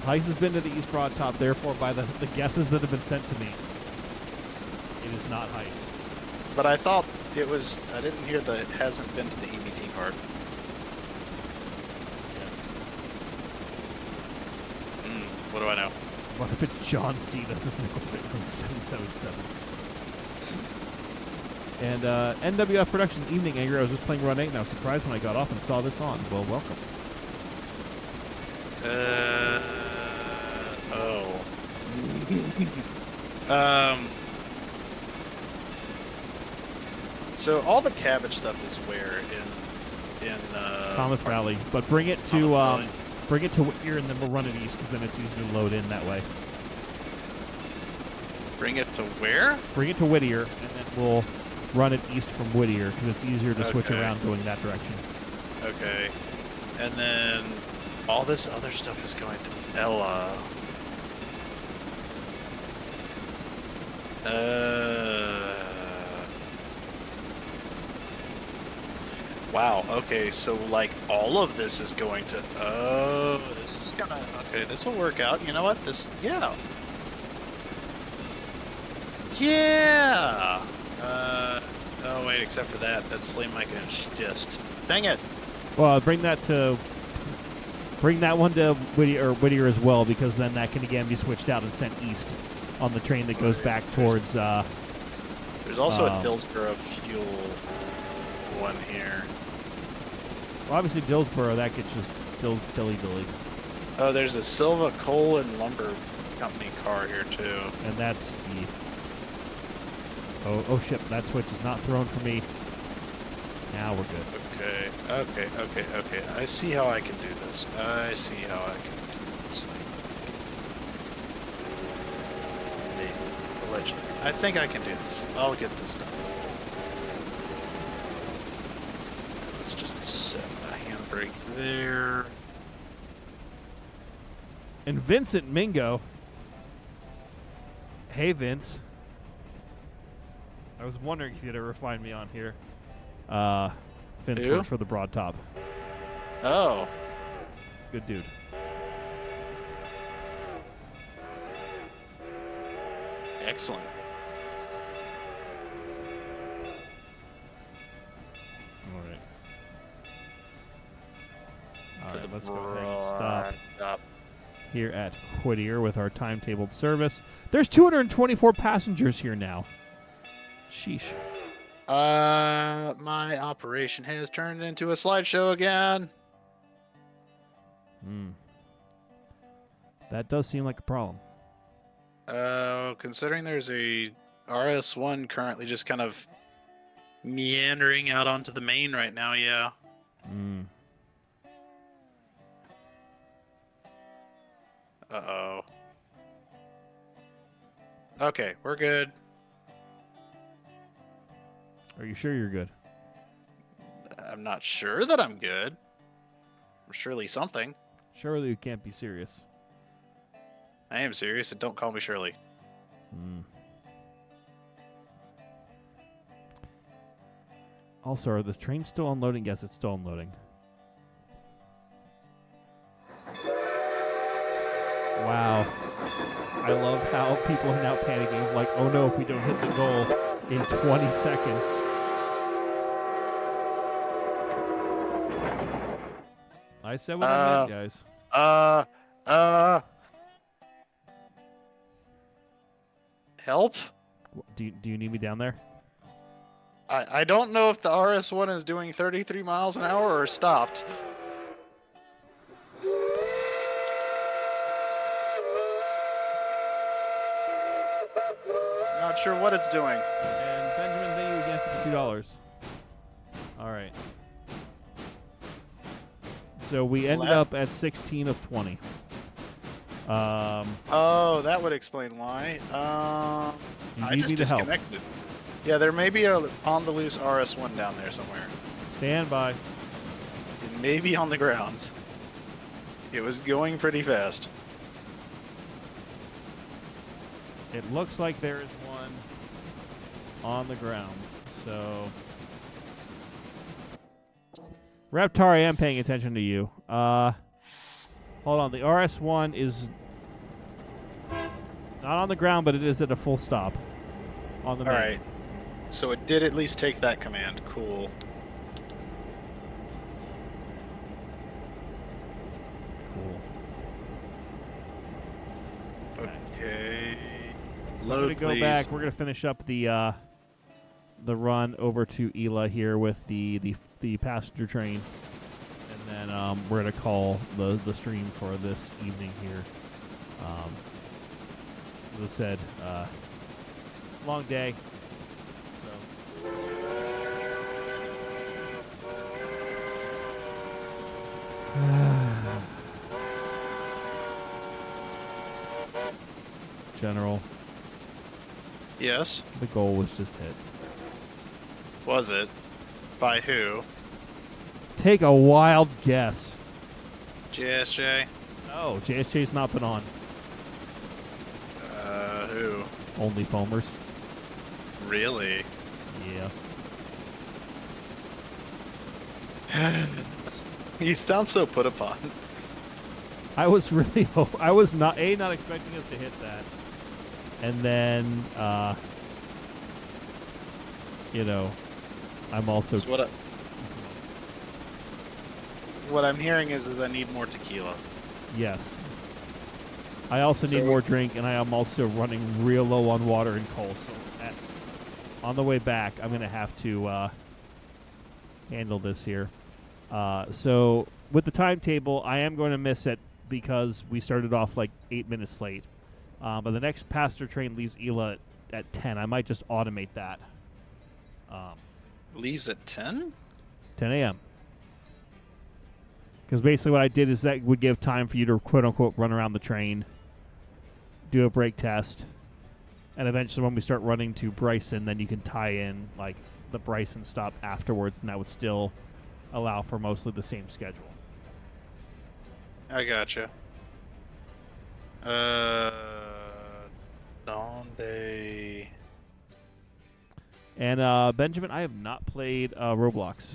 Heist has been to the East Broad Top, therefore, by the guesses that have been sent to me, it is not Heist. But I thought it was. I didn't hear the hasn't been to the EBT part. What do I know? What if it's John C? This is Nickel Pit from 777. And NWF Production Evening Anger. I was just playing Run 8 and I was surprised when I got off and saw this on. Well, welcome. So all the cabbage stuff is where in Thomas Valley, but bring it to Whittier and then we'll run it east because then it's easier to load in that way. Bring it to where? Bring it to Whittier and then we'll run it east from Whittier because it's easier to switch around going that direction. Okay, and then all this other stuff is going to Ella. Wow, okay, so like all of this is going to, this is gonna, okay, this will work out. You know what, yeah. Yeah! Oh wait, except for that's Slim Mike and just, dang it! Well, bring that one to Whittier as well, because then that can again be switched out and sent east on the train that goes back towards, there's also a Dillsboro fuel one here. Well, obviously Dillsboro, that gets just dilly-dilly. Oh, there's a Silva Coal and Lumber Company car here too. And that's the... Oh shit, that switch is not thrown for me. Now we're good. Okay. I see how I can do this. Maybe. Allegedly. I think I can do this. I'll get this done. Let's just set a handbrake there. And Vincent Mingo. Hey, Vince. I was wondering if you'd ever find me on here. Vince Who? works for the Broad Top. Oh. Good dude. Excellent. All right, let's go ahead and stop here at Whittier with our timetabled service. There's 224 passengers here now. Sheesh. My operation has turned into a slideshow again. That does seem like a problem. Considering there's a RS1 currently just kind of meandering out onto the main right now, yeah. Uh-oh. Okay, we're good. Are you sure you're good? I'm not sure that I'm good. I'm surely something. Surely you can't be serious. I am serious, and don't call me Shirley. Also, are the trains still unloading? Yes, it's still unloading. Wow. I love how people are now panicking. Like, oh no, if we don't hit the goal in 20 seconds. I said what I meant, guys. Help? Do you need me down there? I don't know if the RS1 is doing 33 miles an hour or stopped. Not sure what it's doing. And Benjamin, thank you again for $2. All right. So we ended up at 16 of 20. Oh, that would explain why. I just disconnected. Yeah, there may be a on the loose RS1 down there somewhere. Stand by. It may be on the ground. It was going pretty fast. It looks like there is one on the ground. So, Reptar, I am paying attention to you. Hold on. The RS-1 is not on the ground, but it is at a full stop on the All main. right. So it did at least take that command. Cool. Cool. Okay. So I'm Load, gonna go please. back. We're gonna finish up the run over to Ela here with the passenger train, and then we're gonna call the stream for this evening here. As I said, long day. So. General, Yes. the goal was just hit. Was it? By who? Take a wild guess. JSJ? No, JSJ's not been on. Who? Only foamers. Really? Yeah. You sound so put upon. I was really I was not expecting us to hit that. And then I'm also So what I'm hearing is I need more tequila. yes. I also need more drink, and I am also running real low on water and coal. So on the way back, I'm going to have to handle this here. So with the timetable, I am going to miss it because we started off like 8 minutes late. But the next passenger train leaves Ela at 10. I might just automate that. Leaves at 10? 10 a.m. Because basically what I did is that would give time for you to quote-unquote run around the train, do a brake test, and eventually when we start running to Bryson, then you can tie in like the Bryson stop afterwards, and that would still allow for mostly the same schedule. I gotcha. Donde. And Benjamin, I have not played Roblox.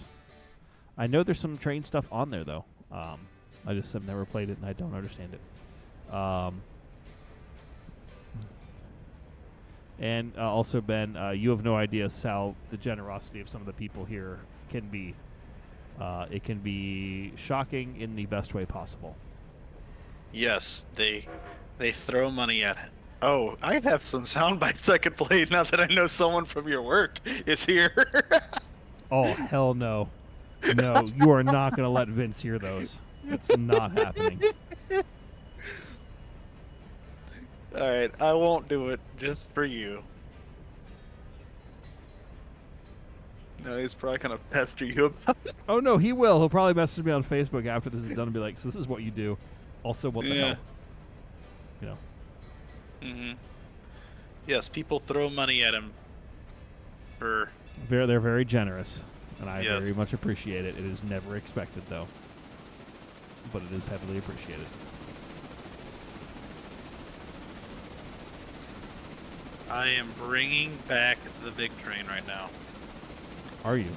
I know there's some train stuff on there though. I just have never played it and I don't understand it. And also, Ben, you have no idea how the generosity of some of the people here can be. It can be shocking in the best way possible. Yes, they throw money at it. Oh, I have some sound bites I could play now that I know someone from your work is here. Oh, hell no. No, you are not going to let Vince hear those. It's not happening. All right, I won't do it just for you. No, he's probably gonna pester you about it. Oh, no, he will. He'll probably message me on Facebook after this is done and be like, so this is what you do. Also, what the hell? You know. Mm-hmm. Yes, people throw money at him for... They're very generous, and I Yes. very much appreciate it. It is never expected, though. But it is heavily appreciated. I am bringing back the big train right now. Are you?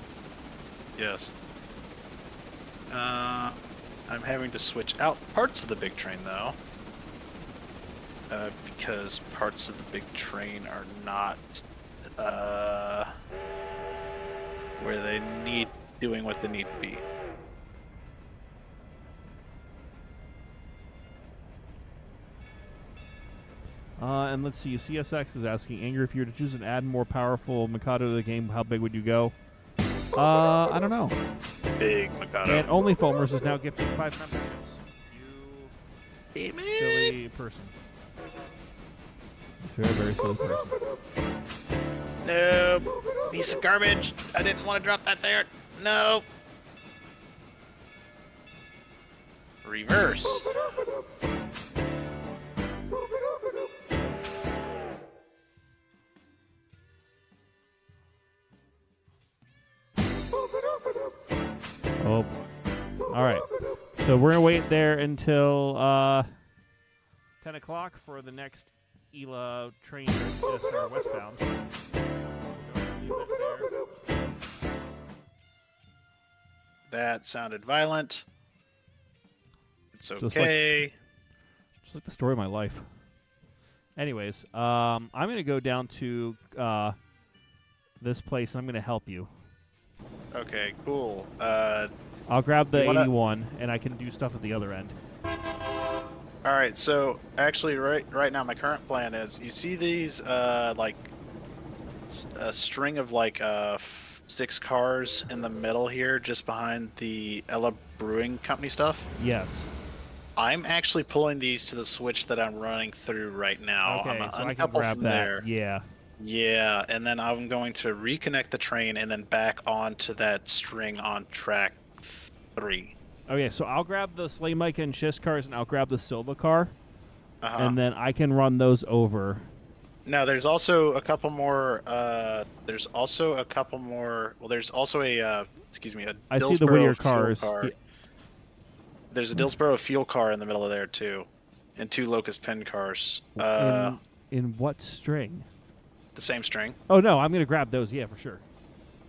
Yes. I'm having to switch out parts of the big train, though. Because parts of the big train are not where they need doing what they need to be. And let's see. CSX is asking, Anger, if you were to choose an add more powerful Mikado to the game, how big would you go? I don't know. Big Mikado. And Only Foamers is now gifting 5 memberships. Hey, man. Silly person. Very, very silly person. No, piece of garbage. I didn't want to drop that there. No. Reverse. Oh. All right. So we're going to wait there until 10 o'clock for the next Ela train or westbound. Leave it there. That sounded violent. It's Just okay. Just like the story of my life. Anyways, I'm gonna go down to this place and I'm gonna help you. Okay, cool. I'll grab the You wanna- 81 and I can do stuff at the other end. All right. So actually, right now, my current plan is you see these like a string of like 6 cars in the middle here, just behind the Ella Brewing Company stuff. Yes. I'm actually pulling these to the switch that I'm running through right now. Okay, I'm gonna so I can uncouple grab from that. there. Yeah. Yeah, and then I'm going to reconnect the train and then back onto that string on track 3. Okay, so I'll grab the Sleigh Mike and Shish cars and I'll grab the Silva car, Uh-huh. and then I can run those over. Now, there's also a couple more. There's also a couple more. Well, there's also a. Excuse me. A I see the Dillsboro Whittier fuel cars. car. Yeah. There's a Dillsboro fuel car in the middle of there too, and 2 Locust Pin cars. In what string? The same string. Oh no, I'm gonna grab those. Yeah, for sure.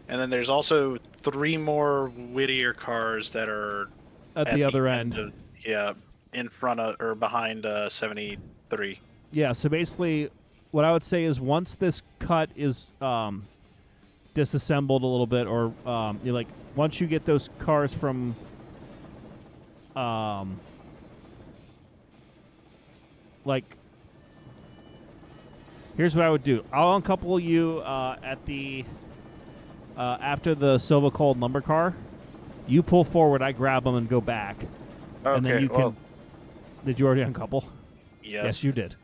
And then there's also 3 more Whittier cars that are At the other end. of, yeah, in front of or behind 73. Yeah. So basically, what I would say is once this cut is disassembled a little bit, or you like once you get those cars from like. Here's what I would do. I'll uncouple you at the after the Silva Cold lumber car. You pull forward, I grab them and go back, Okay. and then you well, can. Did you already uncouple? yes. you did.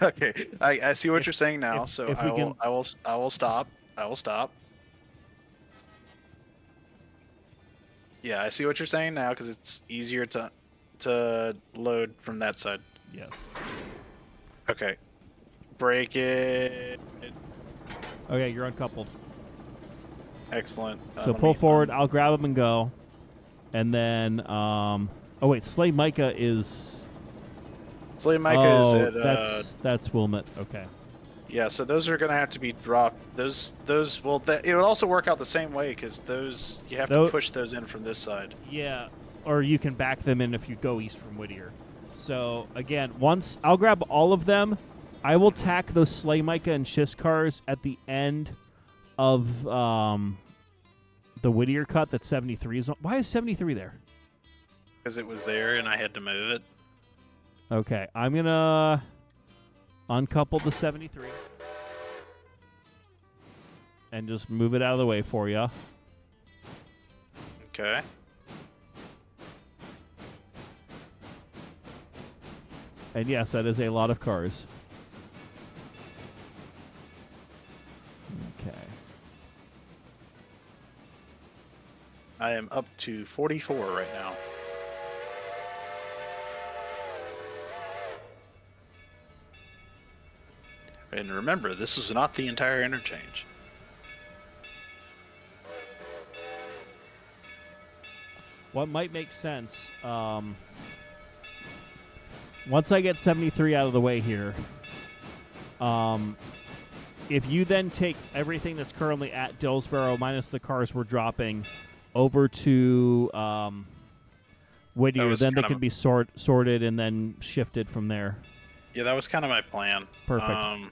Okay. I see what you're saying now. if- So if I we will. can- I will stop. I will stop. Yeah, I see what you're saying now because it's easier to load from that side. Yes. Okay. Break it. Okay, you're uncoupled. Excellent. So let pull me- forward. I'll grab them and go, and then oh wait, Slay Micah is. Slay Micah is oh, at. that's Wilmot. Okay. Yeah, so those are gonna have to be dropped. Those well, it would also work out the same way because those you have to push those in from this side. Yeah, or you can back them in if you go east from Whittier. So again, once I'll grab all of them, I will tack those Slay Micah and Shish cars at the end of the Whittier cut. That 73 is. Why is 73 there? Because it was there and I had to move it. Okay, I'm gonna uncouple the 73 and just move it out of the way for you. Okay. And yes, that is a lot of cars. Okay. I am up to 44 right now. And remember, this is not the entire interchange. What might make sense, once I get 73 out of the way here, if you then take everything that's currently at Dillsboro minus the cars we're dropping over to Whittier, was then they kind can of- be sorted and then shifted from there. Yeah, that was kind of my plan. Perfect.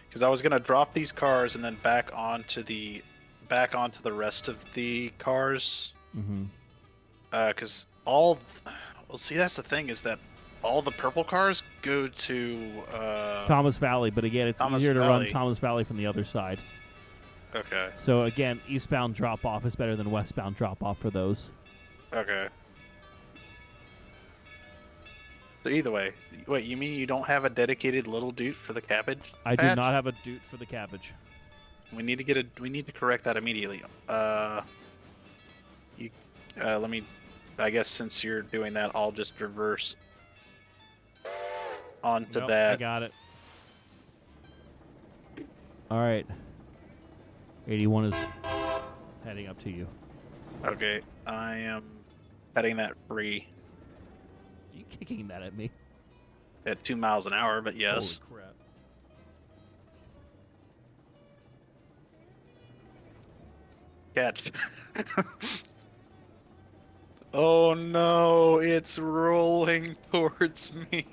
Because I was gonna drop these cars and then back onto the rest of the cars. Mm-hmm. Because well, see, that's the thing is that all the purple cars go to Thomas Valley, but again, it's Thomas easier to run Valley. Thomas Valley from the other side. Okay. So again, eastbound drop off is better than westbound drop off for those. Okay. So either way, wait, you mean you don't have a dedicated little dude for the cabbage? I do patch? not have a doot for the cabbage. We need to correct that immediately. Let me. I guess since you're doing that, I'll just reverse onto Nope, I that. got it. All right. 81 is heading up to you. Okay, I am heading that free. Are you kicking that at me? at 2 miles an hour, but yes. Holy crap. Catch. Oh no, it's rolling towards me.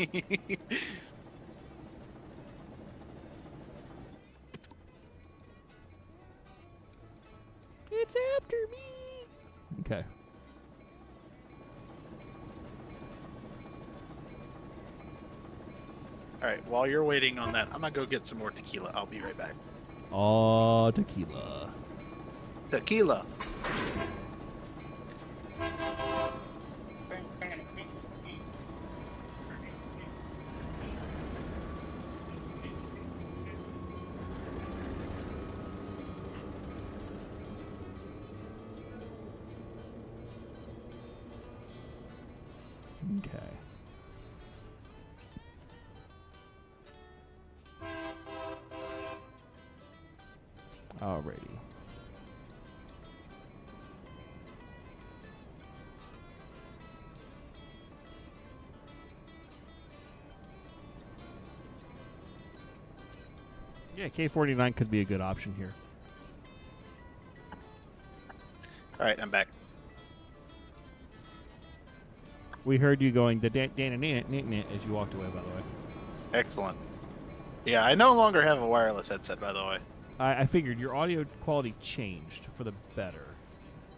It's after me. Okay. Alright, while you're waiting on that, I'm gonna go get some more tequila. I'll be right back. Oh, tequila. Tequila. Okay. Alrighty. Yeah, K49 could be a good option here. Alright, I'm back. We heard you going the dan as you walked away, by the way. Excellent. Yeah, I no longer have a wireless headset, by the way. I figured your audio quality changed for the better.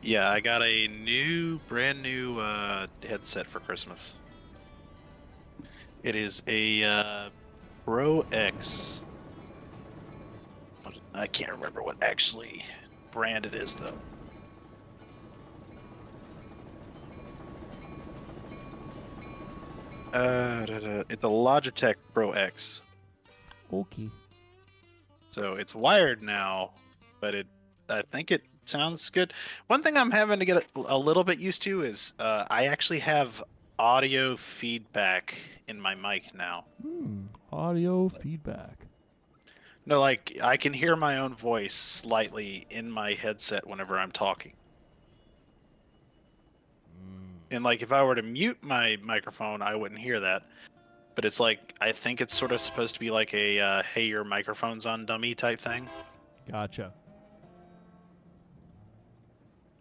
Yeah, I got a brand new headset for Christmas. It is a Pro X. I can't remember what actually brand it is, though. It's a Logitech Pro X. Okay. So it's wired now, but I think it sounds good. One thing I'm having to get a little bit used to is I actually have audio feedback in my mic now. Audio feedback. No, like I can hear my own voice slightly in my headset whenever I'm talking. And like if I were to mute my microphone, I wouldn't hear that. But it's like I think it's sort of supposed to be like a hey, your microphone's on dummy type thing. Gotcha.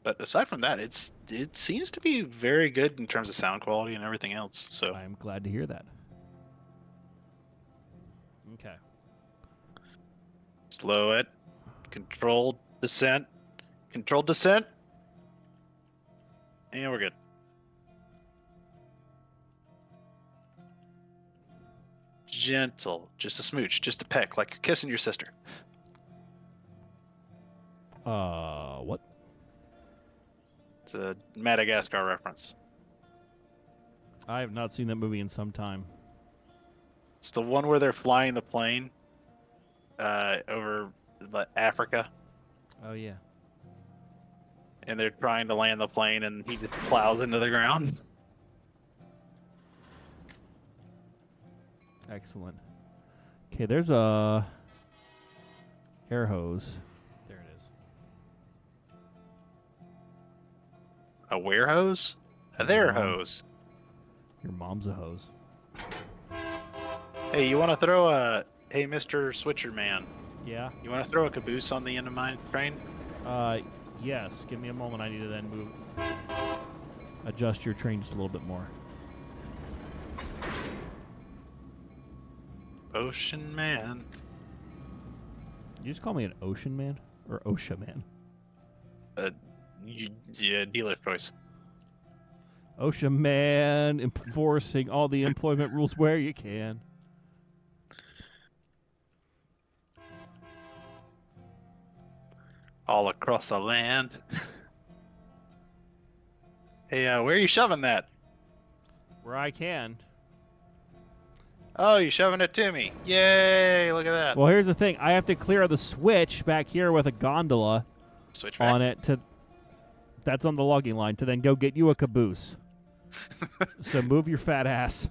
But aside from that, it seems to be very good in terms of sound quality and everything else. So I'm glad to hear that. Okay. slow it, controlled descent, and we're good. Gentle, just a smooch, just a peck, like you're kissing your sister. What? It's a Madagascar reference. I have not seen that movie in some time. It's the one where they're flying the plane over Africa, Oh, yeah. and they're trying to land the plane, and he just plows into the ground. Excellent. Okay, there's a air hose. There it is. A where hose? A there hose. Your mom's a hose. Hey, you want to throw a... Hey, Mr. Switcher Man. Yeah? You want to throw a caboose on the end of my train? Yes. Give me a moment. I need to then move. Adjust your train just a little bit more. Ocean Man. You just call me an ocean man? Or OSHA man? Yeah, dealer choice. OSHA man, enforcing all the employment rules where you can. All across the land. Hey, where are you shoving that? Where I can. Oh, you're shoving it to me. Yay, look at that. Well, here's the thing. I have to clear the switch back here with a gondola Switch back. on it to... That's on the logging line to then go get you a caboose. So move your fat ass.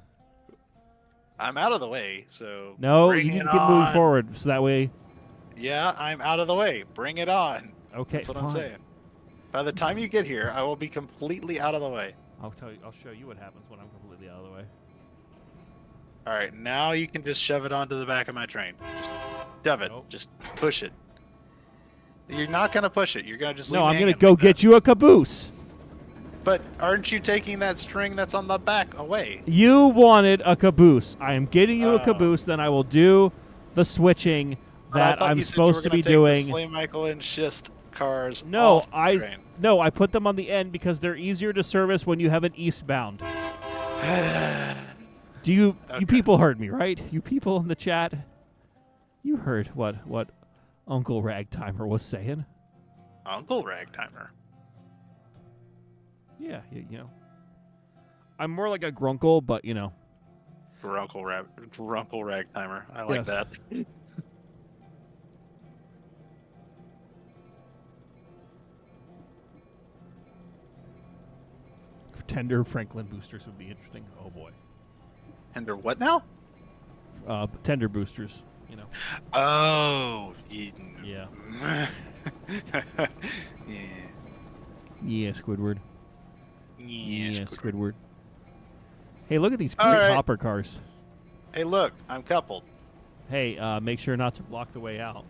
I'm out of the way, so... No, bring you need it to keep moving on. forward so that way... Yeah, I'm out of the way. Bring it on. Okay, That's what fine. I'm saying. By the time you get here, I will be completely out of the way. I'll show you what happens when I'm completely out of the way. All right, now you can just shove it onto the back of my train. Just shove it. Nope. Just push it. You're not gonna push it. You're gonna just leave No, it I'm gonna hanging go like that. get you a caboose. But aren't you taking that string that's on the back away? You wanted a caboose. I am getting you a Oh. caboose. Then I will do the switching But I that thought I'm you said you were supposed to gonna be take doing. The Slay Michael and Schist cars No, off the train. I put them on the end because they're easier to service when you have an eastbound. Do you Okay. people heard me, right? You people in the chat, you heard what Uncle Ragtimer was saying. Uncle Ragtimer. Yeah, you know. I'm more like a grunkle, but you know. Grunkle Ragtimer. I like Yes. that. Tender Franklin boosters would be interesting. Oh boy. Tender what now? Tender boosters, you know. Oh. Yeah. Yeah. Yeah, Squidward. Yeah. Squidward. Hey, look at these All great right. hopper cars. Hey, look, I'm coupled. Hey, make sure not to block the way out.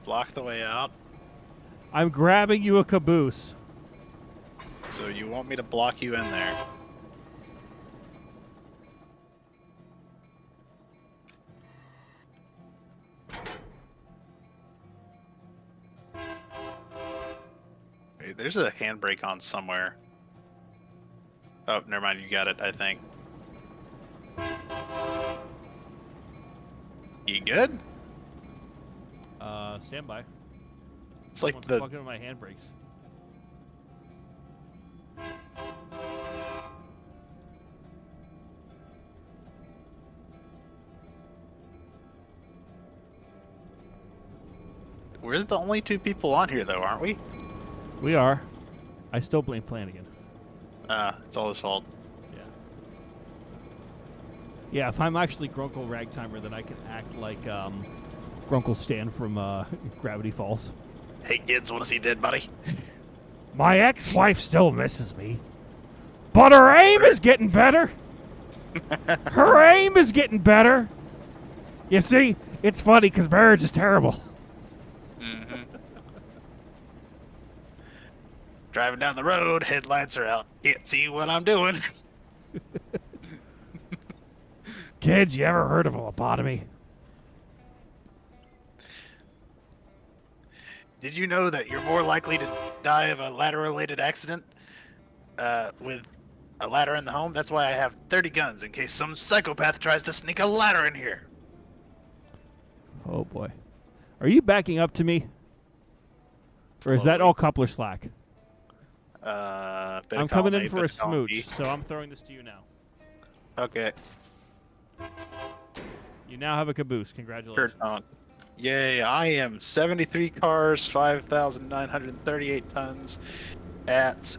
Block the way out. I'm grabbing you a caboose. So you want me to block you in there? Hey, there's a handbrake on somewhere. Oh, never mind. You got it, I think. You good? Stand by. It's like Someone's the fucking with my handbrakes. we're the only two people on here, though, aren't we? We are. I still blame Flanagan. It's all his fault. Yeah. Yeah, if I'm actually Grunkle Ragtimer, then I can act like Grunkle Stan from Gravity Falls. Hey, kids, want to see Dead Buddy? My ex-wife still misses me, but her aim is getting better. Her aim is getting better. You see, it's funny because marriage is terrible. Mm-hmm. Driving down the road, headlights are out. Can't see what I'm doing. Kids, you ever heard of a lobotomy? Did you know that you're more likely to die of a ladder-related accident with a ladder in the home? That's why I have 30 guns in case some psychopath tries to sneak a ladder in here. Oh boy, are you backing up to me, or is that Slowly. all coupler slack? Better I'm call coming in me, for better a call smooch, me. so I'm throwing this to you now. Okay, You now have a caboose. Congratulations. Kurt on. Yay, I am 73 cars, 5,938 tons at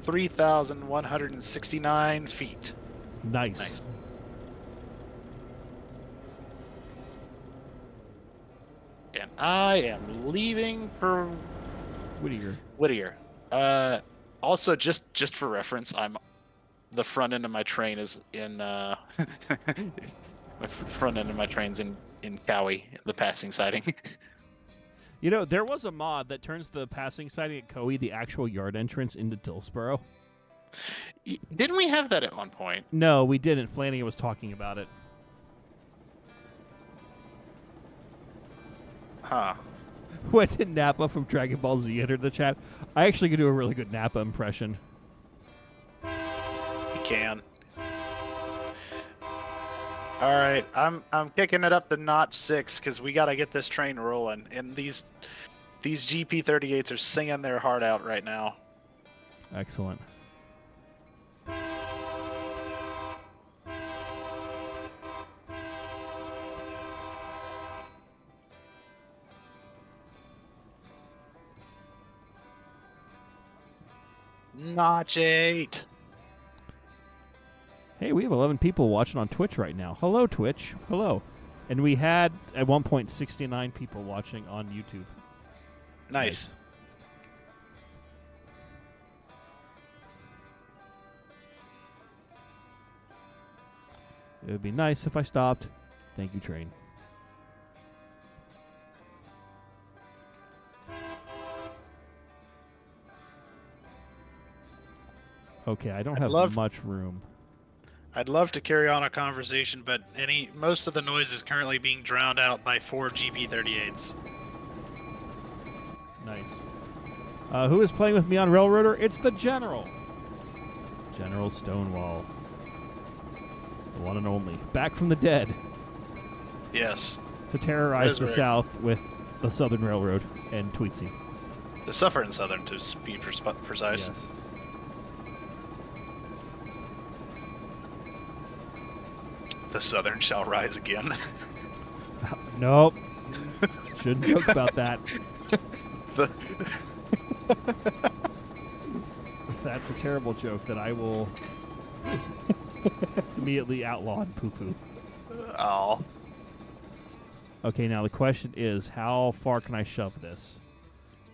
3,169 feet. Nice. Nice. And I am leaving for Whittier. Also, just for reference, the front end of my train is in my front end of my train's in Cowie, the passing siding. You know, there was a mod that turns the passing siding at Coe, the actual yard entrance, into Dillsboro. Didn't we have that at one point? No, we didn't. Flanagan was talking about it. Huh. When did Nappa from Dragon Ball Z enter the chat? I actually could do a really good Nappa impression. You can. All right, I'm kicking it up to notch 6 because we gotta get this train rolling, and these GP38s are singing their heart out right now. Excellent. Notch 8. Hey, we have 11 people watching on Twitch right now. Hello, Twitch. Hello. And we had, at one point, 69 people watching on YouTube. Nice. It would be nice if I stopped. Thank you, train. Okay, I don't have much room. I'd love to carry on a conversation, but most of the noise is currently being drowned out by 4 GP38s. Nice. Who is playing with me on Railroader? It's the General. General Stonewall. The one and only. Back from the dead. Yes. To terrorize the South with the Southern Railroad and Tweetsy. The Suffering Southern, to be precise. Yes. The Southern shall rise again. Nope. Shouldn't joke about that. That's a terrible joke that I will immediately outlaw and poo-poo. Oh. Okay, now the question is, how far can I shove this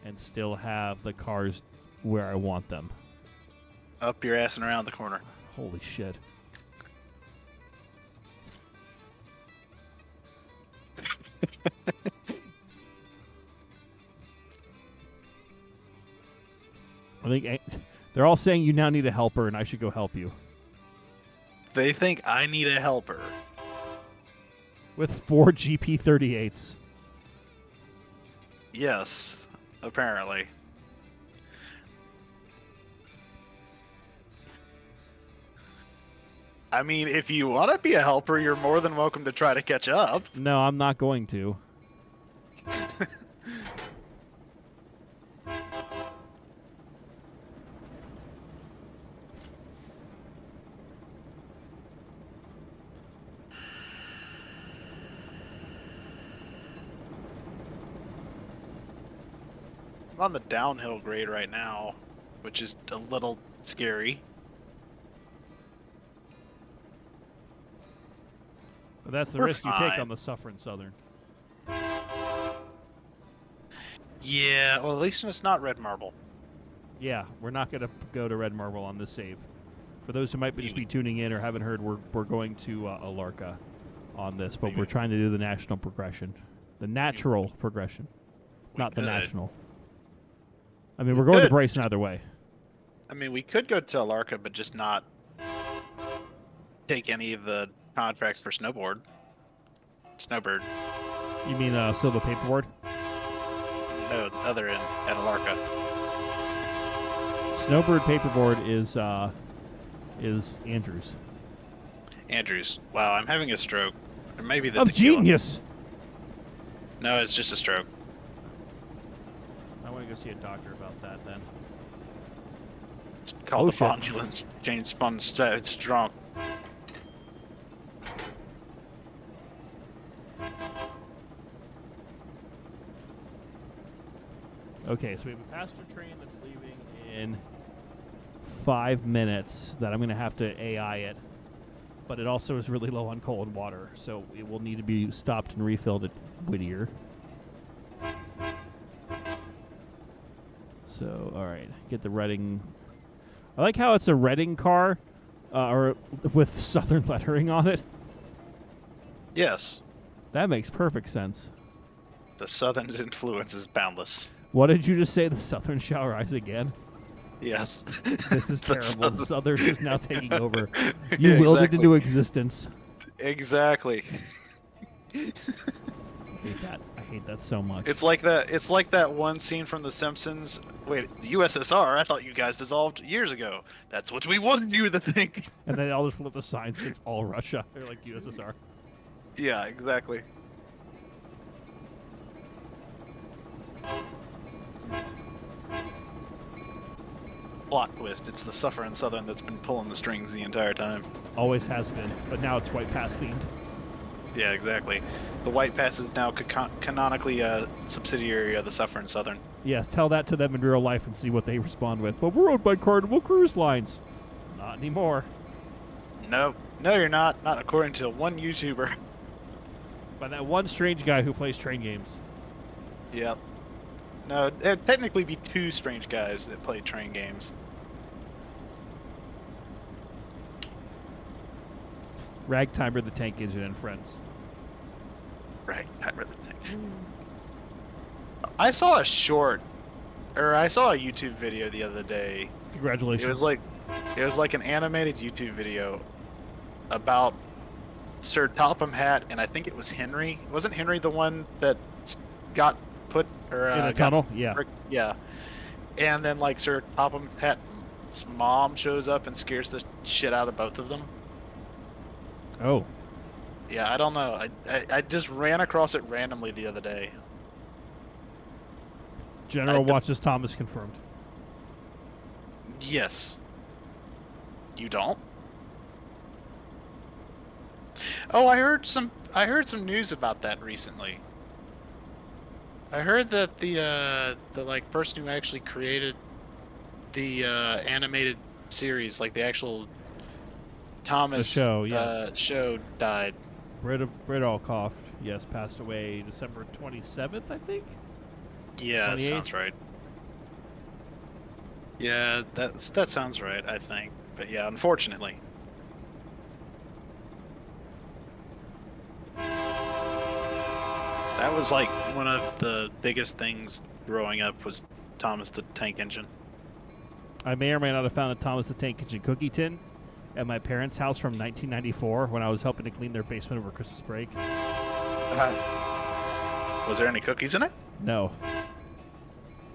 and still have the cars where I want them? Up your ass and around the corner. Holy shit. I think they're all saying you now need a helper and I should go help you. They think I need a helper. With 4 GP38s. Yes, apparently. I mean, if you want to be a helper, you're more than welcome to try to catch up. No, I'm not going to. I'm on the downhill grade right now, which is a little scary. But that's the We're risk you fine. take on the Suffering Southern. Yeah, well, at least it's not red marble. Yeah, we're not going to go to Red Marble on this save. For those who might just be tuning in or haven't heard, we're going to Alarka on this, but we're trying to do the national progression. The natural progression, not the could. national. I mean, we're going to Bryson either way. I mean, we could go to Alarka, but just not take any of the contracts for Snowbird. You mean Silva Paperboard? No, other end at Alarka. Snowbird Paperboard is Andrews. Andrews. Wow, I'm having a stroke. Or maybe the Of tequila. genius! No, it's just a stroke. I want to go see a doctor about that then. It's called the shit. Fondulence Jane Spun It's drunk. Okay, so we have a passenger train that's leaving in 5 minutes that I'm going to have to AI it. But it also is really low on coal and water, so it will need to be stopped and refilled at Whittier. So, all right, get the Reading. I like how it's a Reading car, or with Southern lettering on it. Yes. That makes perfect sense. The Southern's influence is boundless. What did you just say? The Southern shall rise again? Yes. This is The terrible. The Southern is now taking over. Yeah, You willed exactly. it into existence. Exactly. I hate that. I hate that so much. It's like that one scene from The Simpsons. Wait, the USSR? I thought you guys dissolved years ago. That's what we wanted you to think. And then I'll just flip the signs. It's all Russia. They're like USSR. Yeah, exactly. Plot twist. It's the Suffering Southern that's been pulling the strings the entire time. Always has been. But now it's White Pass themed. Yeah, exactly. The White Pass is now canonically a subsidiary of the Suffering Southern. Yes, tell that to them in real life and see what they respond with. But we're owned by Carnival Cruise Lines. Not anymore. No, you're not. Not according to one YouTuber. By that one strange guy who plays train games. Yep. No, it'd technically be two strange guys that play train games. Ragtimer the Tank Engine and friends. Right, I'd rather think. I saw a YouTube video the other day. Congratulations. It was like an animated YouTube video about Sir Topham Hatt, and I think it was Henry. Wasn't Henry the one that got put or in a got tunnel? Yeah. Yeah. And then like Sir Topham Hatt's mom shows up and scares the shit out of both of them. Oh. Yeah, I don't know. I just ran across it randomly the other day. General watches Thomas confirmed. Yes. You don't? Oh, I heard some news about that recently. I heard that the like person who actually created the animated series, like the actual Thomas show, yes. show died. Bridolkoff, yes, passed away December 27th, I think. Yeah, that 28th? sounds right. Yeah, that sounds right, I think. But yeah, unfortunately. That was like one of the biggest things growing up was Thomas the Tank Engine. I may or may not have found a Thomas the Tank Engine cookie tin at my parents' house from 1994 when I was helping to clean their basement over Christmas break. Was there any cookies in it? No.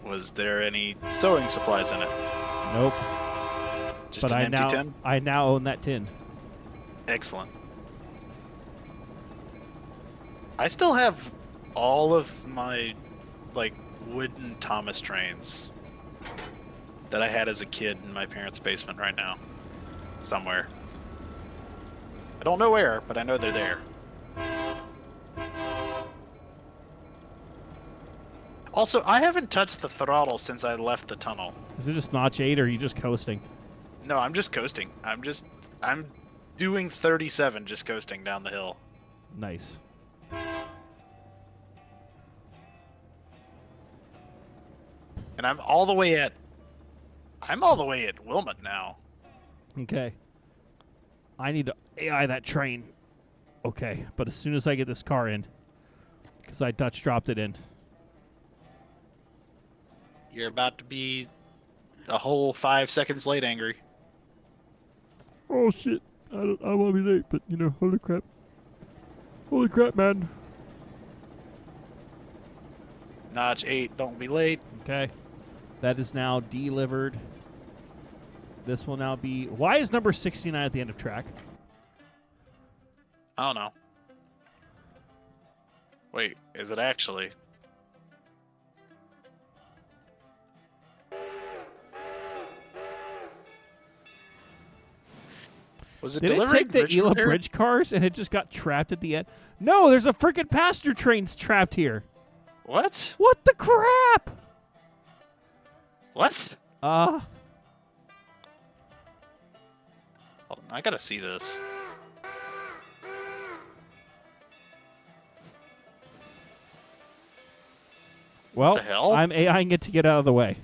Was there any sewing supplies in it? Nope. Just But an empty tin? I now own that tin. Excellent. I still have all of my like wooden Thomas trains that I had as a kid in my parents' basement right now. Somewhere. I don't know where, but I know they're there. Also, I haven't touched the throttle since I left the tunnel. Is it just notch 8 or are you just coasting? No, I'm just coasting. I'm doing 37 just coasting down the hill. Nice. And I'm all the way at Wilmot now. Okay. I need to AI that train. Okay, but as soon as I get this car in, because I Dutch dropped it in. You're about to be a whole 5 seconds late, Angry. Oh shit! I won't be late, but you know, holy crap! Holy crap, man! Notch 8, don't be late. Okay, that is now delivered. This will now be. Why is number 69 at the end of track? I don't know. Wait, is it actually? Was it Did it delivered take the Ela Bridge cars and it just got trapped at the end? No, there's a freaking passenger train trapped here. What? What the crap? What? Uh, Hold on, I gotta see this. well, the hell? I'm AIing it to get out of the way.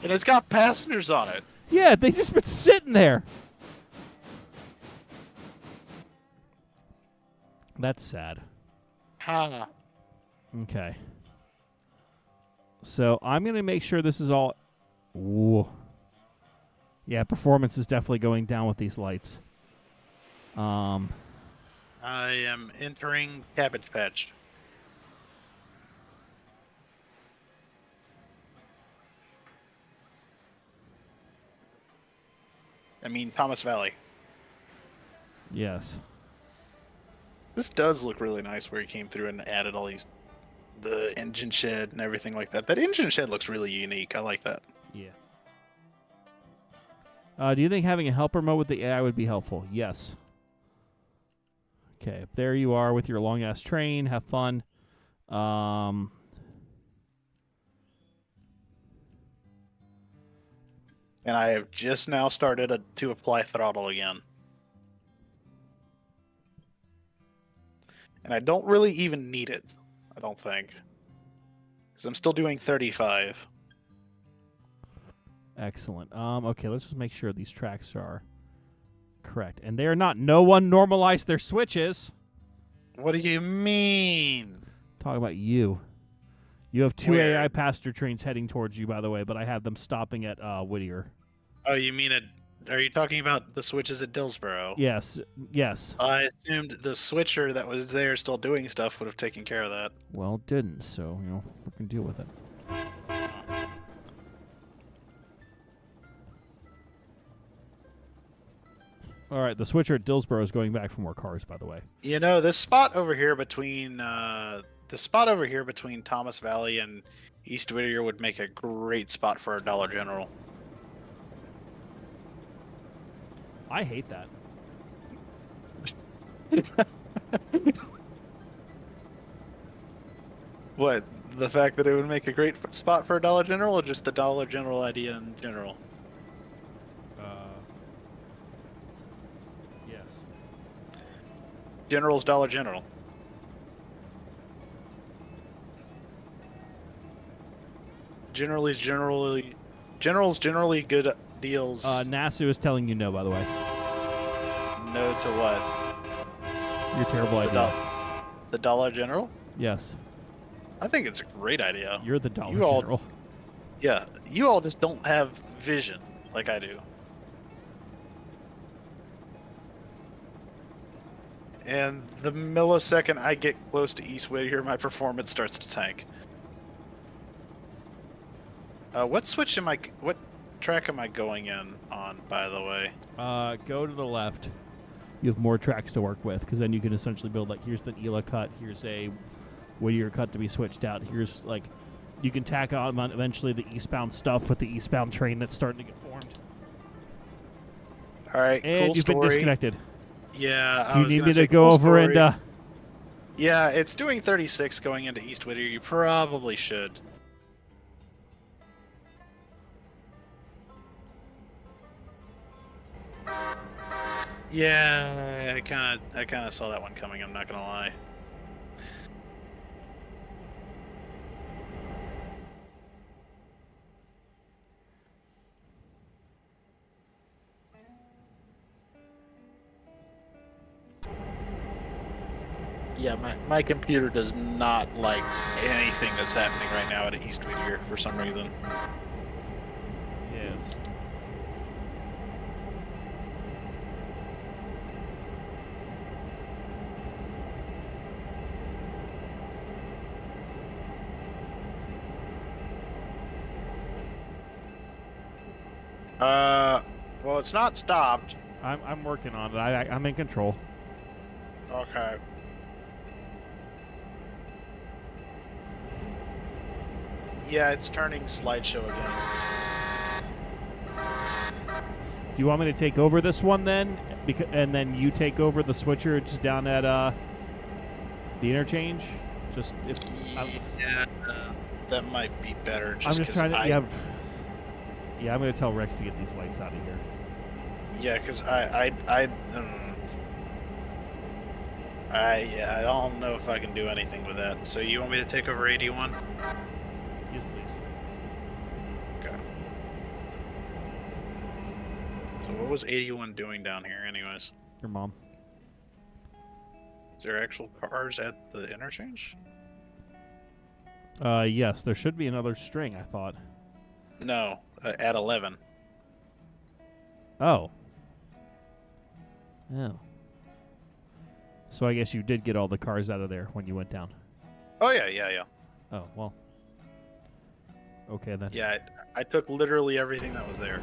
And it's got passengers on it. Yeah, they just been sitting there. That's sad. Ha. Okay. So I'm going to make sure this is all... Ooh. Yeah, performance is definitely going down with these lights. I am entering Cabbage Patch. I mean, Thomas Valley. Yes. This does look really nice where he came through and added all these, the engine shed and everything like that. That engine shed looks really unique. I like that. Yeah. Do you think having a helper mode with the AI would be helpful? Yes. Okay, there you are with your long-ass train. Have fun. And I have just now started to apply throttle again. And I don't really even need it, I don't think. Because I'm still doing 35. Excellent. Okay, let's just make sure these tracks are Correct. And they are not. No one normalized their switches. What do you mean? Talking about you. You have 2 Where? AI passenger trains heading towards you, by the way, but I have them stopping at Whittier. Oh, you mean are you talking about the switches at Dillsboro? Yes. Yes. I assumed the switcher that was there still doing stuff would have taken care of that. Well, it didn't, so, freaking deal with it. All right, the switcher at Dillsboro is going back for more cars, by the way. You know, this spot over here between Thomas Valley and East Whittier would make a great spot for a Dollar General. I hate that. What? The fact that it would make a great spot for a Dollar General, or just the Dollar General idea in general? Yes. General's Dollar General. General's generally good deals. NASA is telling you no, by the way. No to what? Your terrible The, idea. the Dollar General? Yes. I think it's a great idea. You're the Dollar You all- General. Yeah, you all just don't have vision like I do. And the millisecond I get close to East Whittier, my performance starts to tank. What track am I going in on, by the way? Go to the left. You have more tracks to work with, because then you can essentially build, like, here's the Ela cut, here's a Whittier cut to be switched out, here's, like, you can tack on eventually the eastbound stuff with the eastbound train that's starting to get formed. All right, And cool you've been story. disconnected. Yeah, Do you need me to go over and, Yeah, it's doing 36 going into East Whittier. You probably should. Yeah, I kind of saw that one coming. I'm not gonna lie. Yeah, my computer does not like anything that's happening right now at East Whittier for some reason. yes. Well, it's not stopped. I'm working on it. I'm in control. Okay. Yeah, it's turning slideshow again. Do you want me to take over this one then? And then you take over the switcher just down at the interchange? Just if Yeah, that might be better. I'm Just just 'cause trying to I'm gonna tell Rex to get these lights out of here. Yeah, because I don't know if I can do anything with that. So you want me to take over 81? Yes, please. Okay. So what was 81 doing down here, anyways? Your mom. Is there actual cars at the interchange? Yes, there should be another string, I thought. No, at 11. Oh. Oh. So I guess you did get all the cars out of there when you went down. Oh yeah. Oh, well. Okay then. Yeah, I took literally everything that was there.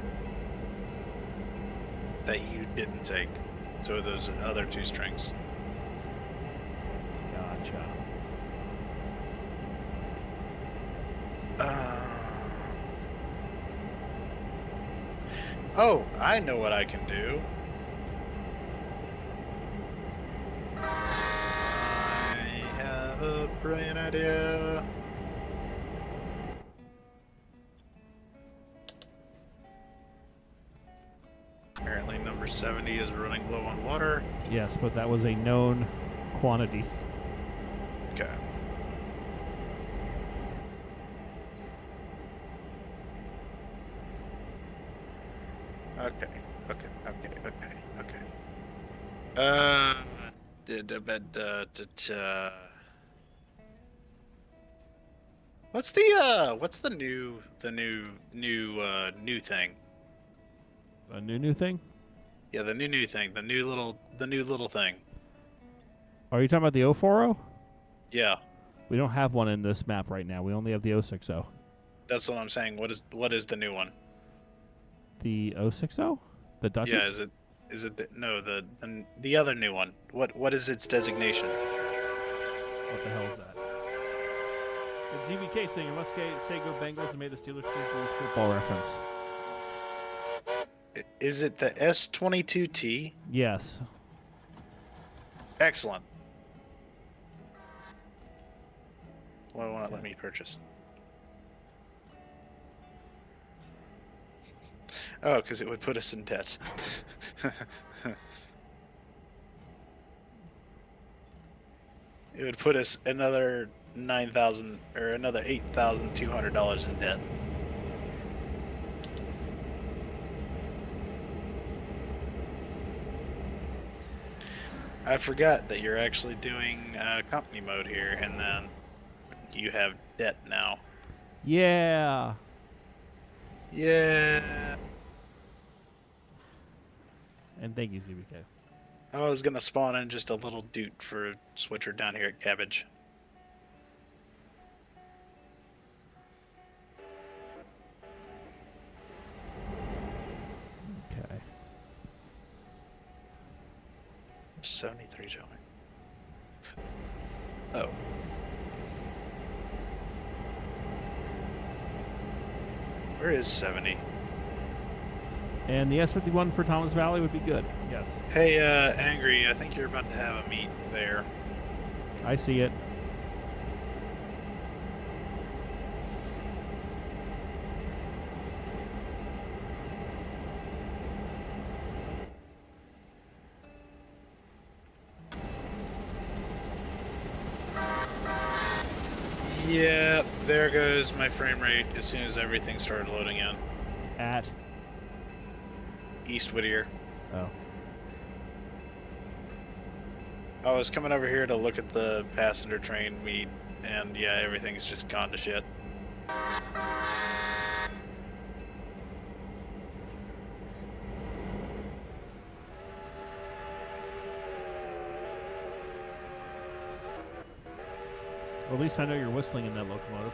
That you didn't take. So those other two strings. Gotcha. Oh, I know what I can do. I have a brilliant idea. Apparently number 70 is running low on water. Yes, but that was a known quantity. Okay. Okay. Uh, what's the new thing? A new thing? Yeah, the new thing, the new little thing. Are you talking about the 040? Yeah, We don't have one in this map right now. We only have the 060. that's what I'm saying. What is the new one? The 060? The Duchess? Yeah, is it the other new one? What is its designation? What the hell is that? It's ZBK saying, you must say go Bengals and made the Steelers change the football reference. Is it the S22T? Yes. Excellent. Why won't it let me purchase? Oh, because it would put us in debt. It would put us another $9,000 or another $8,200 in debt. I forgot that you're actually doing company mode here, and then you have debt now. Yeah. Yeah. And thank you, ZBK. I was gonna spawn in just a little doot for a switcher down here at Cabbage. Okay. 73 joint. Oh. Where is 70? And the S51 for Thomas Valley would be good. Yes. Hey, Angry, I think you're about to have a meet there. I see it. Yeah, there goes my frame rate as soon as everything started loading in. At. East Whittier. Oh. I was coming over here to look at the passenger train meet, and yeah, everything's just gone to shit. Well, at least I know you're whistling in that locomotive.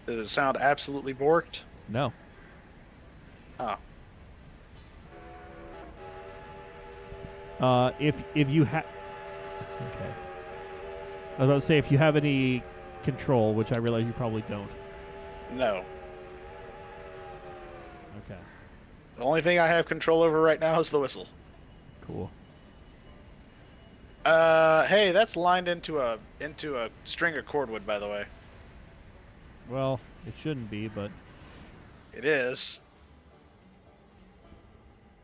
Does it sound absolutely borked? No. Oh. If you have, okay. I was about to say if you have any control, which I realize you probably don't. No. Okay. The only thing I have control over right now is the whistle. Cool. Hey, that's lined into a string of cordwood, by the way. Well, it shouldn't be, but It is.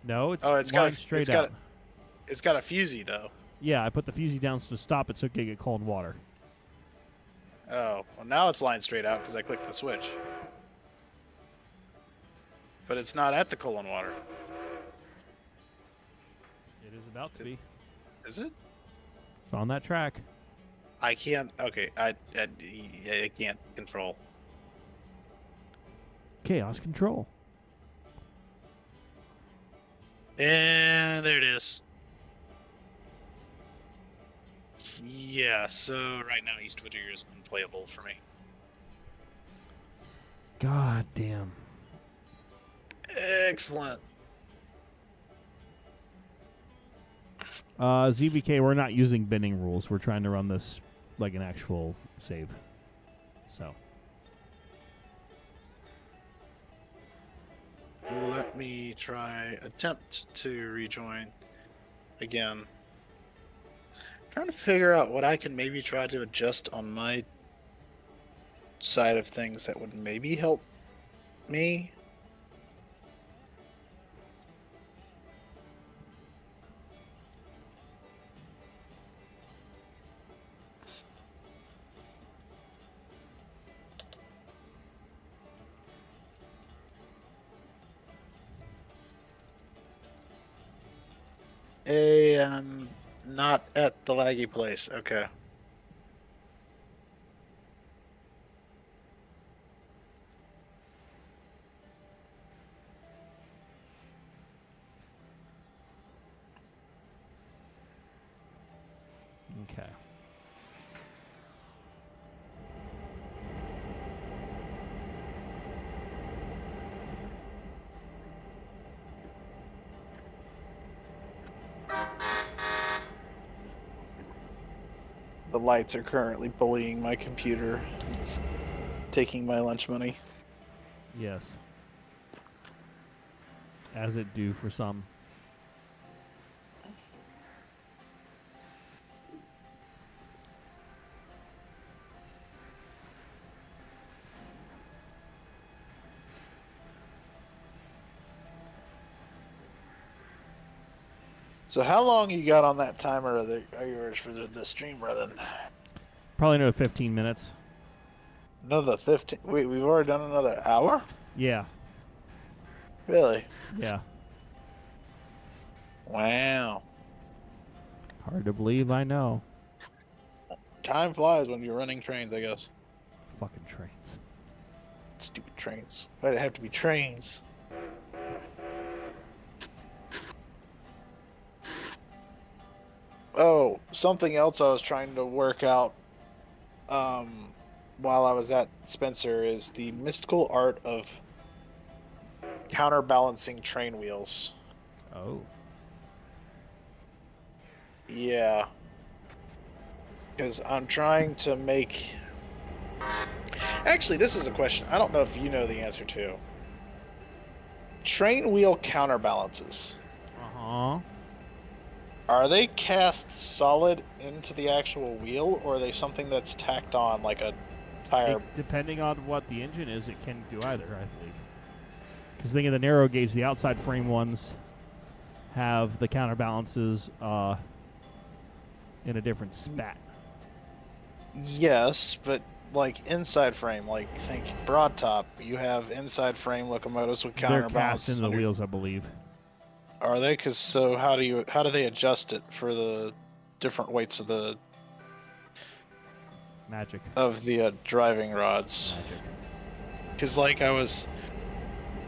no, it's Oh, it's lined got straight it's out. It's got a fusee though. Yeah, I put the fusee down to stop it so it can get cold water. Oh, well now it's lined straight out because I clicked the switch. But it's not at the colon water. It is about to be. Is it? It's on that track. I can't. Okay, I can't control. Chaos control. And there it is. Yeah, so right now East Whittier is unplayable for me. God damn. Excellent. ZBK, we're not using binning rules. We're trying to run this like an actual save. So. Let me attempt to rejoin again. Trying to figure out what I can maybe try to adjust on my side of things that would maybe help me. Not at the laggy place. Okay. Okay. The lights are currently bullying my computer. It's taking my lunch money. Yes. As it do for some. So how long you got on that timer of yours for the stream running? Probably another 15 minutes. Another 15? Wait, we've already done another hour? Yeah. Really? Yeah. Wow. Hard to believe, I know. Time flies when you're running trains, I guess. Fucking trains. Stupid trains. Why'd it have to be trains? Oh, something else I was trying to work out while I was at Spencer is the mystical art of counterbalancing train wheels. Oh. Yeah. Because I'm trying to make... Actually, this is a question I don't know if you know the answer to. Train wheel counterbalances. Uh-huh. Are they cast solid into the actual wheel, or are they something that's tacked on like a tire? Depending on what the engine is, it can do either, I think. Because thinking the narrow gauge, the outside frame ones have the counterbalances in a different spat. Yes, but like inside frame, like think broad top, you have inside frame locomotives with They're cast counterbalances into the under- wheels, I believe. Are they? Because so how do they adjust it for the different weights of the Magic. driving rods? Magic.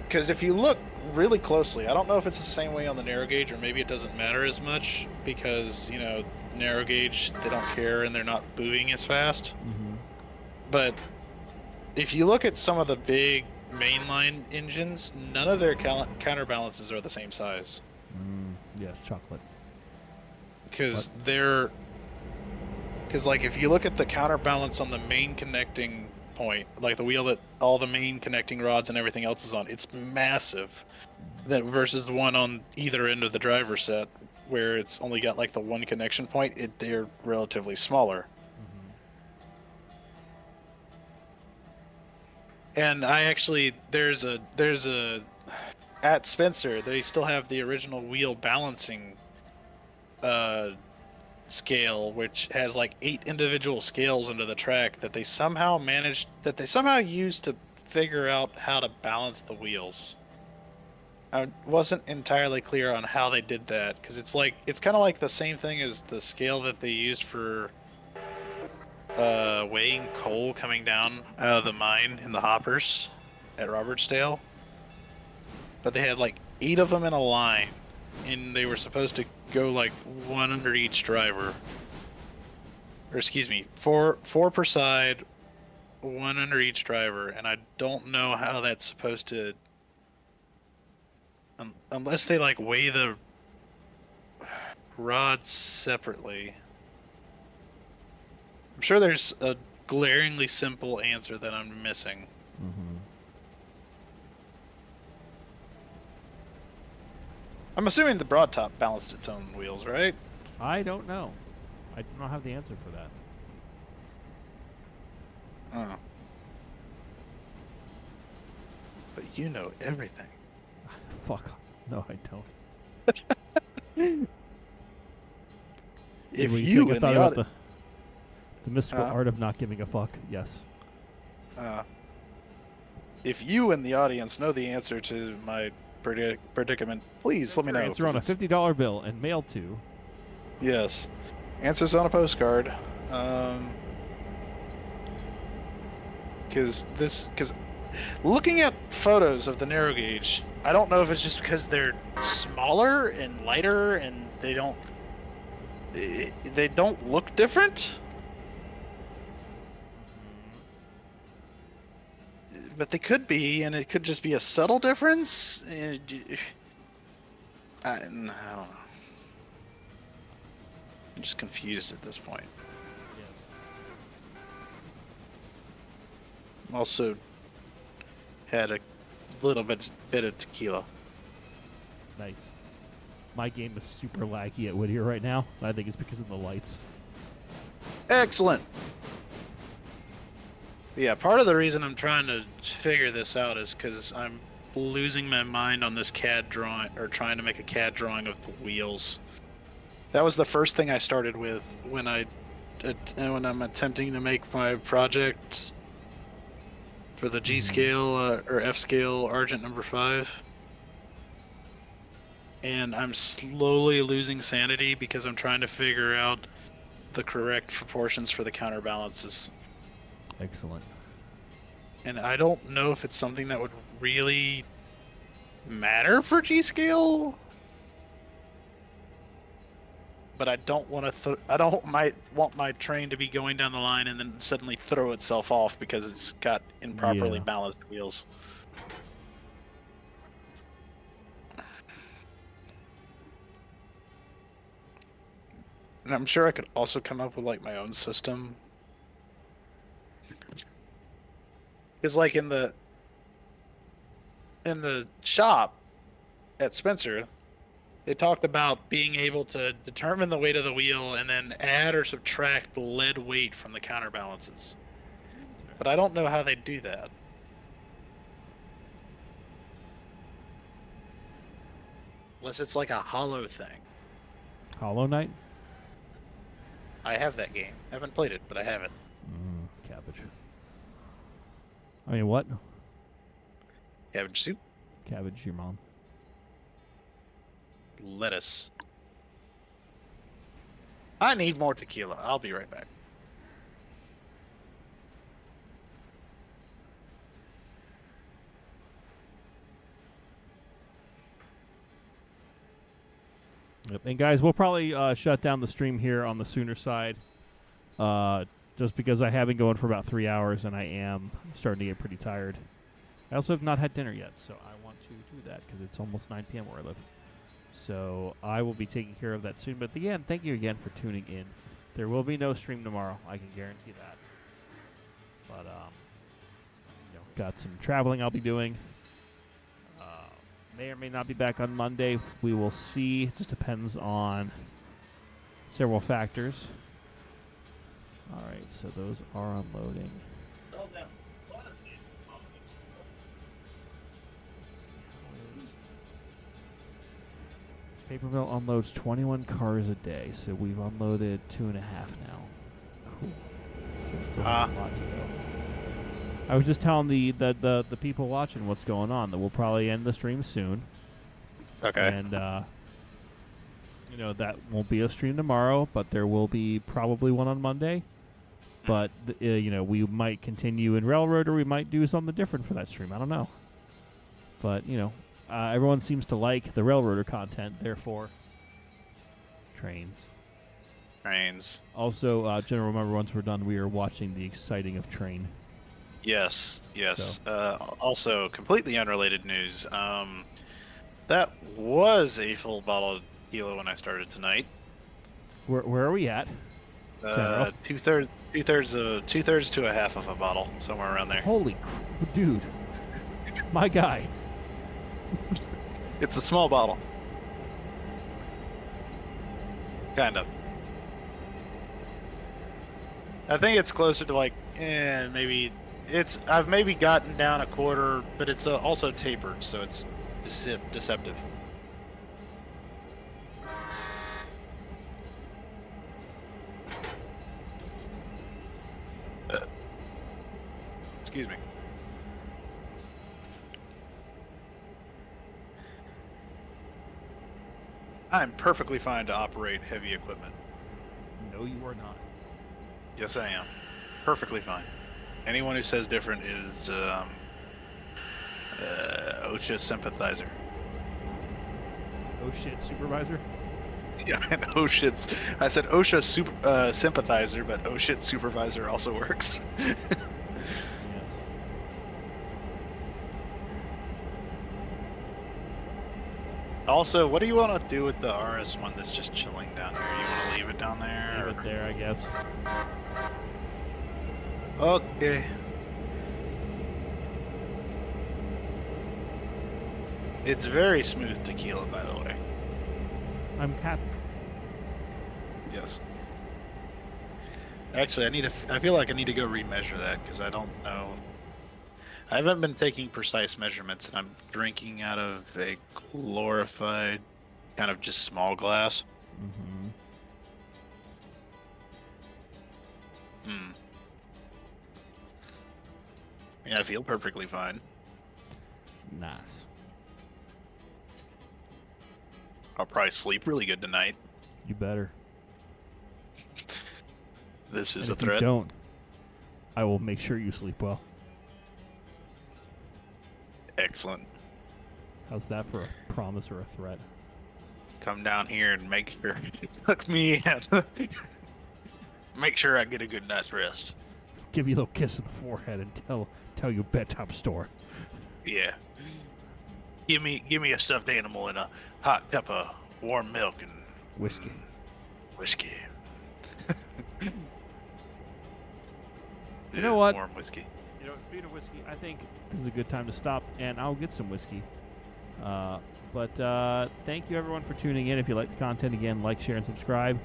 Because if you look really closely, I don't know if it's the same way on the narrow gauge, or maybe it doesn't matter as much because narrow gauge, they don't care and they're not moving as fast. Mm-hmm. But if you look at some of the big mainline engines, none of their counterbalances are the same size. Yes, chocolate. Because if you look at the counterbalance on the main connecting point, like the wheel that all the main connecting rods and everything else is on, it's massive. That versus the one on either end of the driver set, where it's only got like the one connection point, they're relatively smaller. And I actually there's a at Spencer, they still have the original wheel balancing scale, which has like 8 individual scales into the track that they somehow used to figure out how to balance the wheels. I wasn't entirely clear on how they did that, because it's kind of like the same thing as the scale that they used for weighing coal coming down out of the mine in the hoppers at Robertsdale. But they had like 8 of them in a line, and they were supposed to go like one under each driver. Or excuse me, four per side, one under each driver, and I don't know how that's supposed to... unless they like weigh the rods separately. I'm sure there's a glaringly simple answer that I'm missing. Mm-hmm. I'm assuming the broad top balanced its own wheels, right? I don't know. I do not have the answer for that. Oh. But you know everything. Fuck. No, I don't. If Well, you think I in thought the about the mystical art of not giving a fuck, yes. if you in the audience know the answer to my predicament, please let me know. Answer on a 'cause $50 bill and mail to. Yes. Answers on a postcard. Because looking at photos of the narrow gauge, I don't know if it's just because they're smaller and lighter and they don't look different. But they could be, and it could just be a subtle difference. I don't know. I'm just confused at this point. Also had a little bit of tequila. Nice. My game is super laggy at Whittier right now. I think it's because of the lights. Excellent. Yeah, part of the reason I'm trying to figure this out is because I'm losing my mind on this CAD drawing, or trying to make a CAD drawing of the wheels. That was the first thing I started with when I'm attempting to make my project for the G scale or F scale Argent number 5. And I'm slowly losing sanity because I'm trying to figure out the correct proportions for the counterbalances. Excellent. And I don't know if it's something that would really matter for G scale. But I don't want to. I don't want my train to be going down the line and then suddenly throw itself off because it's got improperly balanced wheels. And I'm sure I could also come up with like my own system. Because like in the shop at Spencer, they talked about being able to determine the weight of the wheel and then add or subtract the lead weight from the counterbalances. But I don't know how they do that. Unless it's like a hollow thing. Hollow Knight? I have that game. I haven't played it, but I have it. Cabbage. I mean, what? Cabbage soup. Cabbage, your mom. Lettuce. I need more tequila. I'll be right back. Yep. And guys, we'll probably shut down the stream here on the Sooner side, just because I have been going for about 3 hours and I am starting to get pretty tired. I also have not had dinner yet, so I want to do that because it's almost 9 p.m. where I live. So I will be taking care of that soon. But again, thank you again for tuning in. There will be no stream tomorrow. I can guarantee that. But got some traveling I'll be doing. May or may not be back on Monday. We will see. It just depends on several factors. All right, so those are unloading. Paper mill unloads 21 cars a day, so we've unloaded 2.5 now. Cool. So still have a lot to go. I was just telling the people watching what's going on, that we'll probably end the stream soon. Okay. And that won't be a stream tomorrow, but there will be probably one on Monday. But we might continue in Railroad, or we might do something different for that stream. I don't know. But everyone seems to like the Railroader content, therefore trains. Also, General, remember once we're done, we are watching The Exciting of Train. Yes. So. Also, completely unrelated news. That was a full bottle of tequila when I started tonight. Where are we at? Two-thirds to a half of a bottle, somewhere around there. Holy dude. My guy. It's a small bottle. Kind of. I think it's closer to like, maybe I've maybe gotten down a quarter, but it's also tapered, so it's deceptive. Excuse me. I'm perfectly fine to operate heavy equipment. No, you are not. Yes, I am. Perfectly fine. Anyone who says different is OSHA sympathizer. Oh shit, supervisor. Yeah, and OSHA's. I said OSHA sympathizer, but OSHA supervisor also works. Yes. Also, what do you want to do with the RS1 that's just chilling down here? You want to leave it down there? Leave it there, I guess. Okay. It's very smooth tequila, by the way. I'm happy. Yes. Actually, I feel like I need to go remeasure that because I don't know. I haven't been taking precise measurements, and I'm drinking out of a glorified, kind of just small glass. Mm-hmm. I feel perfectly fine. Nice. I'll probably sleep really good tonight. You better. This is And a if threat. you don't, I will make sure you sleep well. Excellent. How's that for a promise or a threat? Come down here and make sure you tuck me in. Make sure I get a good night's rest. Give you a little kiss in the forehead and tell you bedtime story. Yeah. Give me a stuffed animal and a hot cup of warm milk and Whiskey. Whiskey. You know what? Warm whiskey. You know, speaking of whiskey, I think this is a good time to stop, and I'll get some whiskey. But thank you, everyone, for tuning in. If you like the content, again, like, share, and subscribe.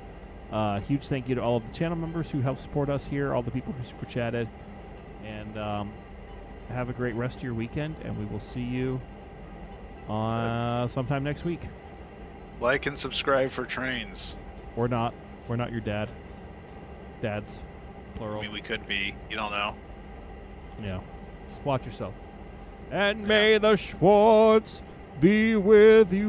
Huge thank you to all of the channel members who help support us here, all the people who super chatted. And have a great rest of your weekend, and we will see you sometime next week. Like and subscribe for trains. Or not. We're not your dad. Dads, I plural. mean, we could be. You don't know. Yeah. Just watch yourself. And may the Schwartz be with you.